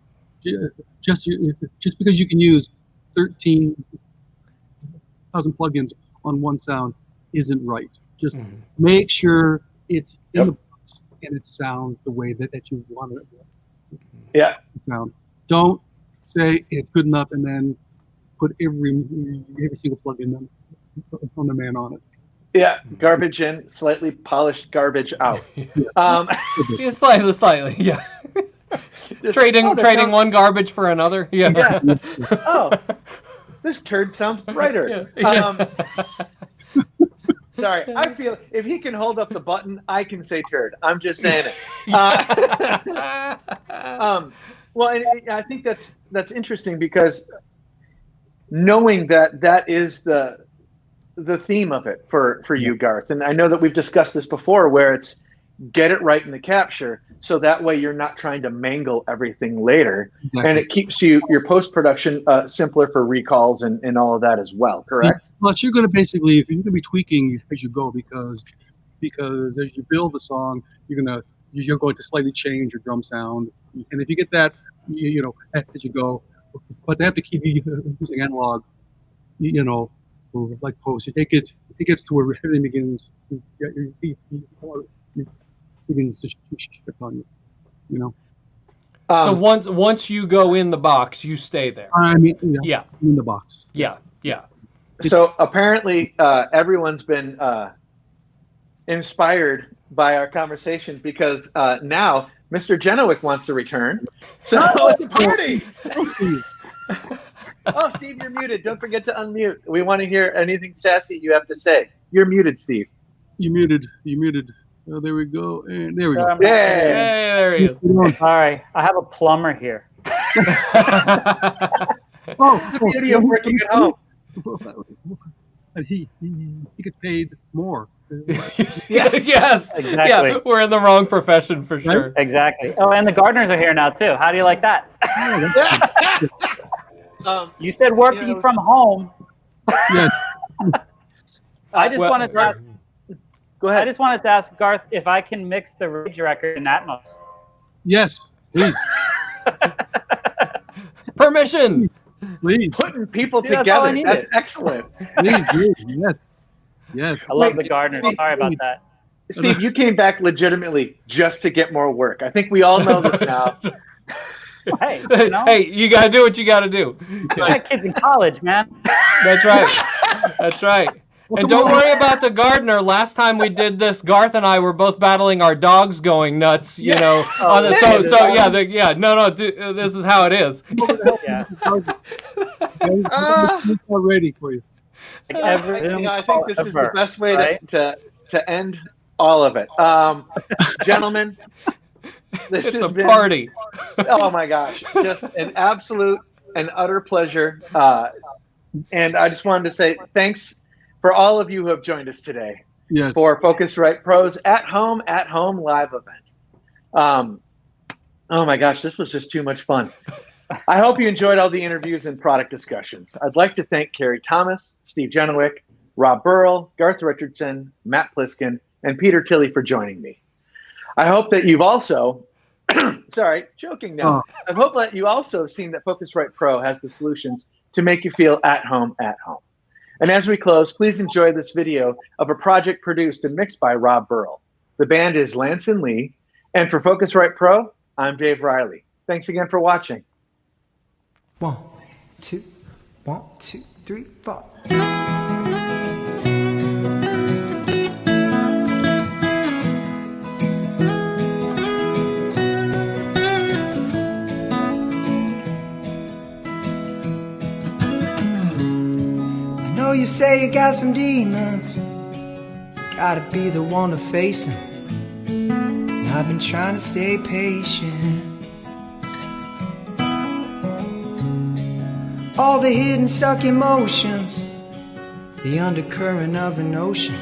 Just because you can use 13,000 plugins on one sound isn't right. Just make sure it's in the box and it sounds the way that you want it to sound. Don't say it's good enough and then put every single plugin on the man on it. Yeah, garbage in, slightly polished garbage out. Yeah, slightly, yeah. Just, trading sounds, one garbage for another. Yeah. Oh, this turd sounds brighter. Sorry, I feel if he can hold up the button, I can say turd. I'm just saying it. Well, and I think that's interesting because knowing that is the theme of it for you, Garth. And I know that we've discussed this before where it's get it right in the capture so that way you're not trying to mangle everything later. Exactly. And it keeps your post-production simpler for recalls and all of that as well, correct? Plus you're going to basically be tweaking as you go because as you build the song, you're going to slightly change your drum sound. And if you get that, you know, as you go, but they have to keep using analog, you know, like post. It gets to where everything begins to shift on you, you know. So once you go in the box, you stay there. I mean, yeah, in the box. Yeah. So apparently, everyone's been inspired by our conversation because now Mr. Genewick wants to return. So it's a party. Oh, Steve, you're muted. Don't forget to unmute. We want to hear anything sassy you have to say. You're muted, Steve. You muted. Oh, there we go. And there we go. Yay. Hey, there he is. Sorry, I have a plumber here. The beauty of working at home. And he gets paid more. Yes. Exactly. Yeah, we're in the wrong profession for sure. Exactly. Oh, and the gardeners are here now too. How do you like that? You said working from home. Yeah. I just wanted to ask, go ahead. I just wanted to ask Garth if I can mix the Rage record in Atmos. Yes, please. Permission. Please. Putting people Yeah, that's all I together. needed. That's excellent. Please do. Yes. I love the gardeners. Sorry about that. Steve, you came back legitimately just to get more work. I think we all know this now. Hey, you know? Hey, you got to do what you got to do. My kid's in college, man. That's right. That's right. And don't worry about the gardener. Last time we did this, Garth and I were both battling our dogs going nuts, you know. On the, this is how it is. Yeah. Ready for you. I think this is the best way to end all of it. Gentlemen, this has been party. Oh my gosh, just an absolute and utter pleasure. And I just wanted to say thanks for all of you who have joined us today for Focusrite Pro's at home live event. Oh my gosh, this was just too much fun. I hope you enjoyed all the interviews and product discussions. I'd like to thank Ceri Thomas, Steve Genewick, Rob Burrell, Garth Richardson, Matt Pliskin, and Peter Tilley for joining me. I hope that you've also, sorry, joking now. I hope that you also have seen that Focusrite Pro has the solutions to make you feel at home at home. And as we close, please enjoy this video of a project produced and mixed by Rob Burrell. The band is Lance and Lee. And for Focusrite Pro, I'm Dave Riley. Thanks again for watching. 1, 2, 1, 2, 3, 4. I know you say you got some demons, gotta be the one to face them. And I've been trying to stay patient. All the hidden stuck emotions, the undercurrent of an ocean,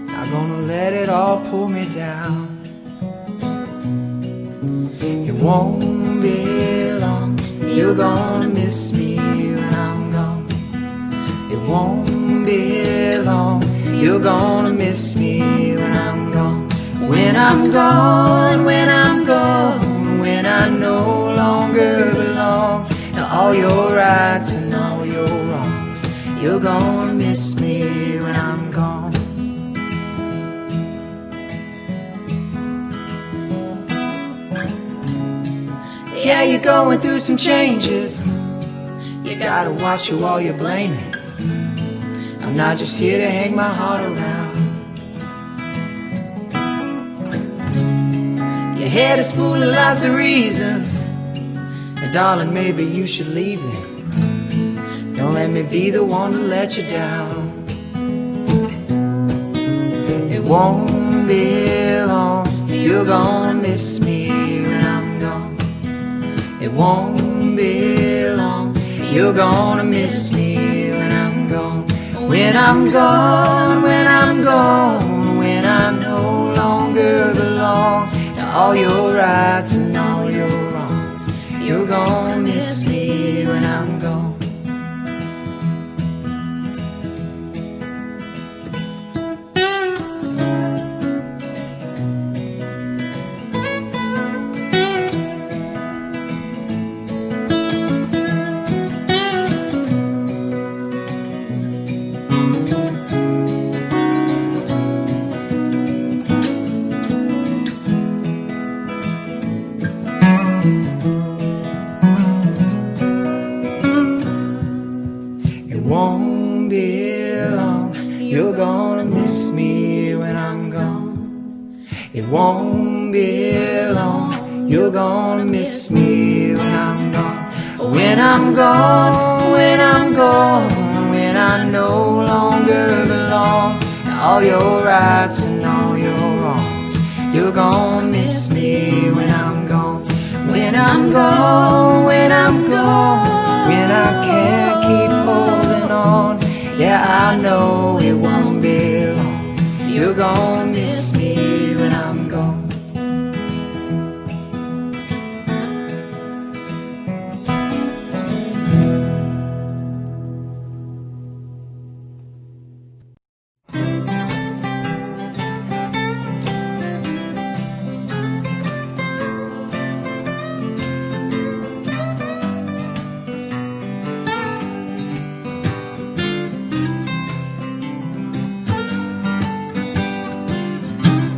not gonna let it all pull me down. It won't be long, you're gonna miss me when I'm gone. It won't be long, you're gonna miss me when I'm gone. When I'm gone, when I'm gone, when I no longer belong. All your rights and all your wrongs, you're gonna miss me when I'm gone. Yeah, you're going through some changes, you gotta watch who all you're blaming. I'm not just here to hang my heart around. Your head is full of lots of reasons, and darling, maybe you should leave me. Don't let me be the one to let you down. It won't be long, you're gonna miss me when I'm gone. It won't be long, you're gonna miss me when I'm gone. When I'm gone, when I'm gone, when I no longer belong. To all your rights and all your wrongs, you're gonna miss me when I'm gone. It won't be long, you're gonna miss me when I'm gone. When I'm gone, when I'm gone, when I no longer belong. All your rights and all your wrongs, you're gonna miss me when I'm gone. When I'm gone, when I'm gone, when I can't keep holding on. Yeah, I know it won't be long, you're gonna miss me when I'm gone.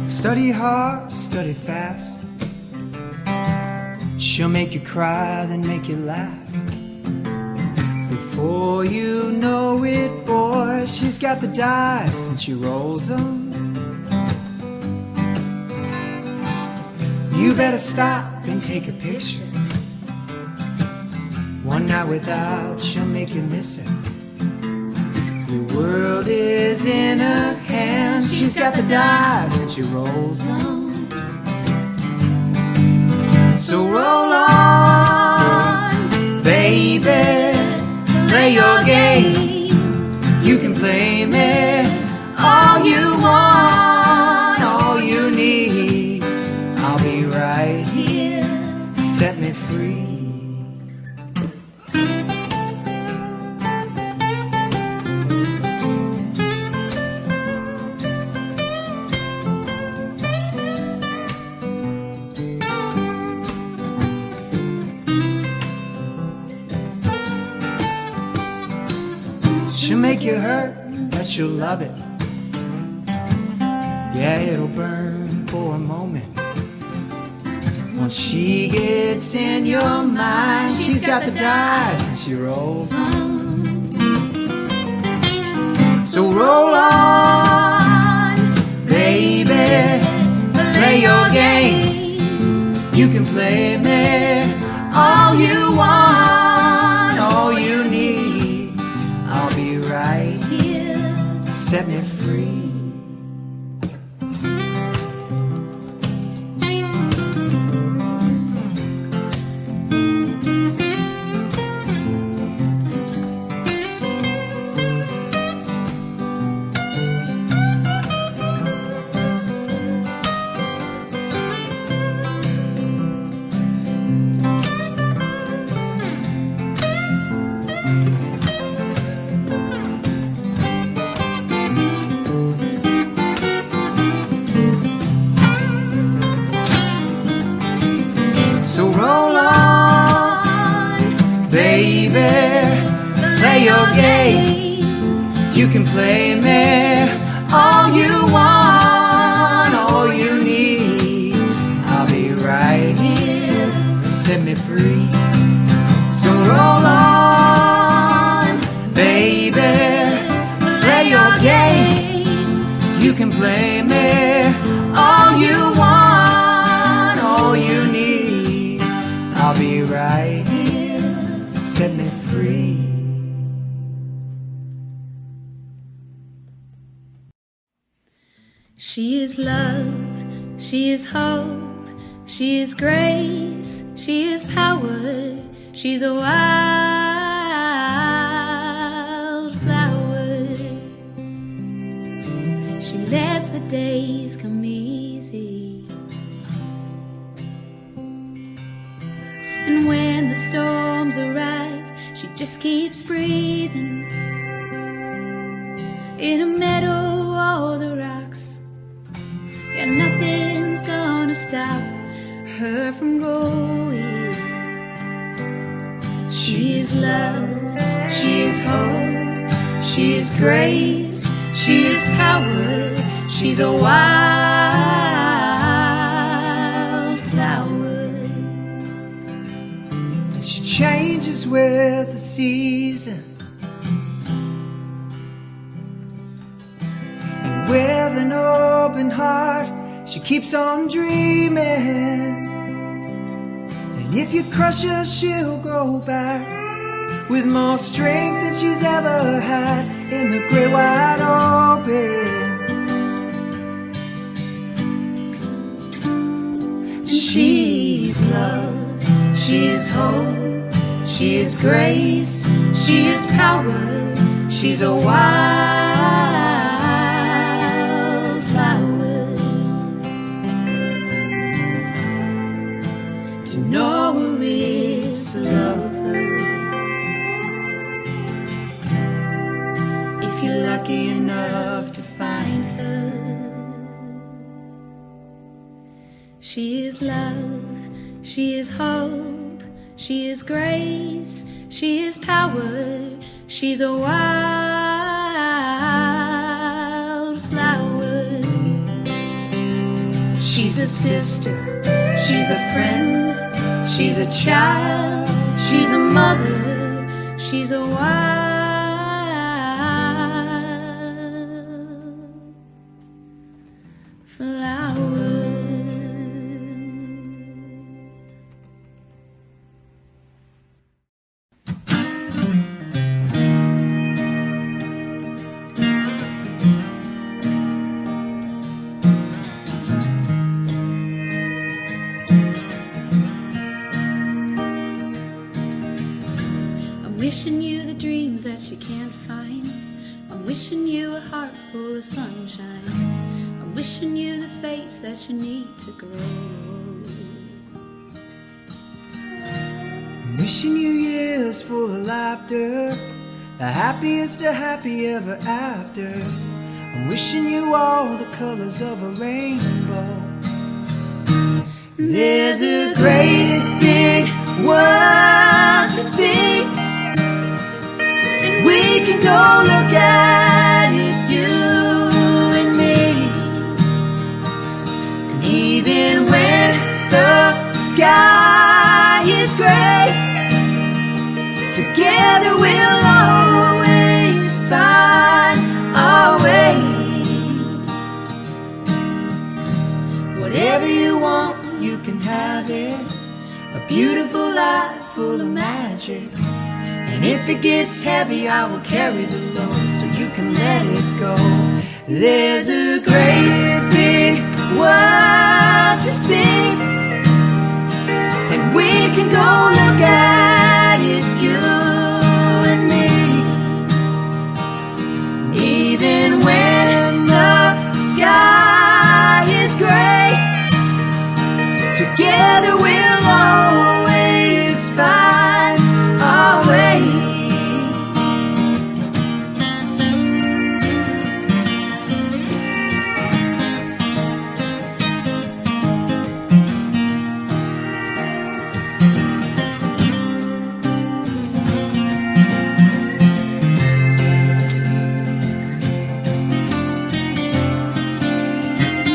Study hard, study fast. She'll make you cry, then make you laugh. Before you know it, boy, she's got the dice and she rolls them. You better stop and take a picture. One night without, she'll make you miss her. The world is in her hands. She's got the dice and she rolls them. So roll on, baby, play your games. You can play me all you want, all you need. I'll be right here, set me free. She'll make you hurt, but you'll love it. Yeah, it'll burn for a moment. Once she gets in your mind, she's got the dice and she rolls on. So roll on, baby, play your games. You can play me all you want, all you need. I'll be right here, set me free. So roll on, baby, play your games. You can play me all you want, all you need. I'll be right here, set me free. So roll on, baby, play your games. You can play me all you want, all you need. I'll be right here, set me free. She is love, she is hope, she is grace, she is power, she's a wild flower. She lets the days come easy. And when the storms arrive, she just keeps breathing. In a meadow, all the rocks, yeah, nothing's gonna stop her from growing. She is love, she is hope, she is grace, she is power, she's a wild flower. She changes with the seasons, and with an open heart she keeps on dreaming. And if you crush her, she'll go back with more strength than she's ever had in the great wide open. She's love, she is hope, she is grace, she is power, she's a wild flower. To know her is to love her. If you're lucky enough to find her. She is love, she is hope, she is grace, she is power, she's a wild flower. She's a sister, she's a friend, She's a child, she's a mother, she's a wild flower. Wishing you the dreams that you can't find. I'm wishing you a heart full of sunshine. I'm wishing you the space that you need to grow. I'm wishing you years full of laughter, the happiest of happy ever afters. I'm wishing you all the colors of a rainbow. There's a great big world to see, and we can go look at it, you and me. And even when the sky is gray, together we'll always find our way. Whatever you want, you can have it. A beautiful life full of magic. And if it gets heavy, I will carry the load so you can let it go. There's a great big world to see, and we can go look at it, you and me. Even when the sky is gray, together we'll always find our way.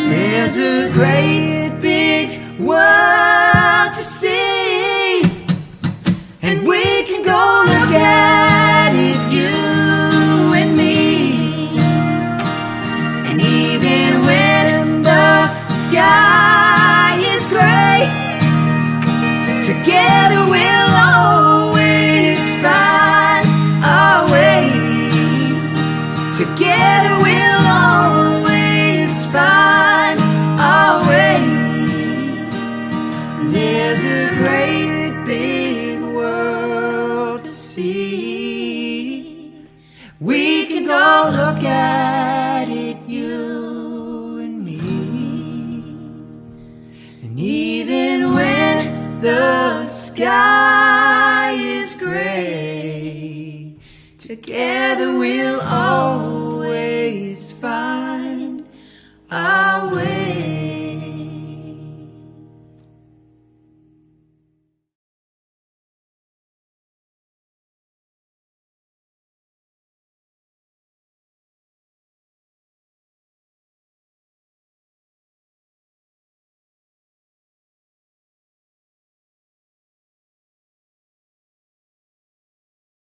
There's a great big world to see, and we can go look at it, you and me. And even when the sky is gray, together we'll always find our way. Together we'll always find our way. There's a great big world to see. We can go look at it, you and me. And even when the sky is gray, together we'll always find our way.